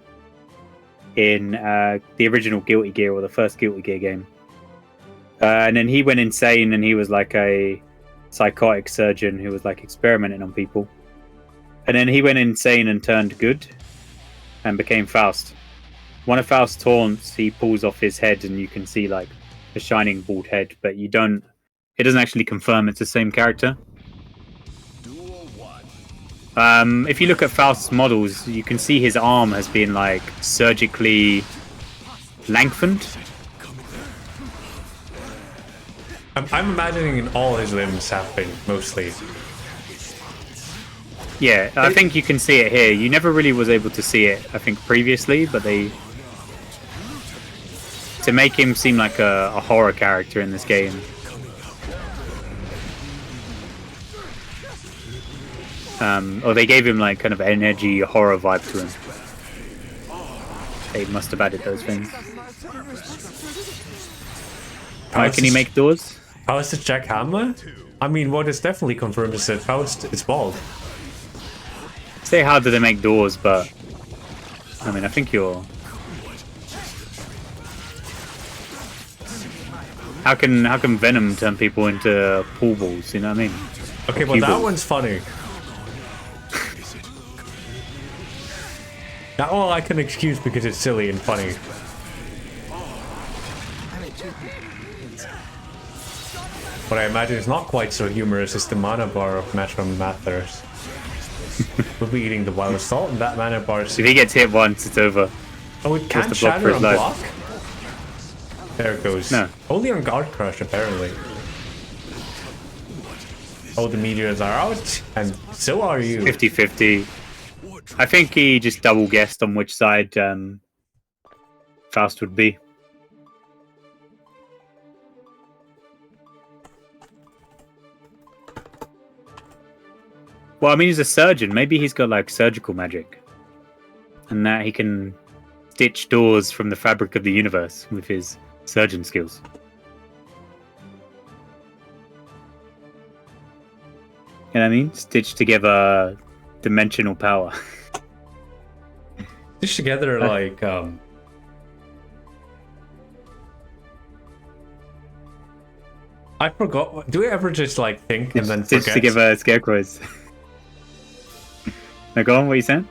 in the original Guilty Gear, or the first Guilty Gear game. And then he went insane, and he was like a psychotic surgeon who was like experimenting on people. And then he went insane and turned good and became Faust. One of Faust's taunts, he pulls off his head and you can see like a shining bald head, but it doesn't actually confirm it's the same character. Duel 1. If you look at Faust's models, you can see his arm has been like surgically lengthened. I'm imagining all his limbs have been mostly. Yeah, I think you can see it here. You never really was able to see it, I think, previously, but to make him seem like a horror character in this game. Or they gave him like kind of an edgy horror vibe to him. They must have added those things. Can he make doors? Faust is Jack Hammer? I mean, what is definitely confirmed is that Faust is bald. Say how do they make doors, but I mean, I think you're. How can Venom turn people into pool balls? You know what I mean? Okay, well that one's funny. That one I can excuse because it's silly and funny. What I imagine is not quite so humorous is the mana bar of Metro Mathers. We'll be eating the wild salt, and that mana bar is... If he gets hit once, it's over. Oh, it can't Just a block shatter for his on life. block? There it goes. No. Only on Guard Crush, apparently. Oh, the meteors are out, and so are you. 50-50. I think he just double guessed on which side Faust would be. Well, I mean, he's a surgeon. Maybe he's got like surgical magic, and that he can stitch doors from the fabric of the universe with his surgeon skills. You know what I mean? Stitch together dimensional power. Stitch together like I forgot. Do we ever just like think and then Stitch forget? together scarecrows. Now go on, what are you saying?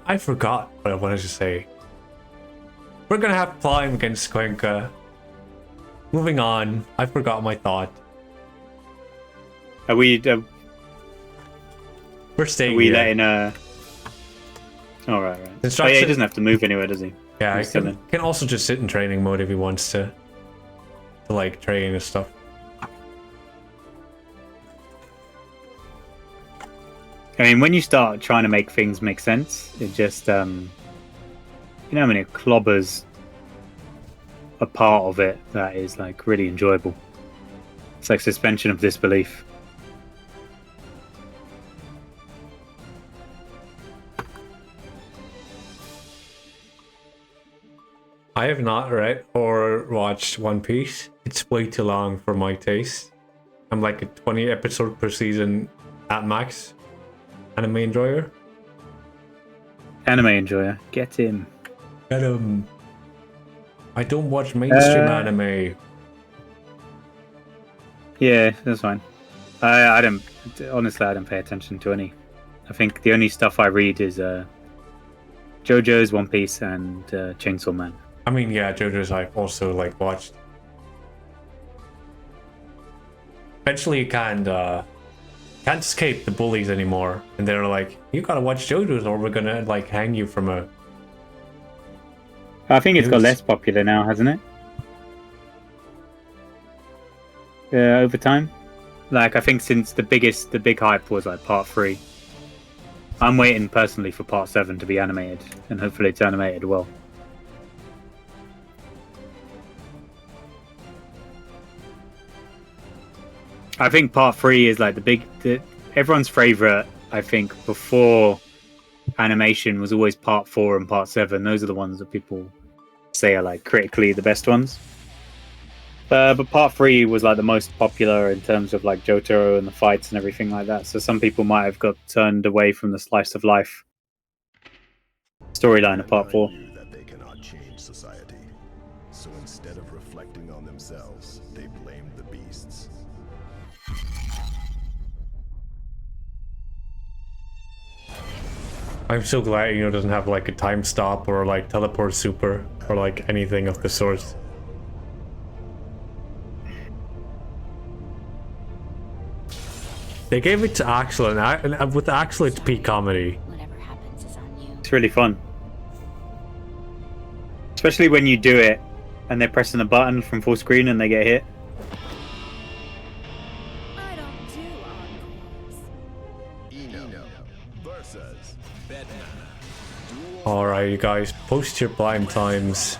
I forgot what I wanted to say. We're gonna have Prime against Cuenca. Moving on. I forgot my thought. Are we We're staying we here. letting Oh right. Oh yeah, Instruction- he doesn't have to move anywhere, does he? Yeah, I He's still can, in. can also just sit in training mode if he wants to like train and stuff. I mean, when you start trying to make things make sense, it just you know how many clobbers a part of it that is like really enjoyable. It's like suspension of disbelief. I have not read or watched One Piece. It's way too long for my taste. I'm like a 20 episode per season at max anime enjoyer. Anime enjoyer, get him. But I don't watch mainstream anime. Yeah, that's fine. I don't honestly. I don't pay attention to any. I think the only stuff I read is JoJo's, One Piece, and Chainsaw Man. I mean, yeah, JoJo's I've also like watched. Eventually, you can't escape the bullies anymore, and they're like, "You gotta watch JoJo's, or we're gonna like hang you from a." I think it's got News. less popular now, hasn't it? Over time. Like, I think since the big hype was like part 3. I'm waiting personally for part 7 to be animated, and hopefully it's animated well. I think part 3 is like everyone's favorite. I think before animation was always part 4 and part 7. Those are the ones that people say are like critically the best ones. But part 3 was like the most popular in terms of like Jotaro and the fights and everything like that. So some people might have got turned away from the slice of life storyline of part 4. Knew that they cannot change society. So instead of reflecting on themselves, they blamed the beasts. I'm so glad Ino doesn't have like a time stop or like teleport super or like anything of the sort. They gave it to Axel, and with Axel it's peak comedy. Whatever happens is on you. It's really fun. Especially when you do it and they're pressing a button from full screen and they get hit. I don't do encores. Eno versus Bedman. Alright, you guys, post your blind times.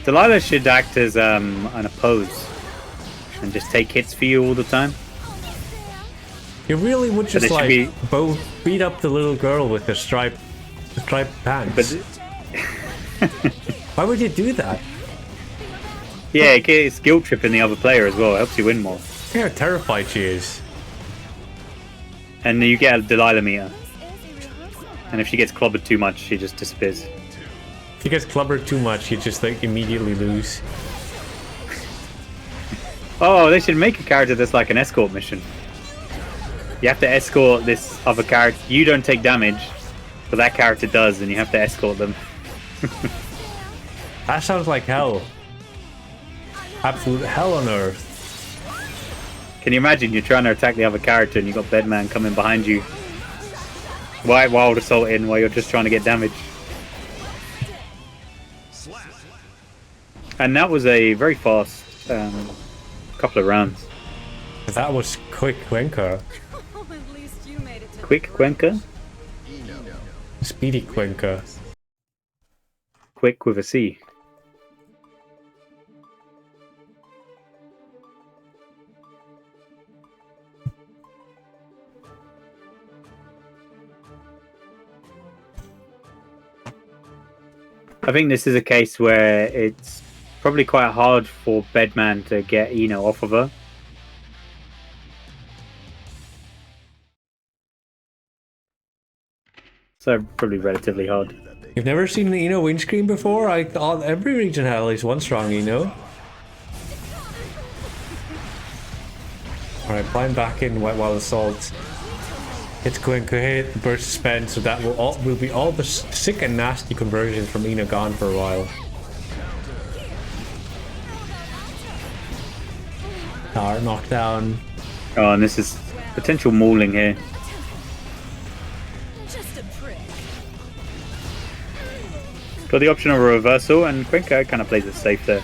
Delilah should act as an oppose and just take hits for you all the time. You really would just there like should both beat up the little girl with the striped pants. But Why would you do that? yeah, it's guilt tripping the other player as well. It helps you win more. Look how terrified she is. And you get a Delilah meter. And if she gets clobbered too much, she just disappears. If you get clobbered too much, you just like immediately lose. Oh, they should make a character that's like an escort mission. You have to escort this other character. You don't take damage, but that character does, and you have to escort them. That sounds like hell. Absolute hell on earth. Can you imagine you're trying to attack the other character and you've got Bedman coming behind you, wild assaulting while you're just trying to get damage? And that was a very fast couple of rounds. That was quick Cuenca. At least you made it to Quick Cuenca? Speedy Cuenca. Quick with a C. I think this is a case where it's probably quite hard for Bedman to get Eno off of her. So probably relatively hard. You've never seen an Eno windscreen before? I thought every region had at least one strong Eno. Alright, blind back in Wet Wild Assault. It's going to hit burst spend, so that will be all the sick and nasty conversions from Eno gone for a while. Tower knockdown. Oh, and this is potential mauling here. just a prick. Got the option of a reversal, and Cuenca kind of plays it safe there.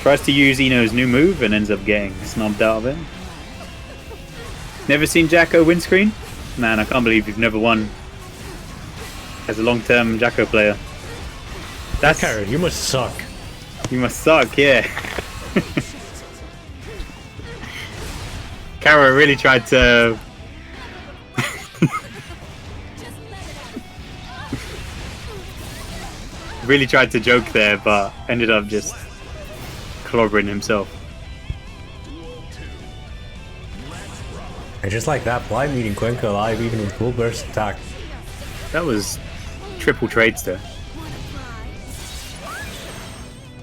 Tries to use Eno's new move and ends up getting snubbed out of it. Never seen Jacko windscreen? Man, I can't believe you've never won as a long-term Jacko player. That's Carrot, you must suck. You must suck, yeah. Kara really tried to really tried to joke there, but ended up just clobbering himself. And just like that, blind meeting Cuenca alive even with full burst attack. That was triple tradester.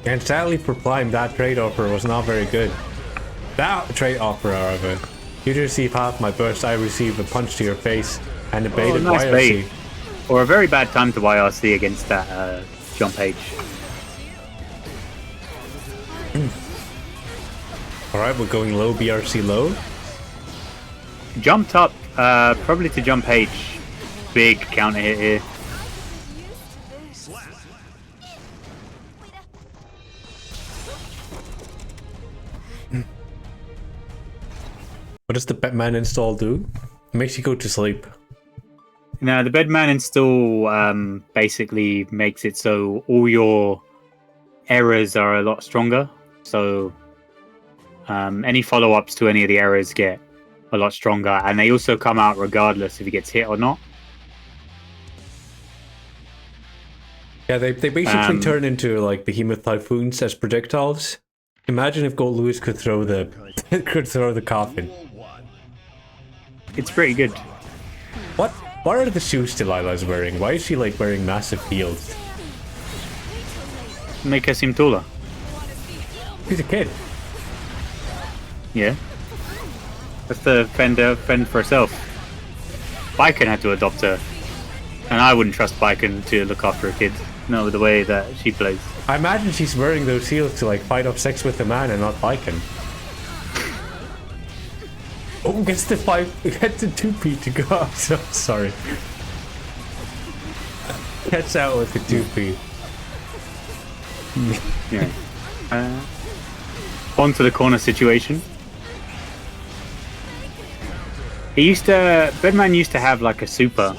And sadly for Prime, that trade offer was not very good. That trade offer, however, you receive half my burst, I receive a punch to your face and a baited nice YRC. bait. Or a very bad time to YRC against that jump H. Alright, we're going low, BRC low. Jumped up, probably to jump H. Big counter hit here. What does the Batman install do? It makes you go to sleep. Now, the Bedman install basically makes it so all your errors are a lot stronger. So Any follow-ups to any of the errors get a lot stronger, and they also come out regardless if he gets hit or not. Yeah, they basically turn into like behemoth typhoons as projectiles. Imagine if Gold Lewis could throw the coffin. Duel 1. It's pretty good. What are the shoes Delilah's wearing? Why is she like wearing massive heels? Make her seem taller. She's a kid. Yeah. That's the fend for herself. Baiken had to adopt her. And I wouldn't trust Baiken to look after a kid. No, the way that she plays. I imagine she's wearing those heels to like fight off sex with a man and not Baiken. Oh, gets the 2P to go. I'm so sorry. Gets out with the 2P. Yeah. On to the corner situation. Bedman used to have like a super.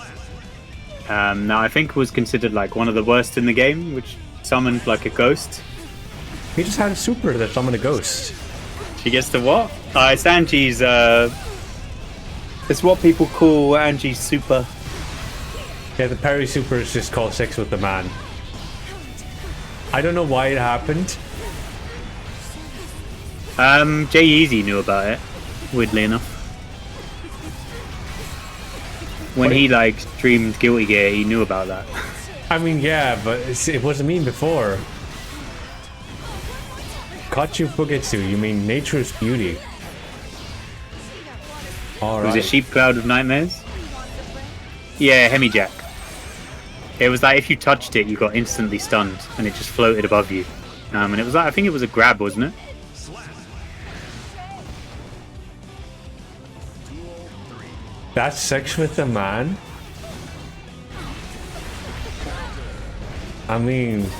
Now I think was considered like one of the worst in the game, which summoned like a ghost. He just had a super that summoned a ghost. She gets the what? It's Angie's. It's what people call Angie's super. Yeah, the parry super is just called sex with the man. I don't know why it happened. Jay Easy knew about it, weirdly enough. When he like streamed Guilty Gear, he knew about that. I mean, yeah, but it wasn't mean before. Kachu Fugetsu, you mean nature's beauty. Alright. Was it Sheep Cloud of Nightmares? Yeah, Hemijack. It was like if you touched it, you got instantly stunned, and it just floated above you. And it was like, I think it was a grab, wasn't it? That's sex with a man? I mean...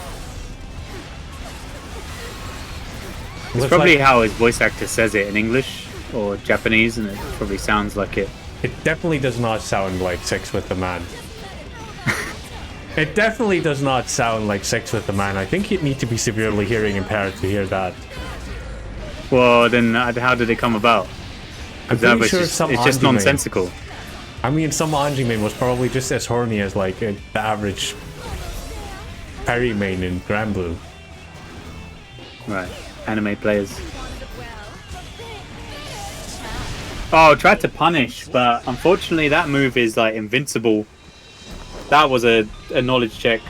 It's probably how his voice actor says it in English or Japanese, and it probably sounds like it. It definitely does not sound like sex with a man. It definitely does not sound like sex with a man. I think you'd need to be severely hearing impaired to hear that. Well, then how did it come about? I'm pretty sure it's just nonsensical. I mean, some Anji main was probably just as horny as like the average parry main in Grand Blue. Right, anime players. Oh, tried to punish, but unfortunately that move is like invincible. That was a knowledge check.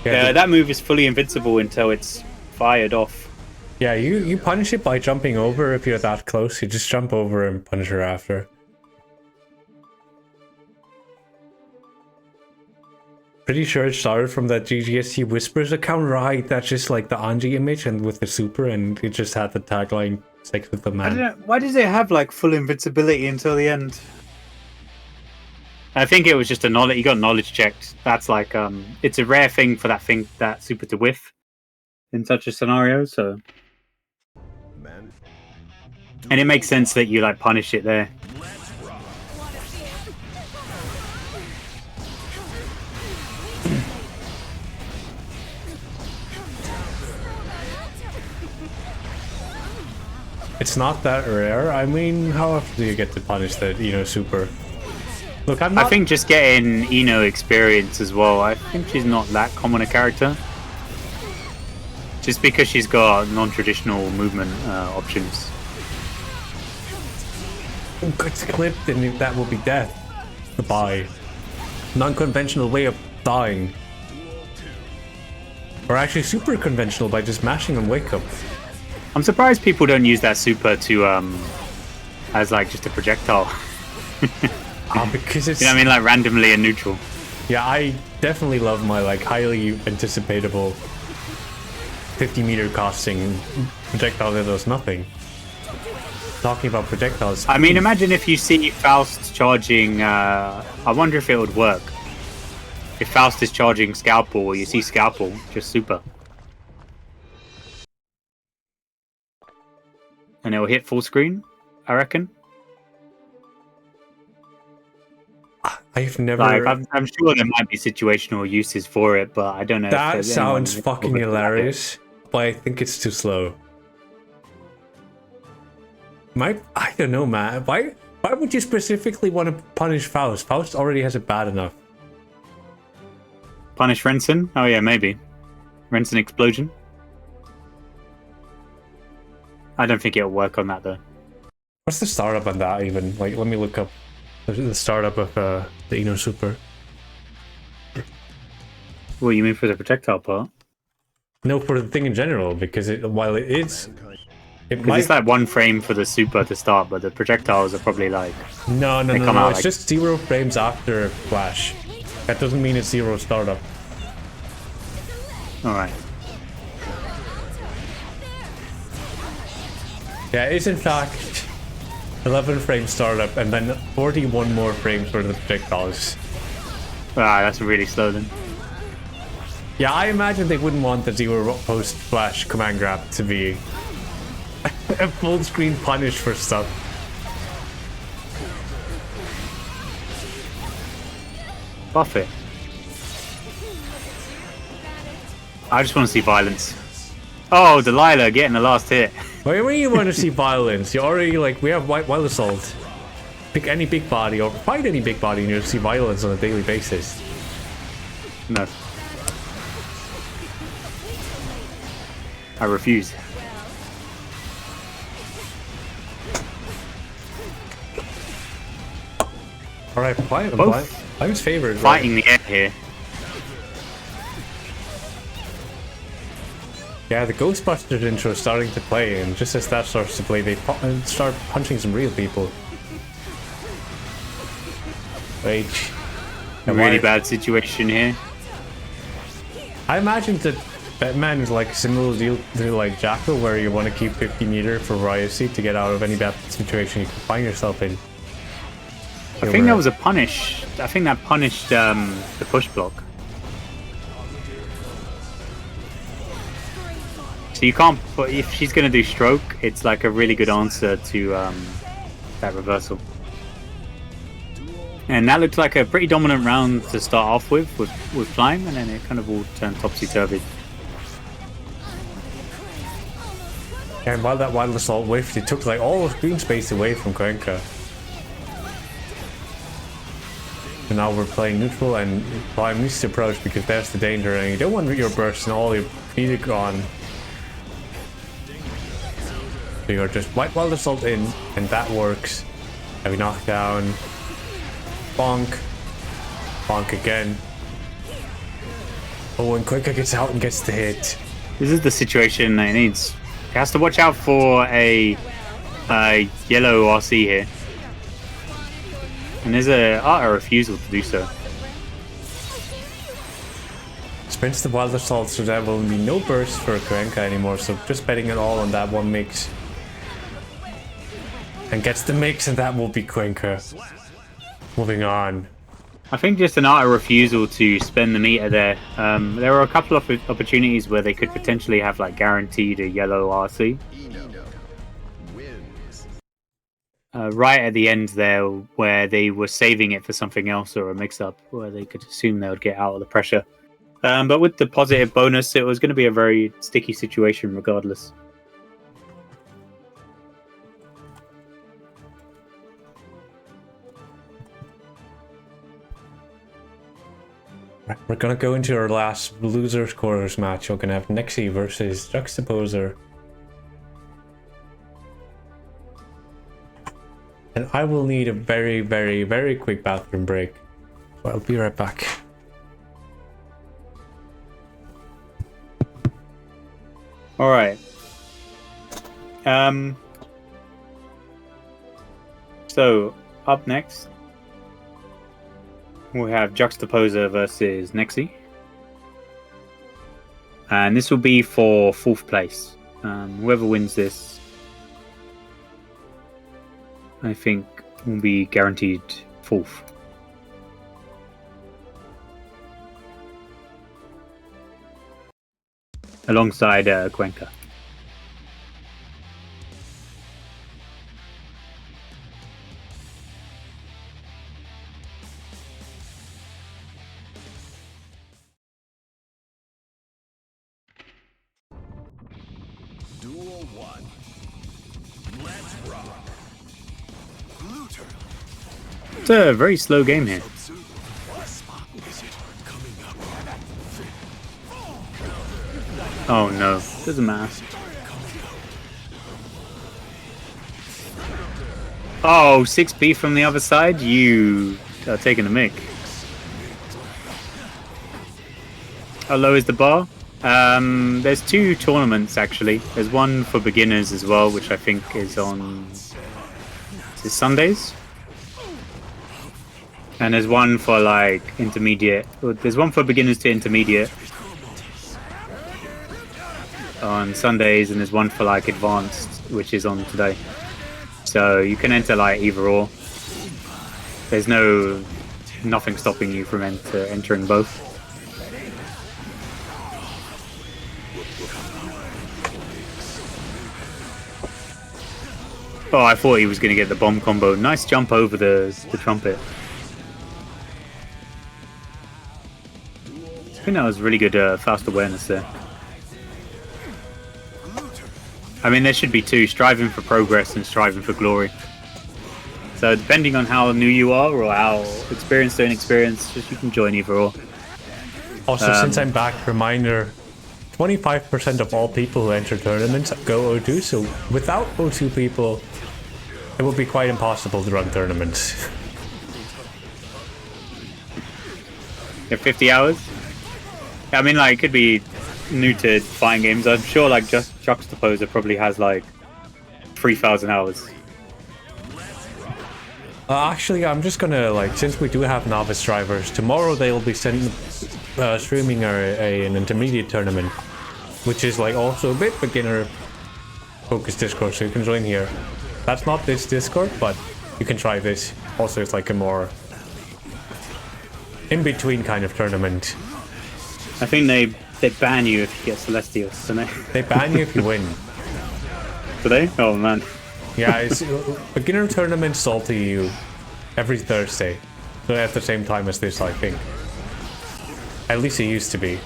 Yeah, That move is fully invincible until it's fired off. yeah, you punish it by jumping over if you're that close. You just jump over and punish her after. Pretty sure it started from that GGST Whispers account, right? That's just like the Anji image and with the super, and it just had the tagline "Sex with the I don't Man." know, why does it have like full invincibility until the end? I think it was just a knowledge. You got knowledge checked. That's like it's a rare thing for that super to whiff in such a scenario. So, Man. and it makes sense that you like punish it there. Let's rock. It's not that rare. I mean, how often do you get to punish the super? Look, I'm not. I think just getting Ino experience as well. I think she's not that common a character. Just because she's got non-traditional movement options. Gets clipped, and that will be death. Goodbye. Non-conventional way of dying. Or actually super conventional by just mashing on wake up. I'm surprised people don't use that super to as like just a projectile. Because it's... You know what I mean? Like randomly and neutral. Yeah, I definitely love my like highly anticipatable 50-meter costing projectile that does nothing. Talking about projectiles... I mean, imagine if you see Faust charging... I wonder if it would work. If Faust is charging Scalpel, or you see Scalpel, just super. And it will hit full screen, I reckon. I've never... Like, I'm sure there might be situational uses for it, but I don't know. That sounds fucking hilarious, but I think it's too slow. I don't know, man. Why would you specifically want to punish Faust? Faust already has it bad enough. Punish Renson? Oh yeah, maybe. Renson Explosion? I don't think it'll work on that though. What's the startup on that even? Like, let me look up the startup of the Ino Super. What you mean for the projectile part? No, for the thing in general, because while it is, it Because might. it's like 1 frame for the super to start, but the projectiles are probably like... No, they come out it's like- just 0 frames after Flash. That doesn't mean it's 0 startup. Alright. Yeah, it's in fact 11 frame startup and then 41 more frames for the projectiles. Ah, that's really slow then. Yeah, I imagine they wouldn't want the 0 post Flash command grab to be a full screen punish for stuff. Buff it. I just want to see violence. Oh, Delilah getting the last hit. Why do you want to see violence? You already, like, we have Wild Assault. Pick any big body or fight any big body and you'll see violence on a daily basis. No. I refuse. Alright, Blime's favorite. Fighting the air here. Yeah, the Ghostbusters intro is starting to play, and just as that starts to play, they start punching some real people. Rage. A really bad situation here. I imagine that Batman is like a similar deal to like Jackal, where you want to keep 50 meter for variety to get out of any bad situation you can find yourself in. I think that was a punish. I think that punished the push block. So you can't put, if she's going to do stroke, it's like a really good answer to that reversal. And that looked like a pretty dominant round to start off with Climb, and then it kind of all turned topsy-turvy. Yeah, and while that Wild Assault whiffed, it took like all of green space away from Cuenca. So now we're playing neutral, and Prime needs to approach because there's the danger, and you don't want your burst and all your speed gone. So you're just Wild Assault in, and that works. Heavy knockdown. Bonk. Bonk again. Oh, and Cuenca gets out and gets the hit. This is the situation that he needs. He has to watch out for a yellow RC here. And there's a refusal to do so. Sprints the Wild Assault, so there will be no burst for Cuenca anymore, so just betting it all on that one mix. And gets the mix, and that will be Cuenca. Moving on. I think just an utter refusal to spend the meter there. There were a couple of opportunities where they could potentially have like guaranteed a yellow RC. Eno wins. Right at the end there, where they were saving it for something else or a mix-up, where they could assume they would get out of the pressure. But with the positive bonus, it was going to be a very sticky situation regardless. We're gonna go into our last losers quarters match. We're gonna have Nexi versus Juxtaposer. And I will need a very, very, very quick bathroom break. So I'll be right back. Alright. So, up next, we have Juxtaposer versus Nexi. And this will be for 4th place. Whoever wins this, I think, will be guaranteed 4th. Alongside Cuenca. Duel 1. It's a very slow game here. Oh no, doesn't matter. Oh, 6B from the other side? You are taking the mic. How low is the bar? There's 2 tournaments actually. There's one for beginners as well, which I think is on Sundays. And there's one for like intermediate. Well, there's one for beginners to intermediate on Sundays, and there's one for like advanced, which is on today. So you can enter like either or. There's nothing stopping you from entering both. Oh, I thought he was going to get the bomb combo. Nice jump over the trumpet. I think that was really good fast awareness there. I mean, there should be 2, striving for progress and striving for glory. So depending on how new you are or how experienced or inexperienced, just you can join either or. Also, since I'm back, reminder, 25% of all people who enter tournaments go O2, so without O2 people, it would be quite impossible to run tournaments. Yeah, 50 hours? I mean, like, it could be new to fighting games. I'm sure, like, just Juxtaposer probably has, like, 3,000 hours. Actually, I'm just gonna, like, since we do have novice drivers, tomorrow they'll be streaming an intermediate tournament, which is, like, also a bit beginner-focused Discord, so you can join here. That's not this Discord, but you can try this. Also, it's like a more in-between kind of tournament. I think they ban you if you get Celestials, don't they? They ban you if you win. Do they? Oh man. Yeah, it's beginner tournament salty you every Thursday. So at the same time as this, I think. At least it used to be.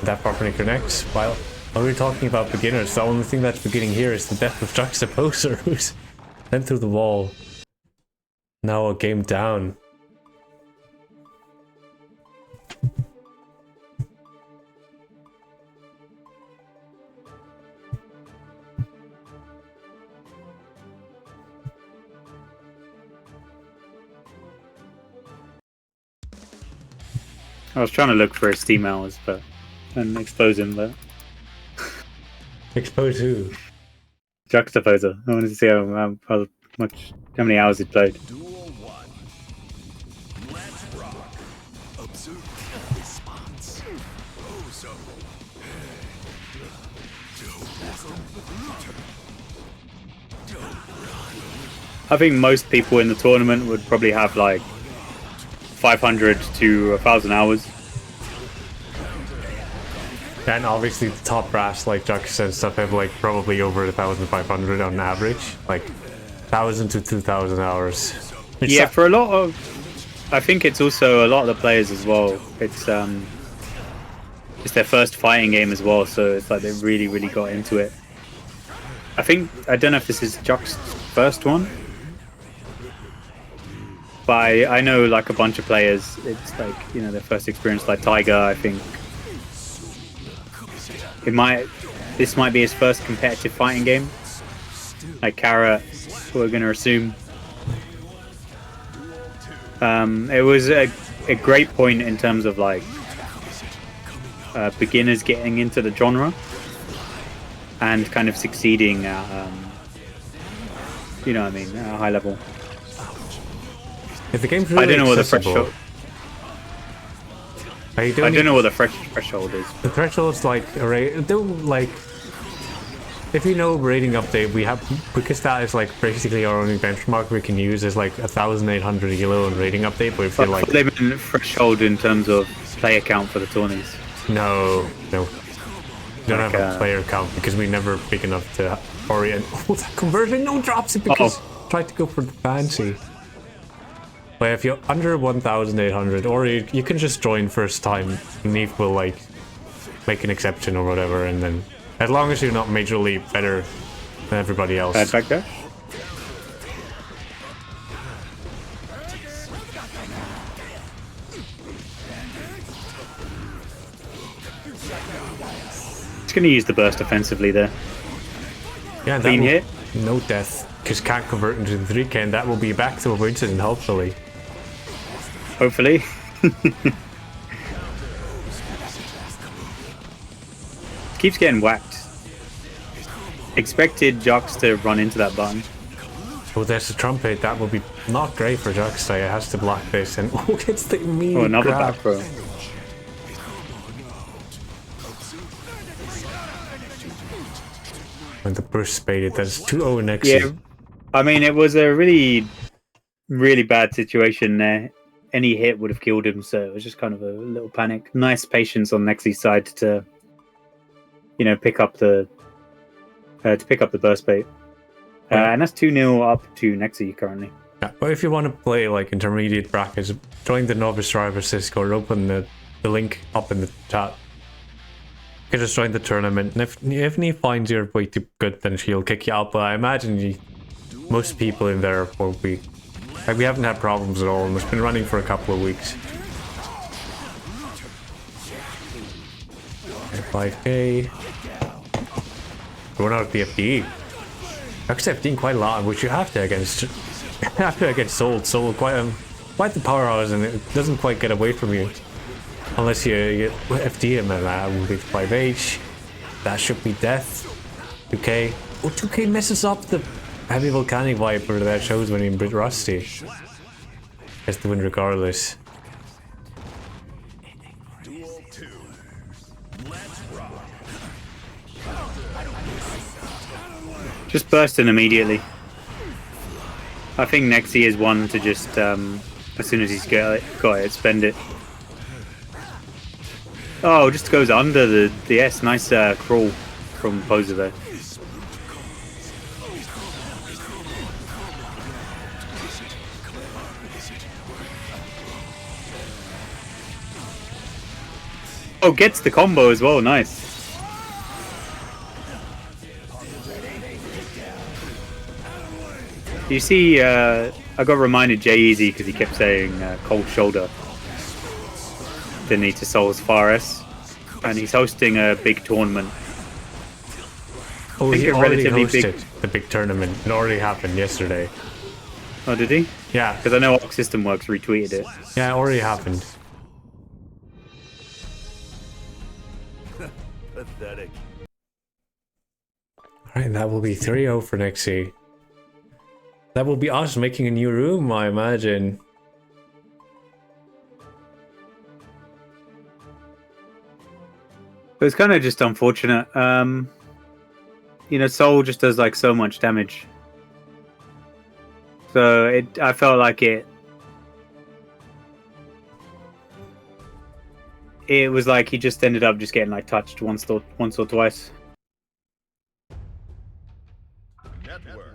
That properly connects. While we're talking about beginners, the only thing that's beginning here is the death of Juxtaposer, who's went through the wall. Now a game down. I was trying to look for his Steam hours, but and expose him, but Expose who? Juxtaposer. I wanted to see how many hours he played. Duel 1. Let's rock. Observe response. Ozo. I think most people in the tournament would probably have like 500 to 1,000 hours. And obviously the top brass like Jux and stuff have like probably over 1,500 on average, like 1,000 to 2,000 hours. Yeah, for a lot of, I think it's also a lot of the players as well. It's their first fighting game as well, so it's like they really got into it. I don't know if this is Jux's first one, but I know like a bunch of players. It's like, you know, their first experience, like Tiger. I think this might be his first competitive fighting game. Like Kara, we're gonna assume. It was a great point in terms of like beginners getting into the genre and kind of succeeding at, you know what I mean, at a high level. If the game's really I don't know what the accessible, threshold. I don't know what the threshold is. The threshold's like like if you know rating update, we have, because that is like basically our only benchmark we can use, is like 1,800 elo in rating update. But if you're like, they meant threshold in terms of player count for the tourneys. no, we don't Like, have a player count because we never big enough to orient. Oh, that conversion no drops it because tried to go for the fancy. But if you're under 1,800, or you can just join first time, Neve will like make an exception or whatever, and then as long as you're not majorly better than everybody else. Bad back there. Just gonna use the burst offensively there. Yeah, that Clean will- hit. No death, because can't convert into the 3K, and that will be back to a incident, hopefully. Hopefully. Keeps getting whacked. Expected Jux to run into that button. Oh, there's a trumpet. That will be not great for Juxtai. It has to block this, and oh, it's the mean Oh, another grab. back throw. And the burst spaded. That's 2-0 next Yeah, year. I mean, it was a really, really bad situation there. Any hit would have killed him, so it was just kind of a little panic. Nice patience on Nexi's side to, you know, pick up the burst bait. And that's 2-0 up to Nexi currently. Yeah, but if you want to play like intermediate brackets, join the Novice Driver Discord. Open the link up in the chat. You can just join the tournament, and if he finds you're way too good, then he'll kick you out. But I imagine most people in there will be like, we haven't had problems at all, and it's been running for a couple of weeks. 5K. We're not at the FDE. Actually, FDing quite a lot, which you have to against Soul. Quite the powerhouse, and it doesn't quite get away from you. Unless you FD him, and that will be 5H. That should be death. 2K. Oh, 2K messes up the heavy volcanic viper that shows when he's a bit rusty. Has to win regardless. Duel 2. Let's rock. Just burst in immediately. I think Nexi is one to just, as soon as he's got it, spend it. Oh, just goes under the S. Nice crawl from Poser there. Oh, gets the combo as well. Nice. You see, I got reminded J-Eazy because he kept saying cold shoulder. Didn't need to Souls Faris. And he's hosting a big tournament. Oh, think he a already relatively hosted big- the big tournament. It already happened yesterday. Oh, did he? Yeah, Because I know Ox System Works retweeted it. yeah, it already happened. Pathetic. Alright, that will be 3-0 for Nexi. That will be us making a new room, I imagine. But it's kind of just unfortunate. You know, Soul just does like so much damage. So I felt like it was like he just ended up just getting like touched once or twice. Network.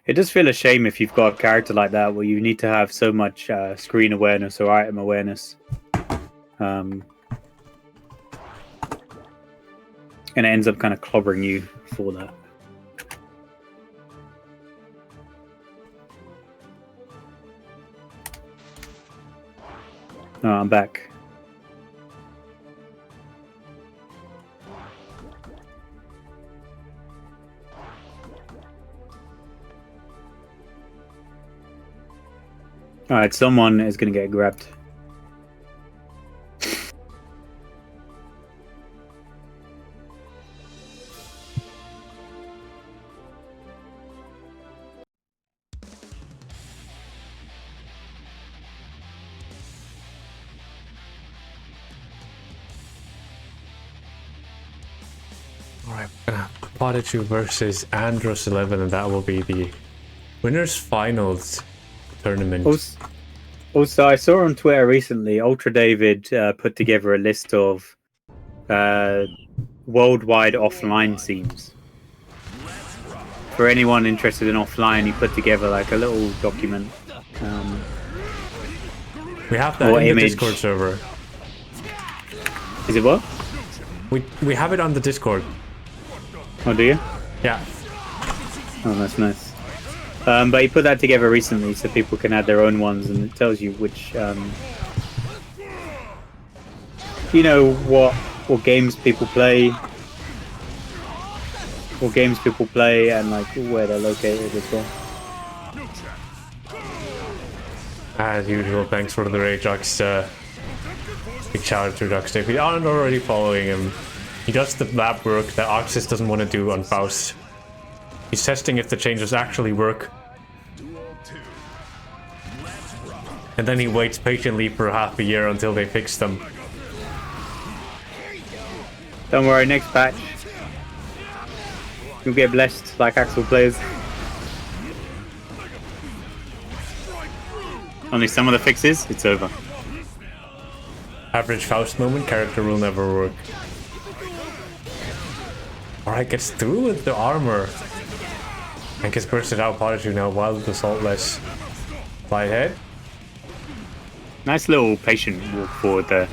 It does feel a shame if you've got a character like that where you need to have so much screen awareness or item awareness. And it ends up kind of clobbering you for that. Oh, I'm back. Alright, someone is going to get grabbed. Alright, we're gonna have Podichu versus Andros 11, and that will be the winners finals tournament. Also, I saw on Twitter recently, Ultra David put together a list of worldwide offline scenes. For anyone interested in offline, he put together like a little document. We have that What in the image? Discord server. Is it what? We have it on the Discord. Oh, do you? Yeah. Oh, that's nice. But he put that together recently so people can add their own ones, and it tells you which, you know, what games people play, and like where they're located as well. As usual, thanks for the raid, Jux. Big shout out to Jux. If you aren't already following him, he does the lab work that Oxys doesn't want to do on Faust. He's testing if the changes actually work. And then he waits patiently for half a year until they fix them. Don't worry, next patch you'll get blessed like Axel plays. Only some of the fixes, it's over. Average Faust moment, character will never work. Alright, gets through with the armor. And gets bursted out Pikachu now, wild assaultless. Fly ahead. Nice little patient walk forward there.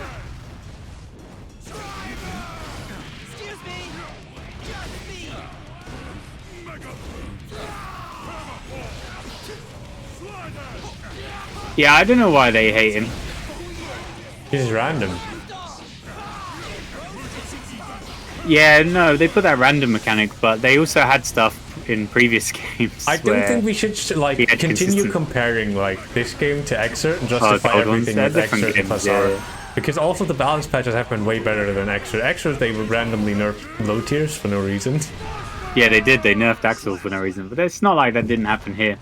Yeah, I don't know why they hate him. This is random. Yeah, no, they put that random mechanic, but they also had stuff in previous games. I don't where think we should like we had continue consistent- comparing like this game to Exert and justify old ones. everything They're with different Exert and games, Passar. yeah. Because also the balance patches have been way better than Exert. Exert they would randomly nerf low tiers for no reason. Yeah, they did. They nerfed Axel for no reason, but it's not like that didn't happen here.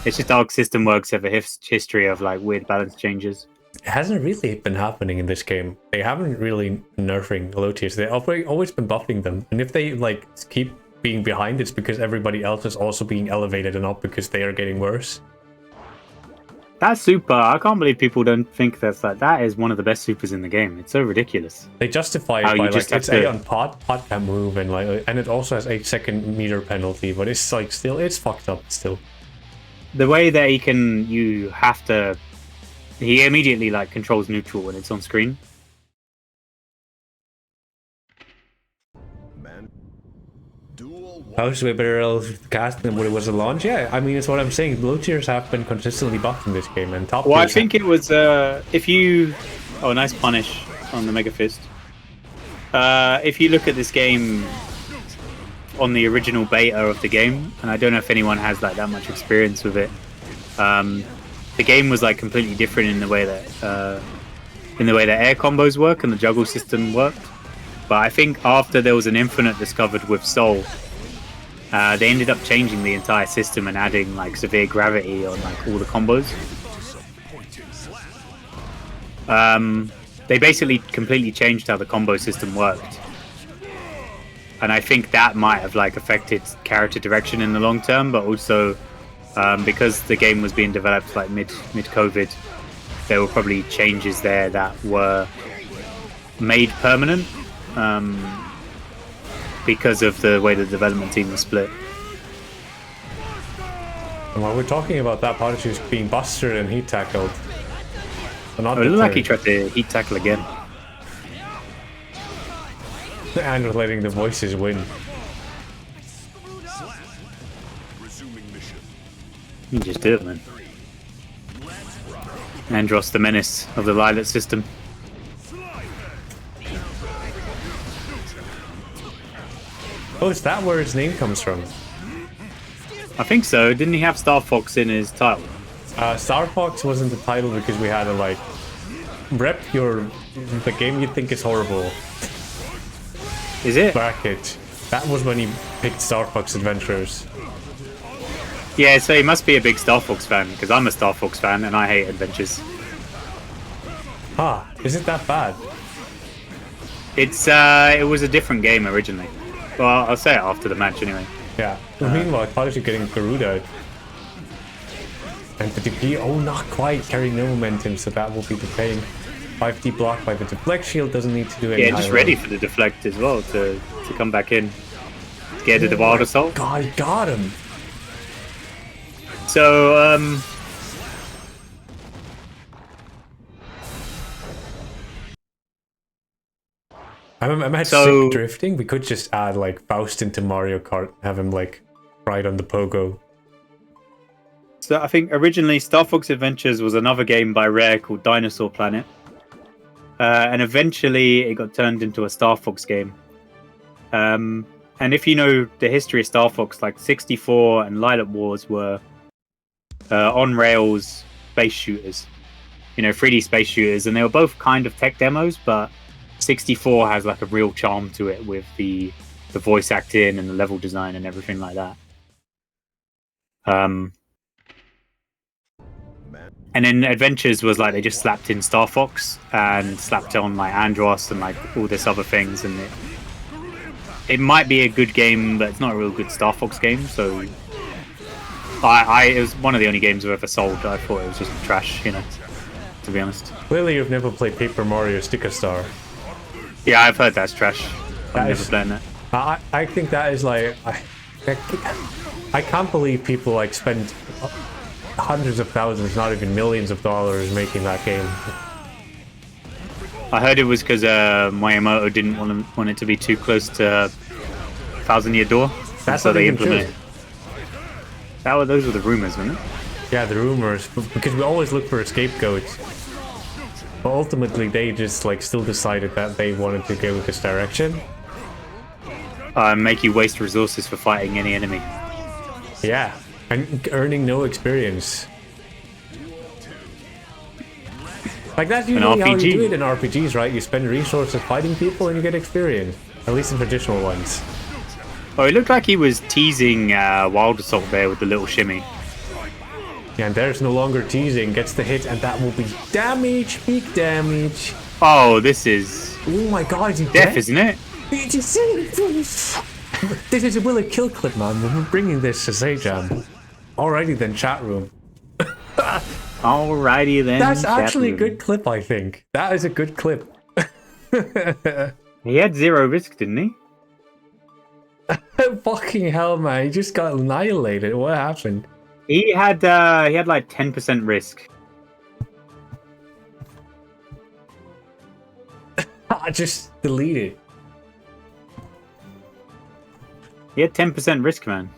It's just Arc System Works have a history of like weird balance changes. It hasn't really been happening in this game. They haven't really nerfing low tiers. They've always been buffing them. And if they like keep being behind, it's because everybody else is also being elevated and not because they are getting worse. That super, I can't believe people don't think that's like that is one of the best supers in the game. It's so ridiculous. They justify it How by you just like it's have A to- on pot can move and like, and it also has 8-second meter penalty, but it's like still it's fucked up still. The way that he immediately like controls neutral when it's on screen. Man. Dual How is way better cast than what it was at launch? Yeah, I mean it's what I'm saying. Low tiers have been consistently buffed in this game, and top Well, I tiers think it was if you. Oh, nice punish on the Mega Fist. If you look at this game on the original beta of the game, and I don't know if anyone has like that much experience with it. The game was like completely different in the way that air combos work and the juggle system worked. But I think after there was an Infinite discovered with Soul, they ended up changing the entire system and adding like severe gravity on like all the combos. They basically completely changed how the combo system worked, and I think that might have like affected character direction in the long term. But also because the game was being developed like mid COVID, there were probably changes there that were made permanent because of the way the development team was split. And while we're talking about that, Pikachu's being busted and heat tackled. But not Oh, it looked like he deterred. tried to heat tackle again. And we're letting the voices win. He just did it, man. Andros, the menace of the Lilat system. Oh, is that where his name comes from? I think so. Didn't he have Star Fox in his title? Star Fox wasn't the title because we had to like rep the game you think is horrible Is it? bracket. That was when he picked Star Fox Adventures. Yeah, so he must be a big Star Fox fan, because I'm a Star Fox fan and I hate adventures. Is it that bad? It was a different game originally. Well, I'll say it after the match anyway. Yeah. Meanwhile, Pikachu getting Garuda. And the DP, not quite, carrying no momentum, so that will be the pain. 5D blocked by the deflect shield, doesn't need to do any Yeah, just high ready roll. for the deflect as well to come back in. Scared of the Wild Assault. God, he got him! So, I'm at So- sick drifting. We could just add like Faust into Mario Kart, have him like ride on the pogo. So I think originally Star Fox Adventures was another game by Rare called Dinosaur Planet. And eventually it got turned into a Star Fox game. And if you know the history of Star Fox, like 64 and Lilac Wars were on-rails space shooters. 3D space shooters. And they were both kind of tech demos, but 64 has like a real charm to it with the voice acting and the level design and everything like that. And then Adventures was like they just slapped in Star Fox and slapped on like Andros and like all this other things, and it might be a good game, but it's not a real good Star Fox game. So it was one of the only games I've ever sold. I thought it was just trash, to be honest. Clearly, you've never played Paper Mario Sticker Star. Yeah, I've heard that's trash. That I'm never is- playing that. I think that is like I can't believe people like spend hundreds of thousands, not even millions of dollars making that game. I heard it was because Miyamoto didn't want it to be too close to Thousand Year Door. That's so not they even true. implemented. Those were the rumors, weren't it? Yeah, the rumors, because we always look for a scapegoat. But ultimately, they just like still decided that they wanted to go this direction. Make you waste resources for fighting any enemy. Yeah, and earning no experience. Like that's usually how you RPG. do it in RPGs, right? You spend resources fighting people and you get experience. At least in traditional ones. Oh, it looked like he was teasing Wild Assault there with the little shimmy. Yeah, and there's no longer teasing, gets the hit, and that will be damage, peak damage. Oh, this is Oh my god, you death, dead? isn't it? This is a Will It Kill clip, man. We're bringing this to Sayjam. Alrighty then, chat room. Alrighty then. That's actually a chat good clip, I think. That is a good clip. room. He had 0 risk, didn't he? Fucking hell, man. He just got annihilated. What happened? He had like 10% risk. I just deleted. He had 10% risk, man.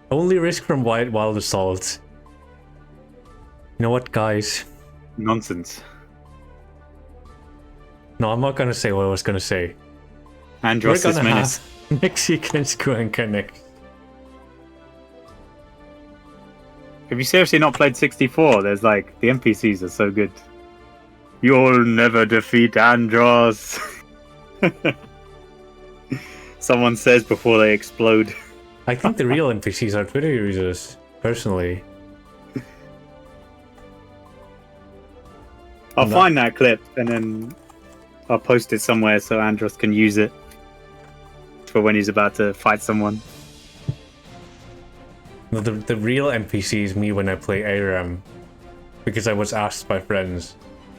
Only risk from Wild Assault. You know what, guys? Nonsense. No, I'm not gonna say what I was gonna say. Andros We're is gonna menace. have Mexicans Cuenca next. Have you seriously not played 64? There's like the NPCs are so good. You'll never defeat Andros. Someone says before they explode. I think the real NPCs are Twitter users, personally. I'll No. find that clip and then I'll post it somewhere so Andros can use it for when he's about to fight someone. No, the real NPC is me when I play ARAM, because I was asked by friends,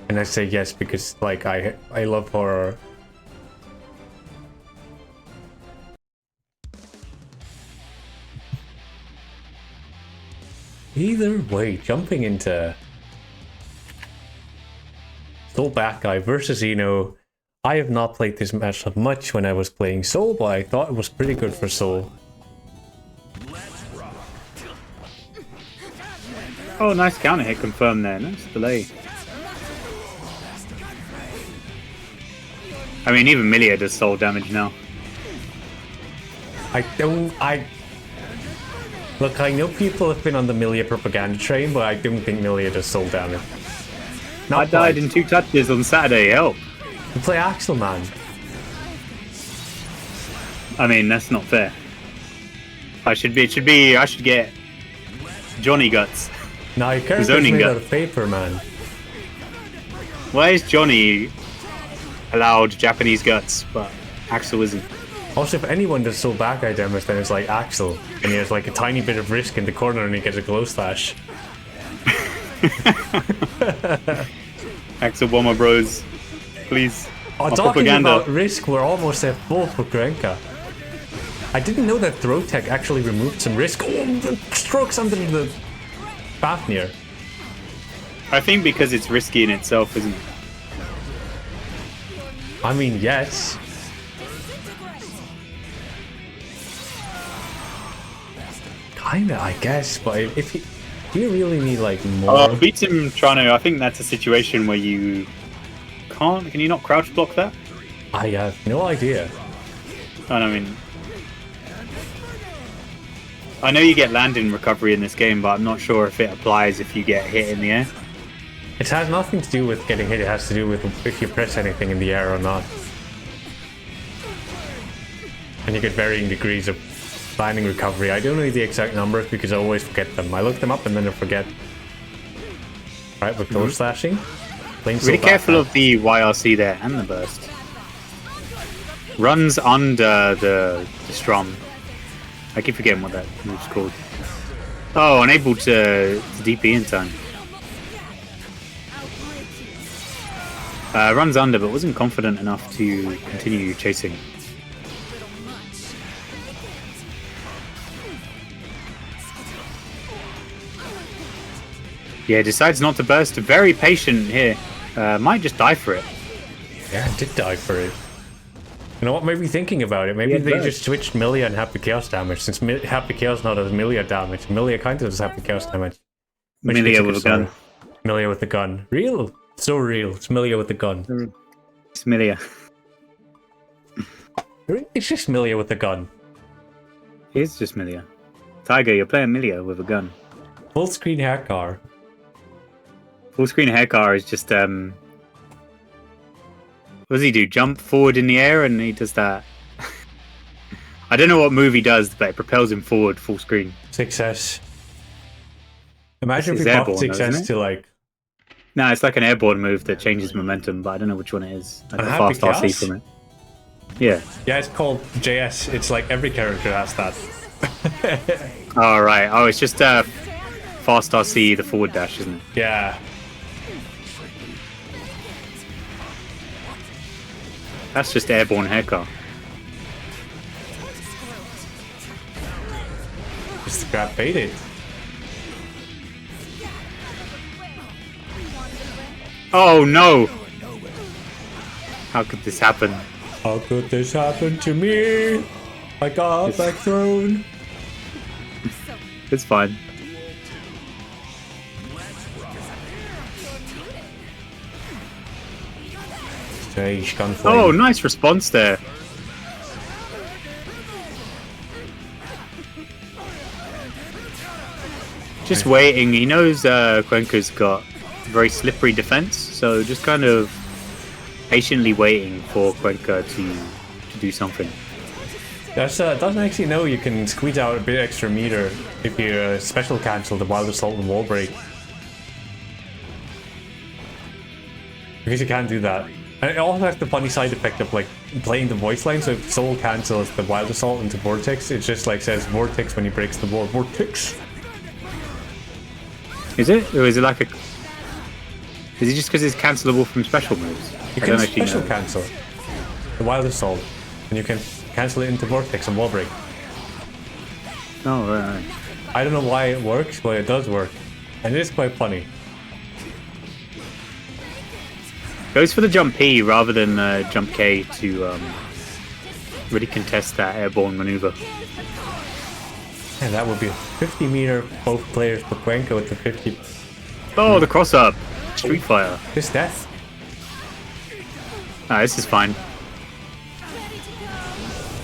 and I say yes because like I love horror. Either way, jumping into Soul Bad Guy versus Eno. I have not played this matchup much when I was playing Soul, but I thought it was pretty good for Soul. Oh, nice counter hit confirmed there. Nice delay. I mean, even Milia does soul damage now. Look, I know people have been on the Milia propaganda train, but I don't think Milia does soul damage. I died in 2 touches on Saturday. Help! You play Axel, man. I mean, that's not fair. I should get Johnny Guts. Now your character's Zoning made gut. out of paper, man. Why is Johnny allowed Japanese guts, but Axel isn't? Also, if anyone does soul back guy damage, then it's like Axel, and he has like a tiny bit of risk in the corner, and he gets a glow slash. Axel Bomber Bros, please. Oh, My talking propaganda. about risk, we're almost at full for Grenka. I didn't know that throw tech actually removed some risk. Oh, the strokes under the Fafnir. I think because it's risky in itself, isn't it? I mean, yes. Kinda, I guess, but if you do you really need like more? Beats him trying to. I think that's a situation where you can't. Can you not crouch block that? I have no idea. I mean, I know you get landing recovery in this game, but I'm not sure if it applies if you get hit in the air. It has nothing to do with getting hit. It has to do with if you press anything in the air or not. And you get varying degrees of landing recovery. I don't know the exact numbers because I always forget them. I look them up and then I forget. Right, with door slashing. Really careful of the YRC there and the burst. Runs under the Strom. I keep forgetting what that move's called. Oh, unable to DP in time. Runs under, but wasn't confident enough to continue chasing. Yeah, decides not to burst. Very patient here. Might just die for it. Yeah, I did die for it. You know what? Maybe thinking about it. Maybe Yeah, they right. just switched Milia and Happy Chaos damage. Since Happy Chaos not as Milia damage. Milia kind of does Happy Chaos damage. Which Milia makes it with a gun. Milia with a gun. Real? So real. It's Milia with a gun. It's Milia. It's just Milia with a gun. It's just Milia. Tiger, you're playing Milia with a gun. Full screen hair car. Full screen hair car is just what does he do? Jump forward in the air and he does that. I don't know what move he does, but it propels him forward full screen. Success. Imagine This if is we buffed airborne, though, success isn't it? to like No, it's like an airborne move that changes momentum, but I don't know which one it is. Like And a Happy fast RC Chaos? from it. Yeah. yeah, it's called JS. It's like every character has that. Oh right. Oh, it's just fast RC the forward dash, isn't it? Yeah. That's just airborne hair car. Just got baited. Oh no! How could this happen? How could this happen to me? I got back thrown. It's fine. Strange gunflame. Oh, nice response there. Just waiting. He knows Cuenca's got very slippery defense, so just kind of patiently waiting for Cuenca to do something. Doesn't actually know you can squeeze out a bit extra meter if you special cancel the Wild Assault and Wall Break. Because you can't do that. And it also has the funny side effect of like playing the voice line, so if Soul cancels the Wild Assault into Vortex, it just like says Vortex when he breaks the wall. Vortex! Is it? Or is it like a... Is it just because it's cancelable from special moves? You I can don't actually special know. cancel the Wild Assault, and you can cancel it into Vortex and Wall Break. Oh, right. I don't know why it works, but it does work. And it is quite funny. Goes for the jump P rather than jump K to really contest that airborne maneuver. And that would be a 50 meter, both players, but Cuenca with the 50. Oh, the cross up! Street Fighter. This death. Ah, this is fine.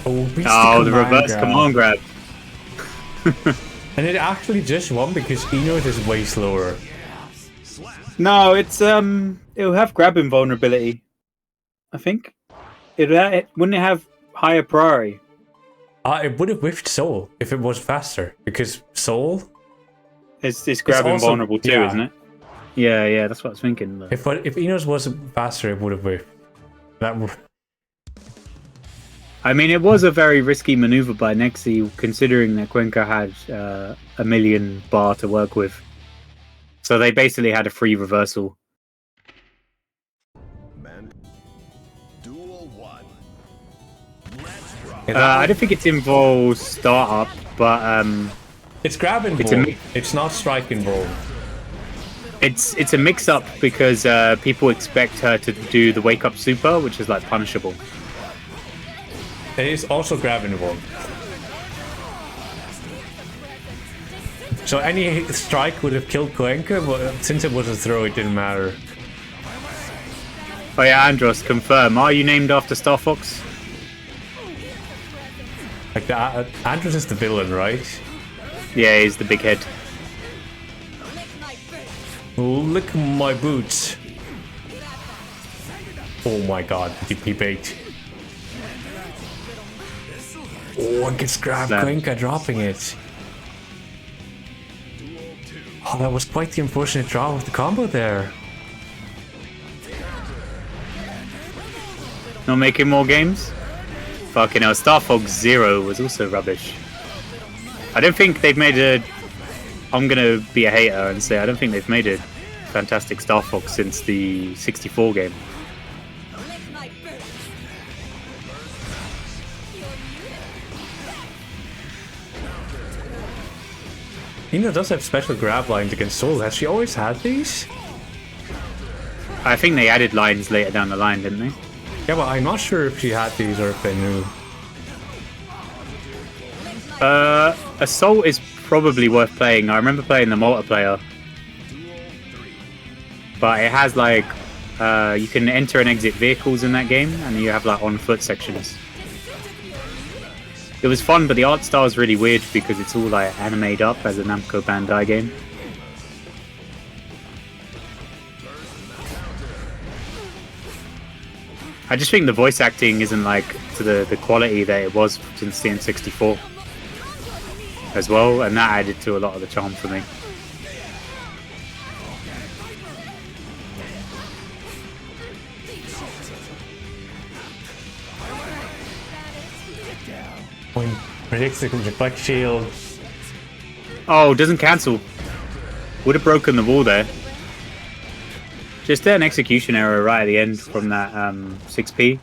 Oh, Oh, the reverse command grab. And it actually just won because Enos is way slower. No, it's it'll have grab invulnerability. I think it wouldn't it have higher priority. It would have whiffed Soul if it was faster, because Soul, It's grab also- invulnerable too, yeah. isn't it? Yeah, that's what I was thinking. Though. if Enos was faster, it would have whiffed. That would. I mean, it was a very risky maneuver by Nexi, considering that Cuenca had a million bar to work with. So they basically had a free reversal. Man. Duel 1. I don't think it involves startup, but It's grab It's a involved. mi- It's not strike involved. It's a mix-up because people expect her to do the wake-up super, which is like punishable. It is also grab involved. So any strike would have killed Koenka, but since it was a throw, it didn't matter. Oh yeah, Andros, confirm. Are you named after Star Fox? Like Andros is the villain, right? Yeah, he's the big head. Lick my boots. Oh my god, DP bait. Oh, it gets grabbed. Koenka dropping it. Oh, that was quite the unfortunate draw with the combo there. Not making more games? Fucking hell, Star Fox Zero was also rubbish. I don't think they've made a... I'm gonna be a hater and say I don't think they've made a fantastic Star Fox since the 64 game. Nina does have special grab lines against Soul. Has she always had these? I think they added lines later down the line, didn't they? Yeah, but I'm not sure if she had these or if they knew. Assault is probably worth playing. I remember playing the multiplayer. But it has like, you can enter and exit vehicles in that game, and you have like on-foot sections. It was fun, but the art style is really weird because it's all like animated up as a Namco Bandai game. I just think the voice acting isn't like to the quality that it was since the N64 as well, and that added to a lot of the charm for me. Point predicts the reflect shield. Oh, doesn't cancel. Would have broken the wall there. Just an execution error right at the end from that 6P.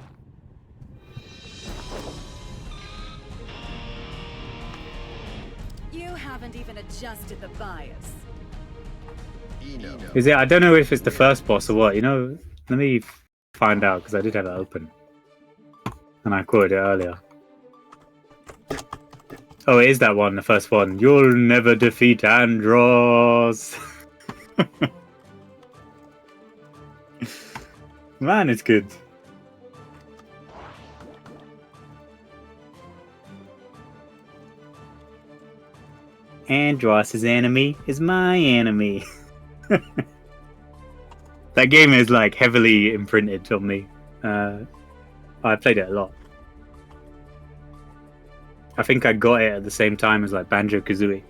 You haven't even adjusted the bias. Is it? I don't know if it's the first boss or what. You know, let me find out because I did have it open. And I quoted it earlier. Oh, it is that one, the first one. You'll never defeat Andros. Man, it's good. Andros' enemy is my enemy. That game is like heavily imprinted on me. I played it a lot. I think I got it at the same time as like Banjo-Kazooie.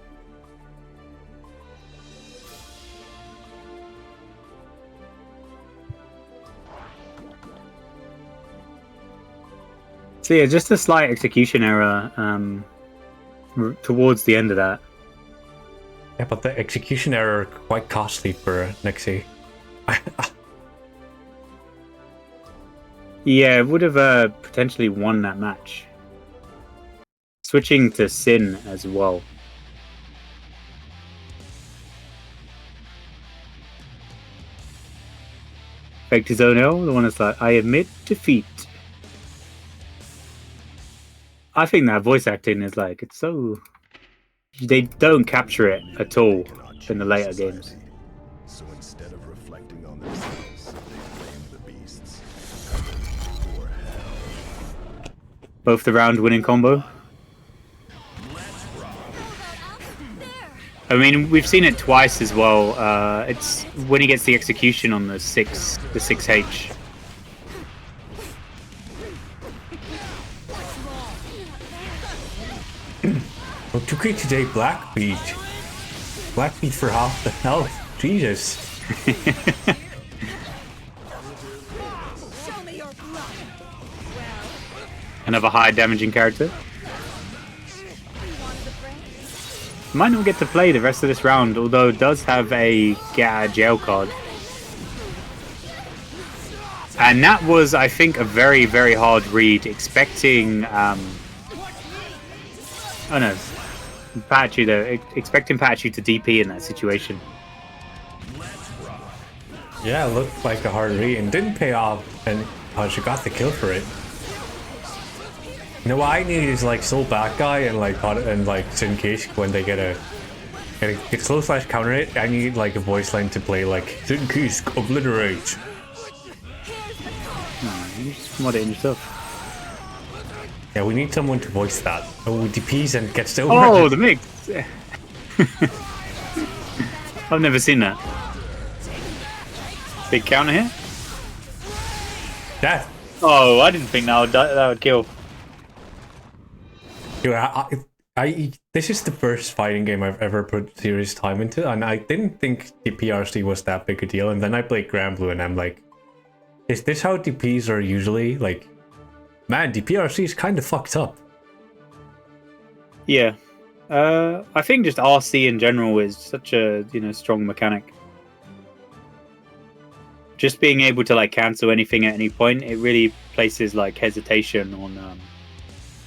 So yeah, just a slight execution error towards the end of that. Yeah, but the execution error quite costly for Nexi. Yeah, it would have potentially won that match. Switching to Sin as well. Faked his own L, the one that's like, I admit defeat. I think that voice acting is like, it's so... They don't capture it at all in the later games. So instead of reflecting on themselves, they blame the beasts. Poor hell. Both the round winning combo. I mean, we've seen it twice as well. It's when he gets the execution on the 6H. Well, 2K today, Blackbeat. Blackbeat for half the health. Jesus. Show me your blood. Another high damaging character. Might not get to play the rest of this round, although it does have a get out of jail card. And that was, I think, a very, very hard read, expecting... oh no, Pikachu though, expecting Pikachu to DP in that situation. Yeah, it looked like a hard read and didn't pay off, and she got the kill for it. You know what I need is like Soul Back Guy and like Sinkish when they get slow slash counter it. I need like a voice line to play like Sinkish obliterate. You just mod it in yourself. Yeah, we need someone to voice that. Oh, DPs and gets over. Oh, the mix. I've never seen that. Big counter here. Death. Oh, I didn't think that would kill. Yeah, this is the first fighting game I've ever put serious time into, and I didn't think the PRC was that big a deal. And then I played Granblue, and I'm like, is this how DPs are usually? Like, man, the PRC is kind of fucked up. Yeah, I think just RC in general is such a strong mechanic. Just being able to like cancel anything at any point, it really places like hesitation on.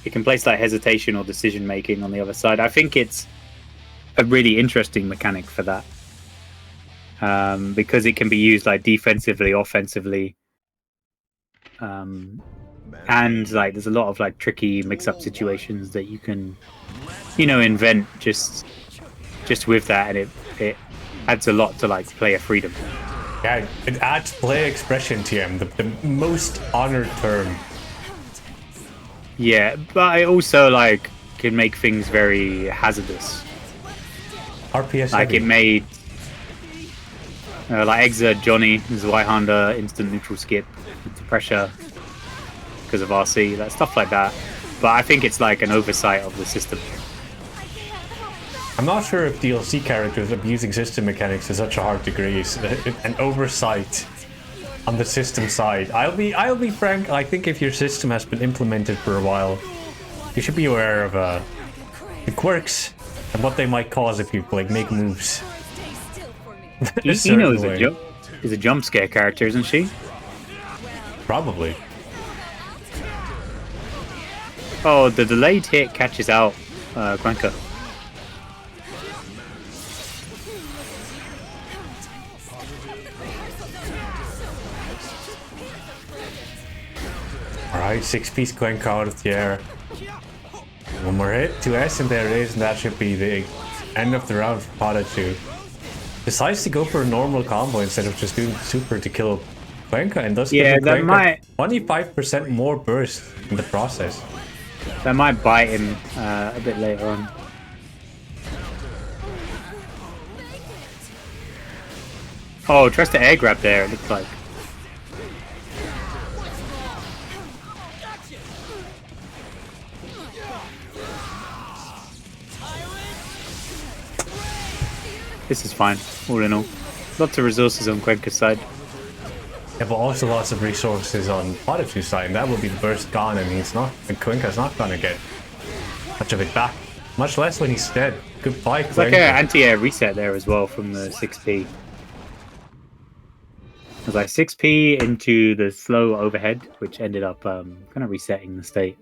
It can place like hesitation or decision making on the other side. I think it's a really interesting mechanic for that, because it can be used like defensively, offensively, and like there's a lot of like tricky mix-up situations that you can, invent just with that, and it adds a lot to like player freedom. Yeah, it adds play expression to him, the most honored term. Yeah, but it also like can make things very hazardous. RPS like heavy. It made like Exa Johnny Zweihander instant neutral skip into pressure because of RC, like stuff like that. But I think it's like an oversight of the system. I'm not sure if DLC characters abusing system mechanics to such a hard degree is an oversight on the system side. I'll be frank. I think if your system has been implemented for a while, you should be aware of the quirks and what they might cause if you like make moves. Eno is a jump scare character, isn't she? Probably. Oh, the delayed hit catches out Granka. Alright, 6-piece Gwenka out of the air. One more hit, 2S, and there it is, and that should be the end of the round for Patachu. Decides to go for a normal combo instead of just doing super to kill Gwenka, and thus Yeah, giving that Gwenka might 25% more burst in the process. That might bite him a bit later on. Oh, tries to air grab there, it looks like. This is fine, all in all. Lots of resources on Gwenka's side. Yeah, but also lots of resources on Patachu's side, and that will be the burst gone, and Gwenka's not gonna get much of it back. Much less when he's dead. Goodbye, Gwenka. It's like an anti-air reset there as well from the 6p. It was like 6p into the slow overhead, which ended up kind of resetting the state.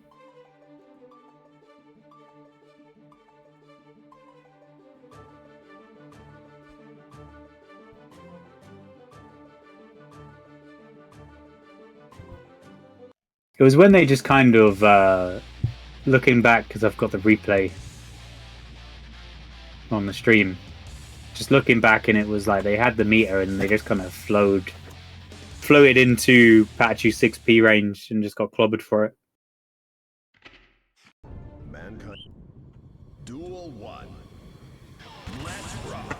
It was when they just kind of, looking back, because I've got the replay on the stream, just looking back, and it was like they had the meter and they just kind of floated into Patachu's 6p range and just got clobbered for it. Mankind. Duel 1. Let's rock.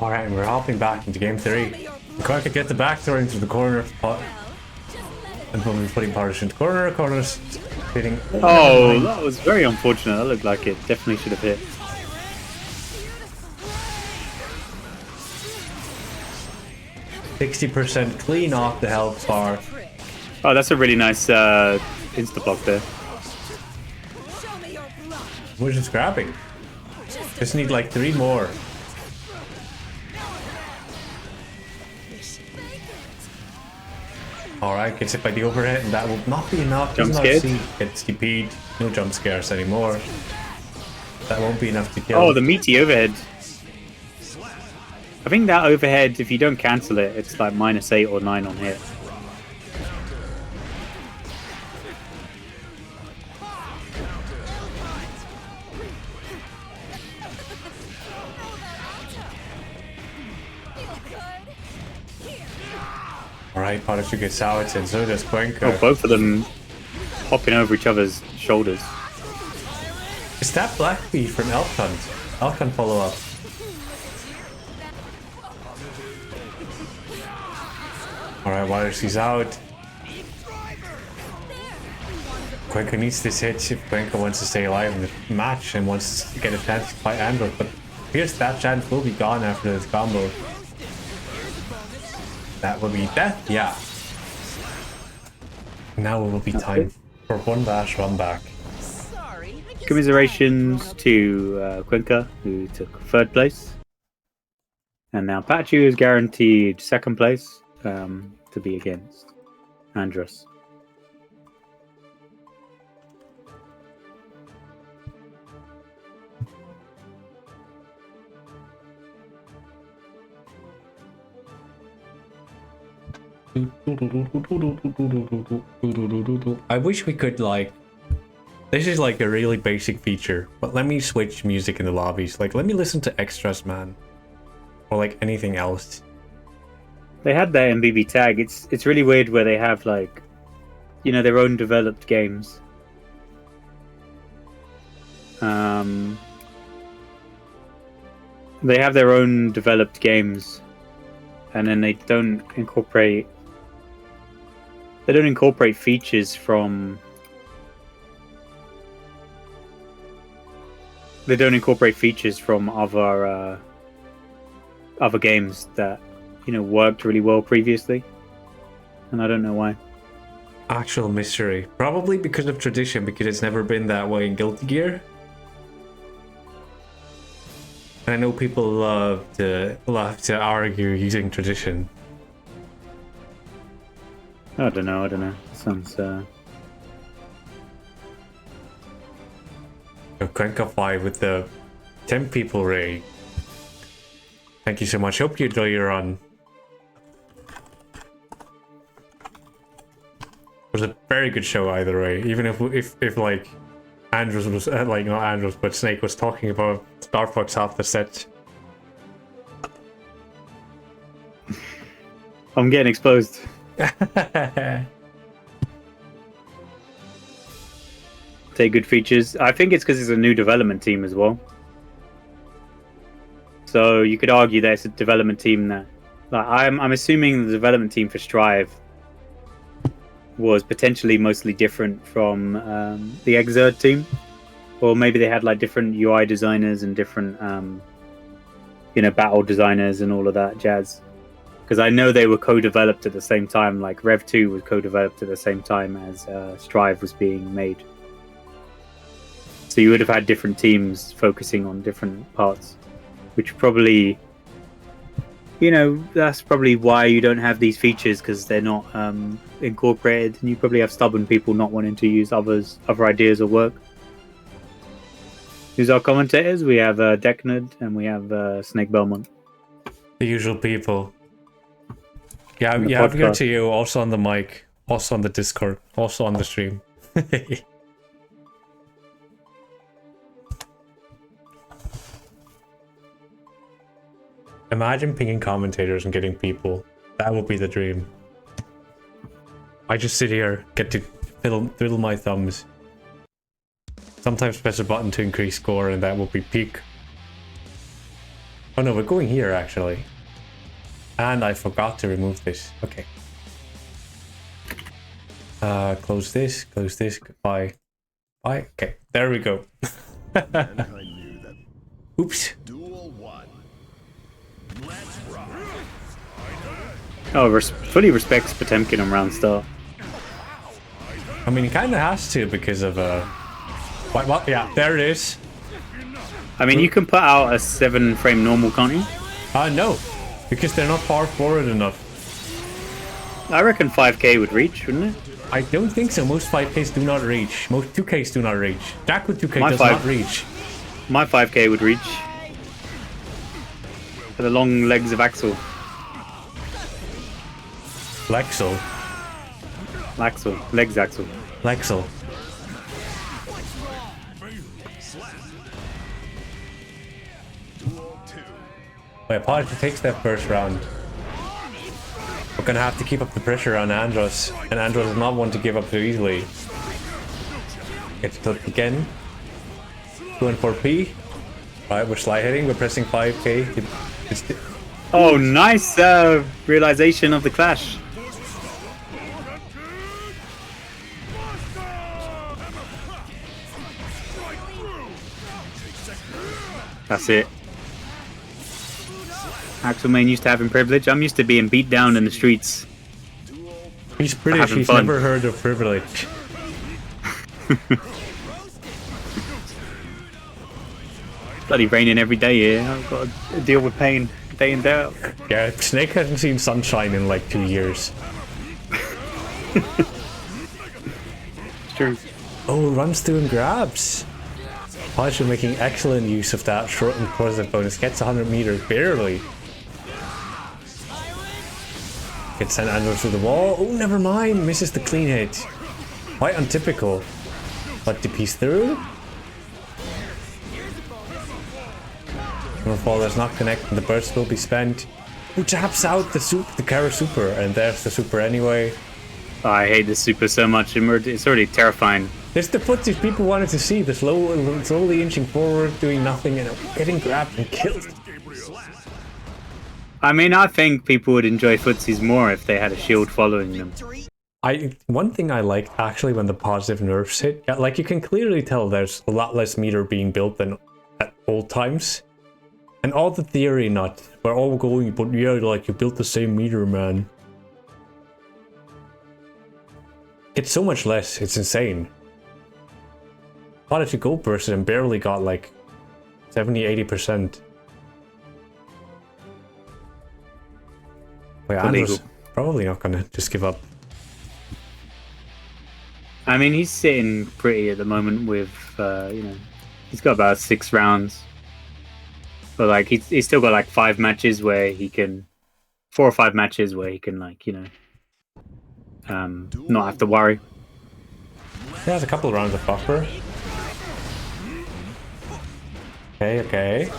Alright, we're hopping back into game 3. Gwenka get the backdoor into the corner and putting Patachu into corner. Corner's hitting. Oh, that was very unfortunate. That looked like it definitely should have hit. %60 clean off the health bar. Oh, that's a really nice insta-block there. We're just grabbing. Just need like 3 more. Alright, gets hit by the overhead, and that will not be enough. Jump Doesn't scared? see. Gets TP'd. No jump scares anymore. That won't be enough to kill. Oh, the meaty overhead. I think that overhead, if you don't cancel it, it's like -8 or 9 on hit. Alright, Punisher gets out, and so does Cuenca. Oh, both of them hopping over each other's shoulders. Is that Blackbeard from Elk Hunt? Elk Hunt follow-up. Alright, Watersy's out. Cuenca needs this hit if Cuenca wants to stay alive in the match and wants to get a chance to fight Andros, but here's that chance will be gone after this combo. That will be death, yeah. Now it will be time for one dash, one back. Sorry. Commiserations to Cuenca, who took 3rd place. And now Pachu is guaranteed 2nd place to be against Andros. I wish we could like... This is like a really basic feature, but let me switch music in the lobbies. Like, let me listen to extras, man. Or like anything else. They had that in BB Tag. It's really weird where they have like, you know, their own developed games. They have their own developed games, and then they don't incorporate features from. They don't incorporate features from other games that, you know, worked really well previously, and I don't know why. Actual mystery. Probably because of tradition, because it's never been that way in Guilty Gear. And I know people love to argue using tradition. I don't know. Sounds Cuenca 5 with the 10 people raid. Thank you so much. Hope you enjoy your run. It was a very good show either way. Even if like Andros was like not Andros but Snake was talking about Star Fox half the set. I'm getting exposed. Take good features. I think it's because it's a new development team as well. So you could argue that it's a development team that, like, I'm assuming the development team for Strive was potentially mostly different from the Exerd team, or maybe they had like different UI designers and different, you know, battle designers and all of that jazz. Because I know they were co-developed at the same time. Like Rev 2 was co-developed at the same time as Strive was being made. So you would have had different teams focusing on different parts, which probably, you know, that's probably why you don't have these features, because they're not incorporated, and you probably have stubborn people not wanting to use other ideas or work. Who's our commentators? We have Decknerd and we have Snake Belmont. The usual people. Yeah, On the I'm here podcast. to you, also on the mic, also on the Discord, also on the stream. Imagine pinging commentators and getting people. That would be the dream. I just sit here, get to fiddle my thumbs. Sometimes press a button to increase score, and that will be peak. Oh no, we're going here actually. And I forgot to remove this. Okay. Close this, goodbye. Bye. Okay, there we go. Mankind knew that Oops. Duel 1. Let's rock. Oh, fully respects Potemkin on round start. I mean, he kind of has to because of what? Yeah, there it is. I mean, you can put out a 7-frame normal, can't you? No, because they're not far forward enough. I reckon 5k would reach, wouldn't it? I don't think so. Most 5Ks do not reach. Most 2Ks do not reach. Jack with 2K My does five- not reach. My 5k would reach. For the long legs of Axel. Lexel. Axel. Legs Axel. Lexel. Wait, Prodigy takes that first round. We're gonna have to keep up the pressure on Andros, and Andros is not one to give up too easily. Gets flipped again. Going for P. Right, we're slide hitting, we're pressing 5k. It's Oh, nice realization of the clash. That's it. Axel Main used to having privilege. I'm used to being beat down in the streets. He's British, Having he's fun. never heard of privilege. Bloody raining every day here. I've got to deal with pain day in, day out. Yeah, Snake hasn't seen sunshine in like 2 years. It's true. Oh, runs through and grabs. Prodigy making excellent use of that shortened positive bonus. Gets 100 meters, barely. Gets sent Andros through the wall. Oh, never mind. Misses the clean hit. Quite untypical. But the piece through. Fall does not connect. The burst will be spent. Who taps out the Kara super, and there's the super anyway. I hate this super so much. It's already terrifying. There's the footage people wanted to see. The slowly inching forward, doing nothing, and getting grabbed and killed. I mean, I think people would enjoy footsies more if they had a shield following them. One thing I like actually when the positive nerfs hit, like you can clearly tell there's a lot less meter being built than at old times. And all the theory nut, we're all going, but yeah, like you built the same meter, man. It's so much less, it's insane. Prodigy Gold Burst and barely got like 70-80%. Wait, Andros probably not gonna just give up. I mean, he's sitting pretty at the moment with, he's got about 6 rounds. But like, he's still got like 5 matches where he can, 4 or 5 matches where he can like, not have to worry. He has a couple of rounds of buffer. Okay.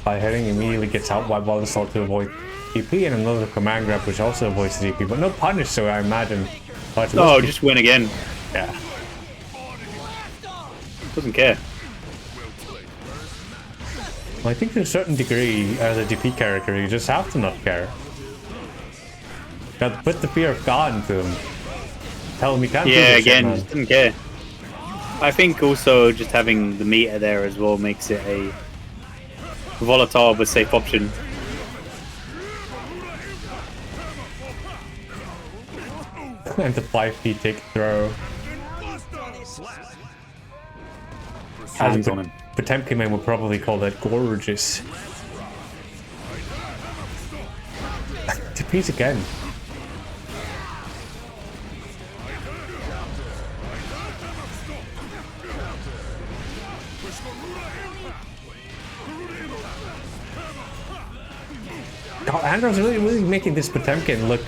By hitting immediately gets out by Ball Assault to avoid DP, and another command grab which also avoids the DP, but no punish, so I imagine. Oh, just win again. Yeah. Doesn't care. Well, I think to a certain degree, as a DP character, you just have to not care. Got to put the fear of God into him. Tell him you can't do Yeah, this shit, again, man. just didn't care. I think also just having the meter there as well makes it a volatile but safe option. And the 5p take throw. Hands on him. Potemkin man would probably call that gorgeous. DP's again. God, Andros really making this Potemkin look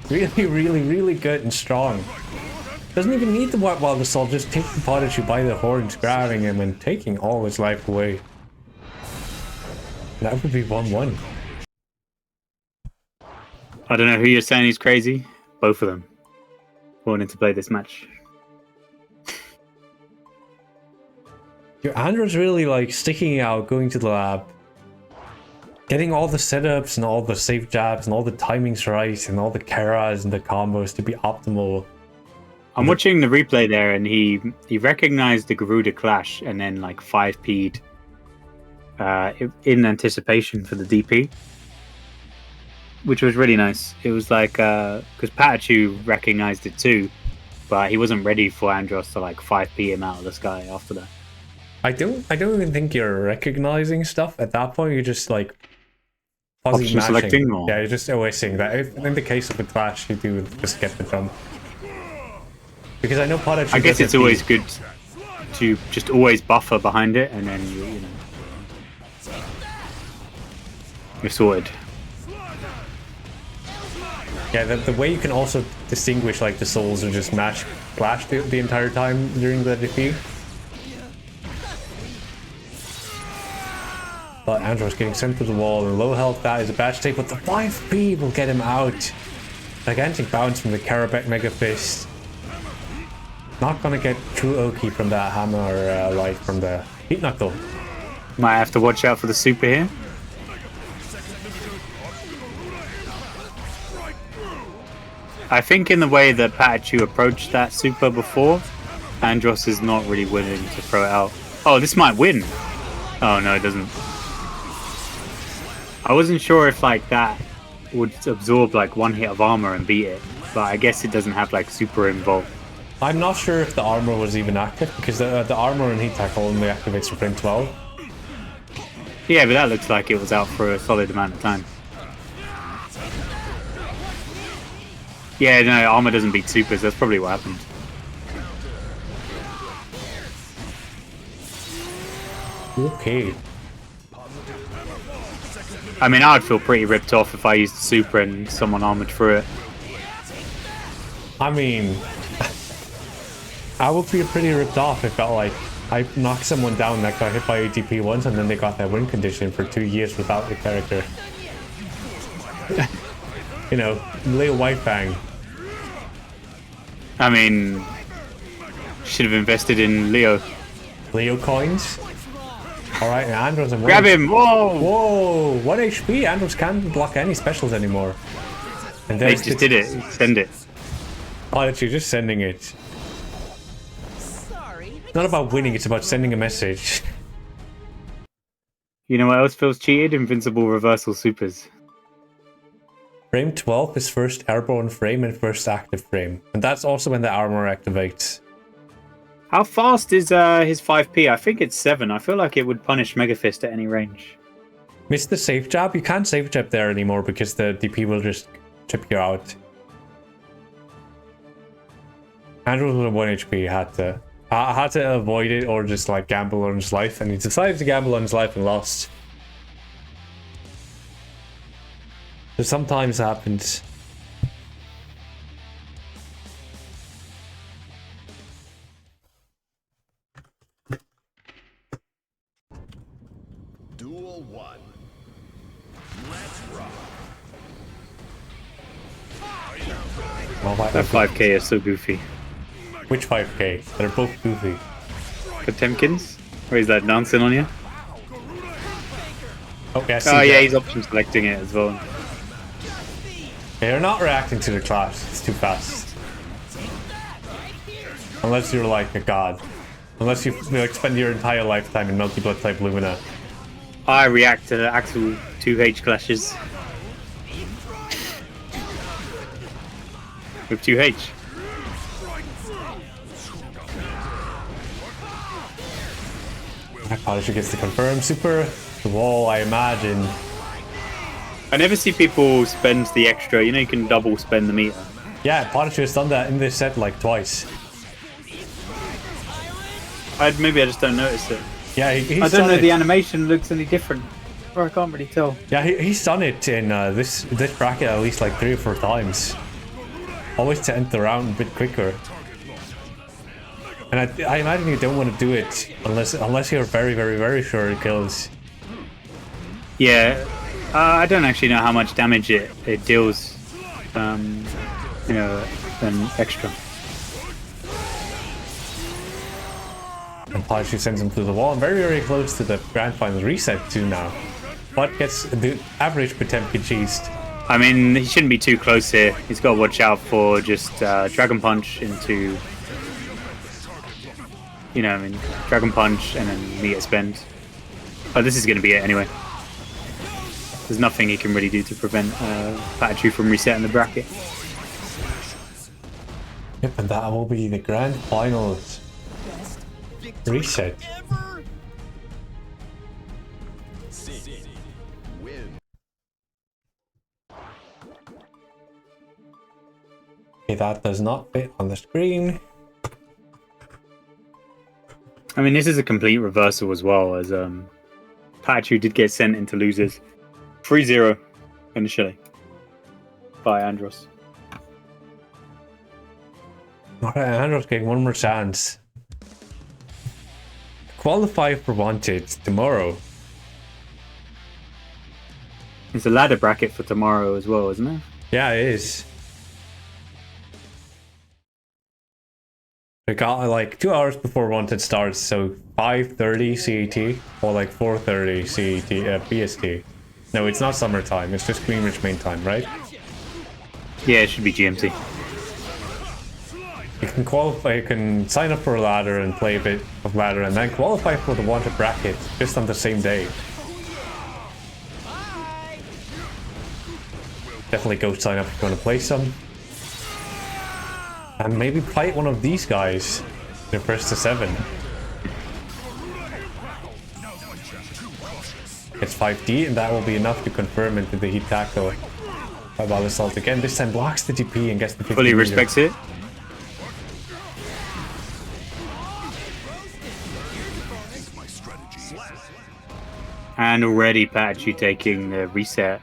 really good and strong. Doesn't even need the White Wild Assault, just take the Prodigy by the horns, grabbing him and taking all his life away. That would be 1-1. I don't know who you're saying is crazy. Both of them wanting to play this match. Your Andros really like sticking out, going to the lab, getting all the setups and all the safe jabs and all the timings right and all the Karas and the combos to be optimal. I'm watching the replay there, and he recognized the Garuda clash and then like 5p'd in anticipation for the DP, which was really nice. It was like because Patachu recognized it too, but he wasn't ready for Andros to like 5p him out of the sky after that. I don't even think you're recognizing stuff at that point. You're just like Fuzzy Option mashing. selecting, or- Yeah, you're just always saying that. In the case of the Clash, you do just get the jump. Because I know Podachi I guess does it's it always the- good to just always buffer behind it, and then you're sorted. Yeah, the way you can also distinguish like the souls or just mash Clash the entire time during the defeat. But Andros getting sent to the wall and low health, that is a bad state, but the 5p will get him out. Gigantic bounce from the Karabek Mega Fist. Not gonna get true Oki from that hammer like from the Heat Knuckle. Might have to watch out for the super here. I think in the way that Pikachu approached that super before, Andros is not really willing to throw it out. Oh, this might win. Oh no, it doesn't. I wasn't sure if like that would absorb like one hit of armor and beat it, but I guess it doesn't have like super involved. I'm not sure if the armor was even active because the armor in Heat Tackle only activates for frame 12. Yeah, but that looks like it was out for a solid amount of time. Yeah, no, armor doesn't beat supers. That's probably what happened. Okay. I mean, I'd feel pretty ripped off if I used super and someone armored through it. I mean, I would feel pretty ripped off if I knocked someone down that got hit by ATP once and then they got that win condition for 2 years without the character. You know, Leo Whitefang. I mean, should have invested in Leo. Leo coins. Alright, and Andros and Grab him! Whoa! Whoa! 1 HP! Andros can't block any specials anymore. And They just did it. Send it. Oh, you're just sending it. Sorry. It's not about winning, it's about sending a message. You know what else feels cheated? Invincible reversal supers. Frame 12 is first airborne frame and first active frame. And that's also when the armor activates. How fast is his 5p? I think it's 7. I feel like it would punish Mega Fist at any range. Miss the safe jab? You can't safe jab there anymore because the DP will just chip you out. Andrew with a 1 HP had to avoid it or just like gamble on his life, and he decided to gamble on his life and lost. So sometimes happens. Duel 1. Let's rock. Well, That 5k is so goofy. which 5k? They're both goofy. Potemkins? Or is that dancing on you? Oh yeah, Oh yeah, he's option selecting it as well. They're not reacting to the clash. It's too fast. Unless you're like a god. Unless you like spend your entire lifetime in multi-blood type Lumina. I react to the actual 2H clashes. With 2H. Podachi gets to confirm super. The wall, I imagine. I never see people spend the extra, you know, you can double spend the meter. Yeah, Podachi has done that in this set like twice. Maybe I just don't notice it. Yeah, he's I don't done know it. the animation looks any different. Or I can't really tell. Yeah, he's done it in this bracket at least like 3 or 4 times. Always to end the round a bit quicker. And I imagine you don't want to do it unless you're very, very, very sure it kills. Yeah, I don't actually know how much damage it deals, you know, an extra. And Podachi sends him through the wall and very, very close to the grand final reset too now. But gets the average Potemkin cheesed. I mean, he shouldn't be too close here. He's got to watch out for just Dragon Punch into, you know, I mean, Dragon Punch and then meter spend. Oh, this is going to be it anyway. There's nothing he can really do to prevent Pikachu from resetting the bracket. Yep, and that will be the grand finals reset. Okay, that does not fit on the screen. I mean, this is a complete reversal as well, as Pikachu did get sent into losers 3-0 initially by Andros. Alright, Andros getting one more chance. Qualify for Wanted tomorrow. It's a ladder bracket for tomorrow as well, isn't it? Yeah, it is. We got like 2 hours before Wanted starts, so 5:30 CET or like 4:30 CET BST. No, it's not summertime. It's just Greenwich Main Time, right? Yeah, it should be GMT. You can qualify. You can sign up for a ladder and play a bit of ladder, and then qualify for the Wanted bracket just on the same day. Definitely go sign up if you want to play some. And maybe fight one of these guys in first to 7. It's 5D, and that will be enough to confirm into the heat tackle by Wild Assault again. This time blocks the DP and gets the 50 Fully meter. respects it. And already Pikachu taking the reset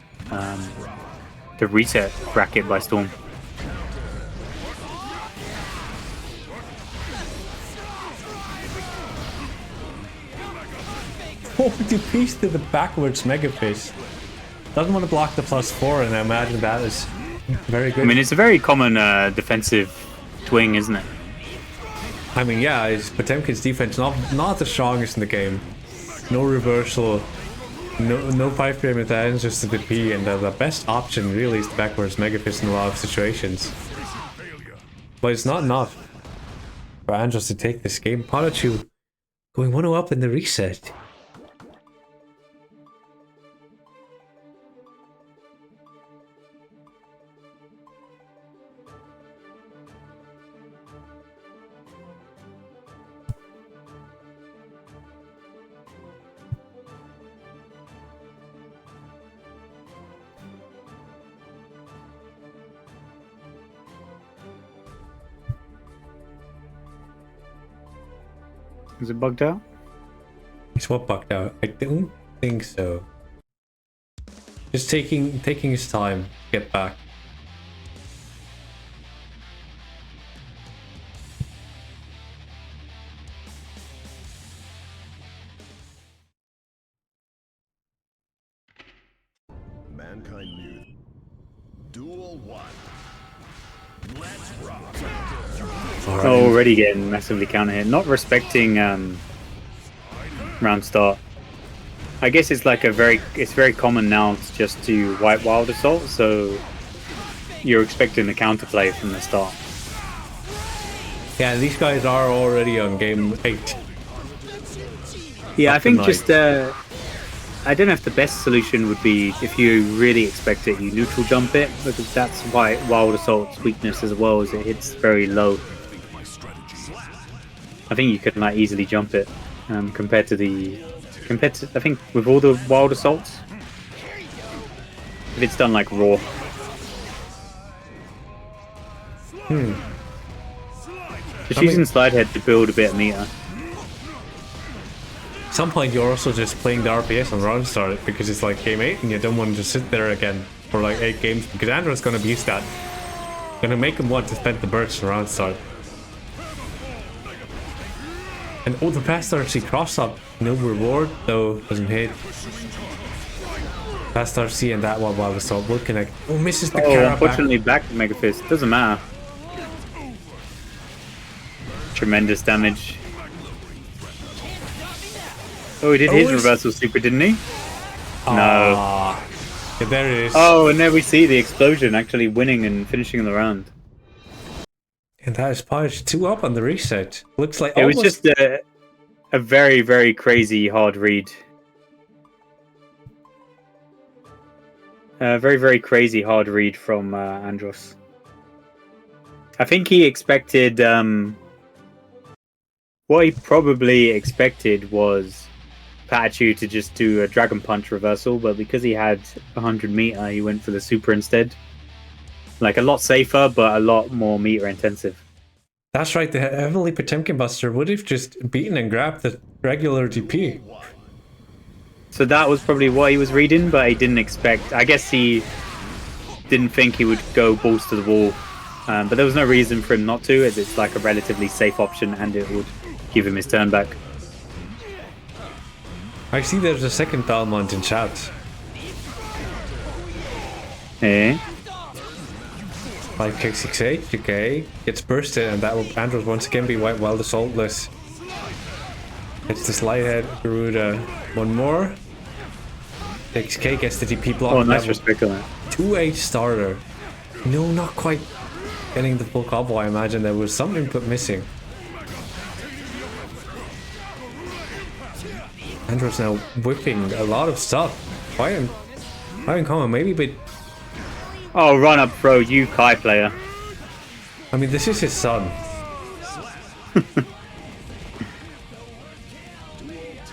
bracket by storm. Oh, DP's to the backwards Mega Fist. Doesn't want to block the +4, and I imagine that is very good. I mean, it's a very common defensive swing, isn't it? I mean, yeah, it's Potemkin's defense not the strongest in the game. No reversal, no 5-frame attacks, just the DP, and the best option really is the backwards Mega Fist in a lot of situations. But it's not enough for Andros to take this game. Pikachu going 1-0 up in the reset. Is it bugged out? Is what bugged out? I don't think so. Just taking his time to get back. Mankind knew. Duel 1. Let's rock. Already getting massively counter hit. Not respecting round start. I guess it's like it's very common now just to wipe Wild Assault, so you're expecting the counterplay from the start. Yeah, these guys are already on game 8. Yeah, I think night. just I don't know if the best solution would be if you really expect it, you neutral jump it, because that's why Wild Assault's weakness as well, is it hits very low. I think you could like easily jump it compared to I think with all the Wild Assaults, if it's done like raw. Just using slide head to build a bit of meter. At some point you're also just playing the RPS on round start because it's like game 8 and you don't want to just sit there again for like 8 games because Andros gonna abuse that. Gonna make him want to spend the burst on round start. And oh, the fast RC cross up, no reward though, doesn't hit. Fast RC and that one Wild Assault will connect. Oh, misses the Oh, Kara unfortunately back to Mega Fist. Doesn't matter. Tremendous damage. Oh, he did his it's- reversal super, didn't he? No. Yeah, there it is. Oh, and there we see the explosion actually winning and finishing the round. And that is Pudge 2 up on the reset. Looks like It was almost- just a very, very crazy hard read. Very, very crazy hard read from Andros. I think he expected... what he probably expected was Pikachu to just do a Dragon Punch reversal, but because he had 100 meter, he went for the super instead. Like a lot safer, but a lot more meter intensive. That's right, the heavily Potemkin Buster would have just beaten and grabbed the regular DP. So that was probably what he was reading, but he didn't expect. I guess he didn't think he would go balls to the wall. But there was no reason for him not to, as it's like a relatively safe option and it would give him his turn back. I see there's a second Balmont in chat. Eh? 5k68, okay. Gets bursted, and that will Andros once again be wiped while the saltless. It's the Slidehead, Garuda. One more. 6k gets the DP block. Oh, nice respect on that. 2H starter. No, not quite getting the full combo. I imagine there was some input missing. Andros now whipping a lot of stuff. Quite uncommon, maybe, but Oh, run up, bro, you Kai player. I mean, this is his son.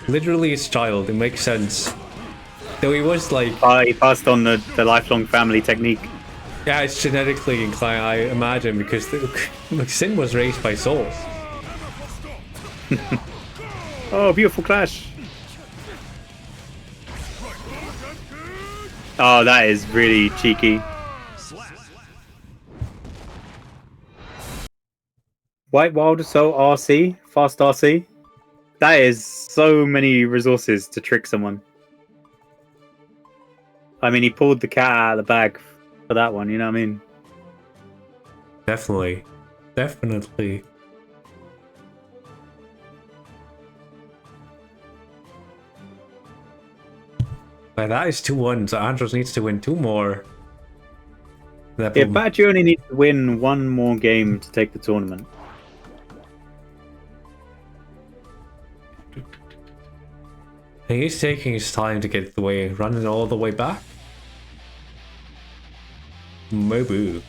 Literally his child, it makes sense. Though he was like... He passed on the lifelong family technique. Yeah, it's genetically inclined, I imagine, because Sin was raised by souls. Oh, beautiful clash. Oh, that is really cheeky. White Wild, so RC, fast RC. That is so many resources to trick someone. I mean, he pulled the cat out of the bag for that one, you know what I mean? Definitely. Definitely. But that is 2-1, so Andros needs to win 2 more. Yeah, Badger only needs to win 1 more game to take the tournament. He's taking his time to get the way, running all the way back. Mobu.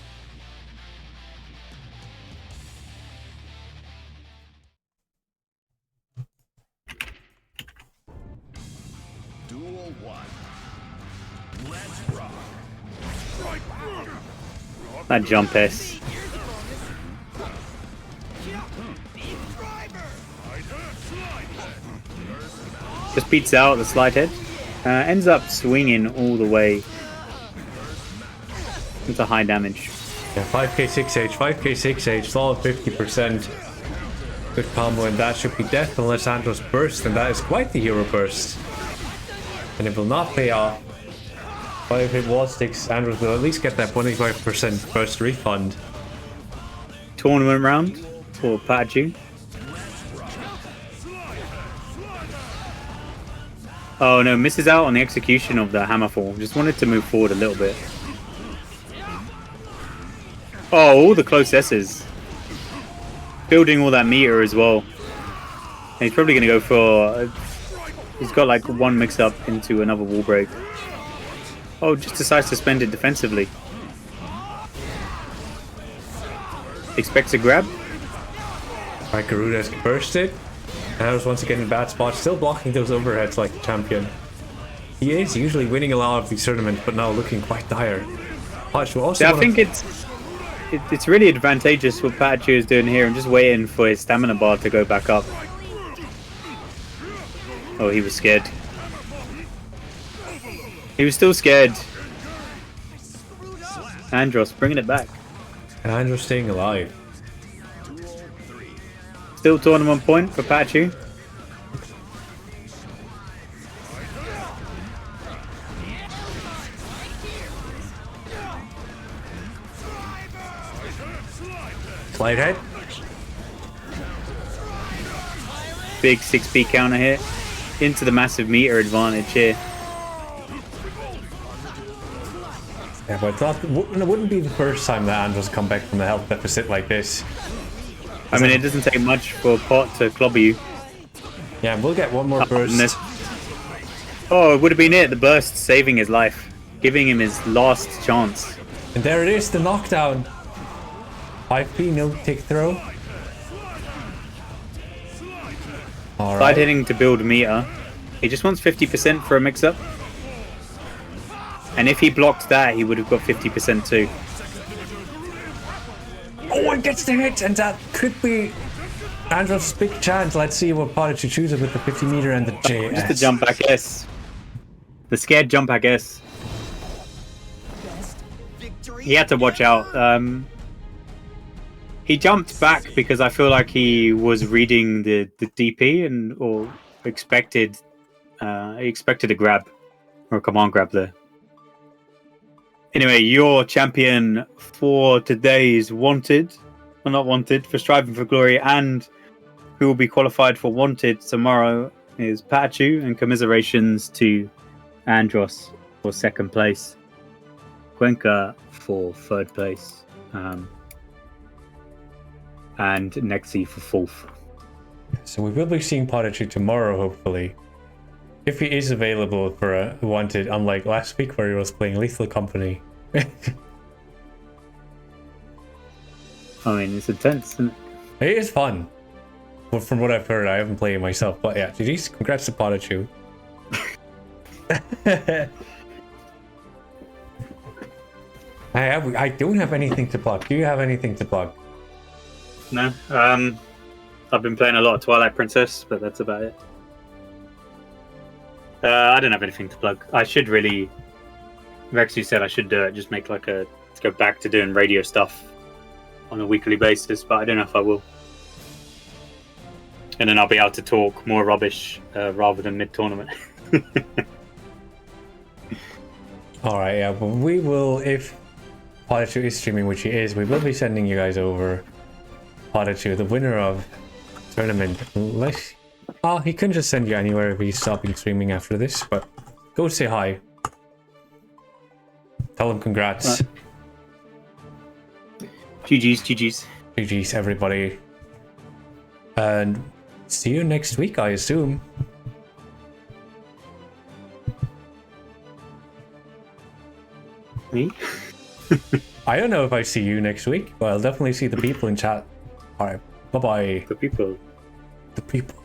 Duel 1. Let's rock. That jump S. Just beats out the slide head. Ends up swinging all the way into high damage. Yeah, 5k6h, 5k6h, solid 50%. Good combo, and that should be death unless Andros bursts, and that is quite the hero burst. And it will not pay off. But if it wall sticks, Andros will at least get that 25% burst refund. Tournament round for Pikachu. Oh no, misses out on the execution of the Hammerfall. Just wanted to move forward a little bit. Oh, all the close S's. Building all that meter as well. And he's probably going to go for... he's got like 1 mix-up into another wall break. Oh, just decides to spend it defensively. Expects a grab. Right, Garuda's bursted. And I was once again in a bad spot, still blocking those overheads like the champion. He is usually winning a lot of these tournaments, but now looking quite dire. Also I think it's really advantageous what Pikachu is doing here and just waiting for his stamina bar to go back up. Oh, he was scared. He was still scared. Andros bringing it back. And Andros staying alive. Still tournament point for Pikachu. Slide head. Big 6p counter hit into the massive meter advantage here. Yeah, but it wouldn't be the first time that Andros come back from the health deficit like this. I mean, it doesn't take much for Pot to clobber you. Yeah, we'll get one more burst. Oh, it would have been it. The burst saving his life. Giving him his last chance. And there it is, the knockdown. 5p, no tick throw. Slide Alright. hitting to build meter. He just wants 50% for a mix-up. And if he blocked that, he would have got 50% too. gets the hit, and that could be Andros' big chance. Let's see what Podigy chooses with the 50 meter and the JS. Just the jump back S. The scared jump back S. He had to watch out. He jumped back because I feel like he was reading the DP or expected a grab or a command grab there. Anyway, your champion for today's Wanted, well, not Wanted, for Striving for Glory, and who will be qualified for Wanted tomorrow is Patachu, and commiserations to Andros for second place, Cuenca for third place, and Nexi for fourth. So we will be seeing Podigy tomorrow, hopefully. If he is available for a Wanted, unlike last week where he was playing Lethal Company. I mean, it's intense, isn't it? It is fun. Well, from what I've heard, I haven't played it myself, but yeah, GG's, congrats to Podigy. I don't have anything to plug. Do you have anything to plug? No. I've been playing a lot of Twilight Princess, but that's about it. I don't have anything to plug. I should really... Rexy said I should do it, just make like a... Let's go back to doing radio stuff on a weekly basis, but I don't know if I will. And then I'll be able to talk more rubbish rather than mid-tournament. Alright, yeah, but we will, if Podigy is streaming, which he is, we will be sending you guys over Podigy, the winner of tournament. Unless... Oh, he couldn't just send you anywhere if he's stopping streaming after this, but go say hi. Tell him congrats. GG's, GG's. GG's, everybody. And see you next week, I assume. Me? I don't know if I see you next week, but I'll definitely see the people in chat. Alright, bye-bye. The people. The people.